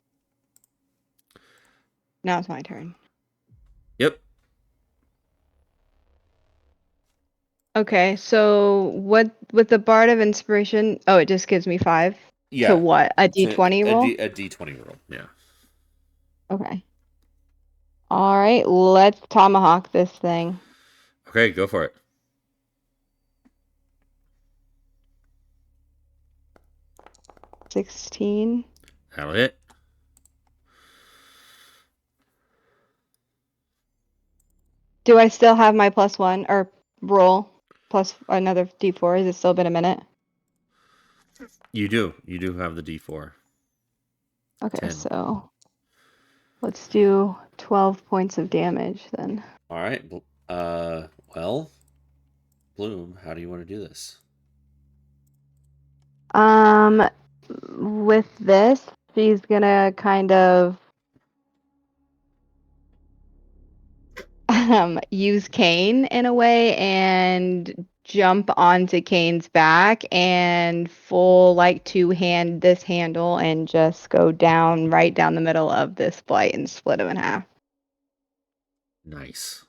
Now it's my turn. Yep. Okay, so what with the Bard of Inspiration? Oh, it just gives me 5 to Yeah. what? A To D20 roll? a D20 roll. Yeah. Okay. All right, let's tomahawk this thing. Okay, go for it. 16. That'll hit. Do I still have my +1 or roll plus another D4? Has it still been a minute? You do. You do have the D4. Okay, 10. so let's do 12 points of damage then. All right. Uh, well, Bloom, how do you want to do this? Um, with this, she's gonna kind of use Kane in a way and jump onto Kane's back and full like two-hand this handle and just go down right down the middle of this blight and split him in half. Nice.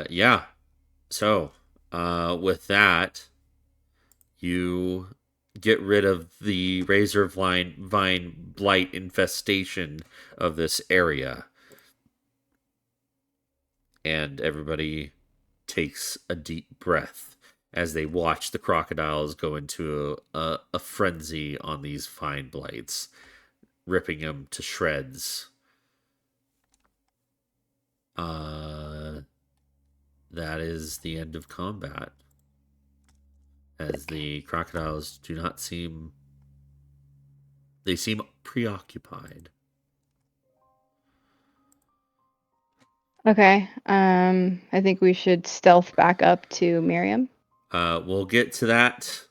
Yeah. So, with that, you get rid of the vine blight infestation of this area, and everybody takes a deep breath as they watch the crocodiles go into a frenzy on these vine blights, ripping them to shreds. Uh, that is the end of combat, as the crocodiles do not seem they seem preoccupied. Okay. I think we should stealth back up to Miriam. We'll get to that.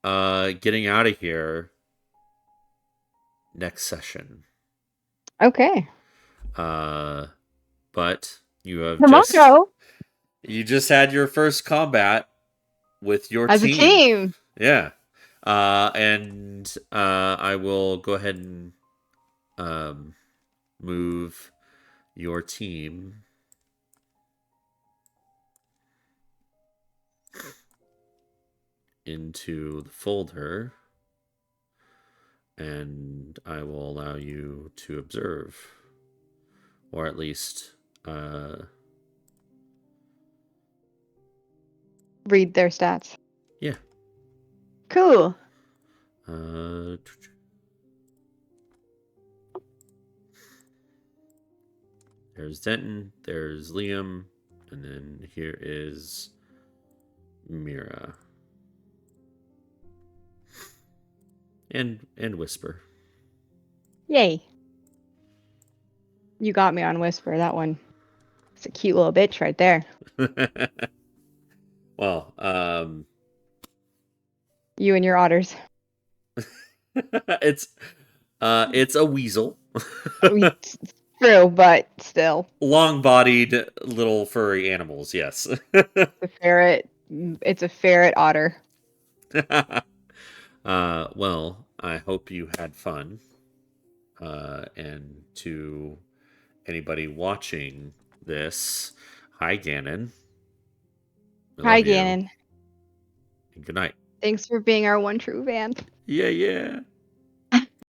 Getting out of here next session. Okay. Uh, but Tomorrow. you just had your first combat with your As a team. team. Yeah. And I will go ahead and um, move your team into the folder, and I will allow you to observe, or at least Read their stats. yeah. Cool. Uh, there's Denton, there's Liam, and then here is Mira and Whisper. Yay. You got me on Whisper. That one. It's a cute little bitch right there. Well, You and your otters. it's it's a weasel. True, but still. Long-bodied little furry animals, yes. The ferret. It's a ferret otter. Well, I hope you had fun. And to anybody watching this, hi Gannon. We Hi, love you. Gannon. And good night. Thanks for being our one true fan. Yeah, yeah.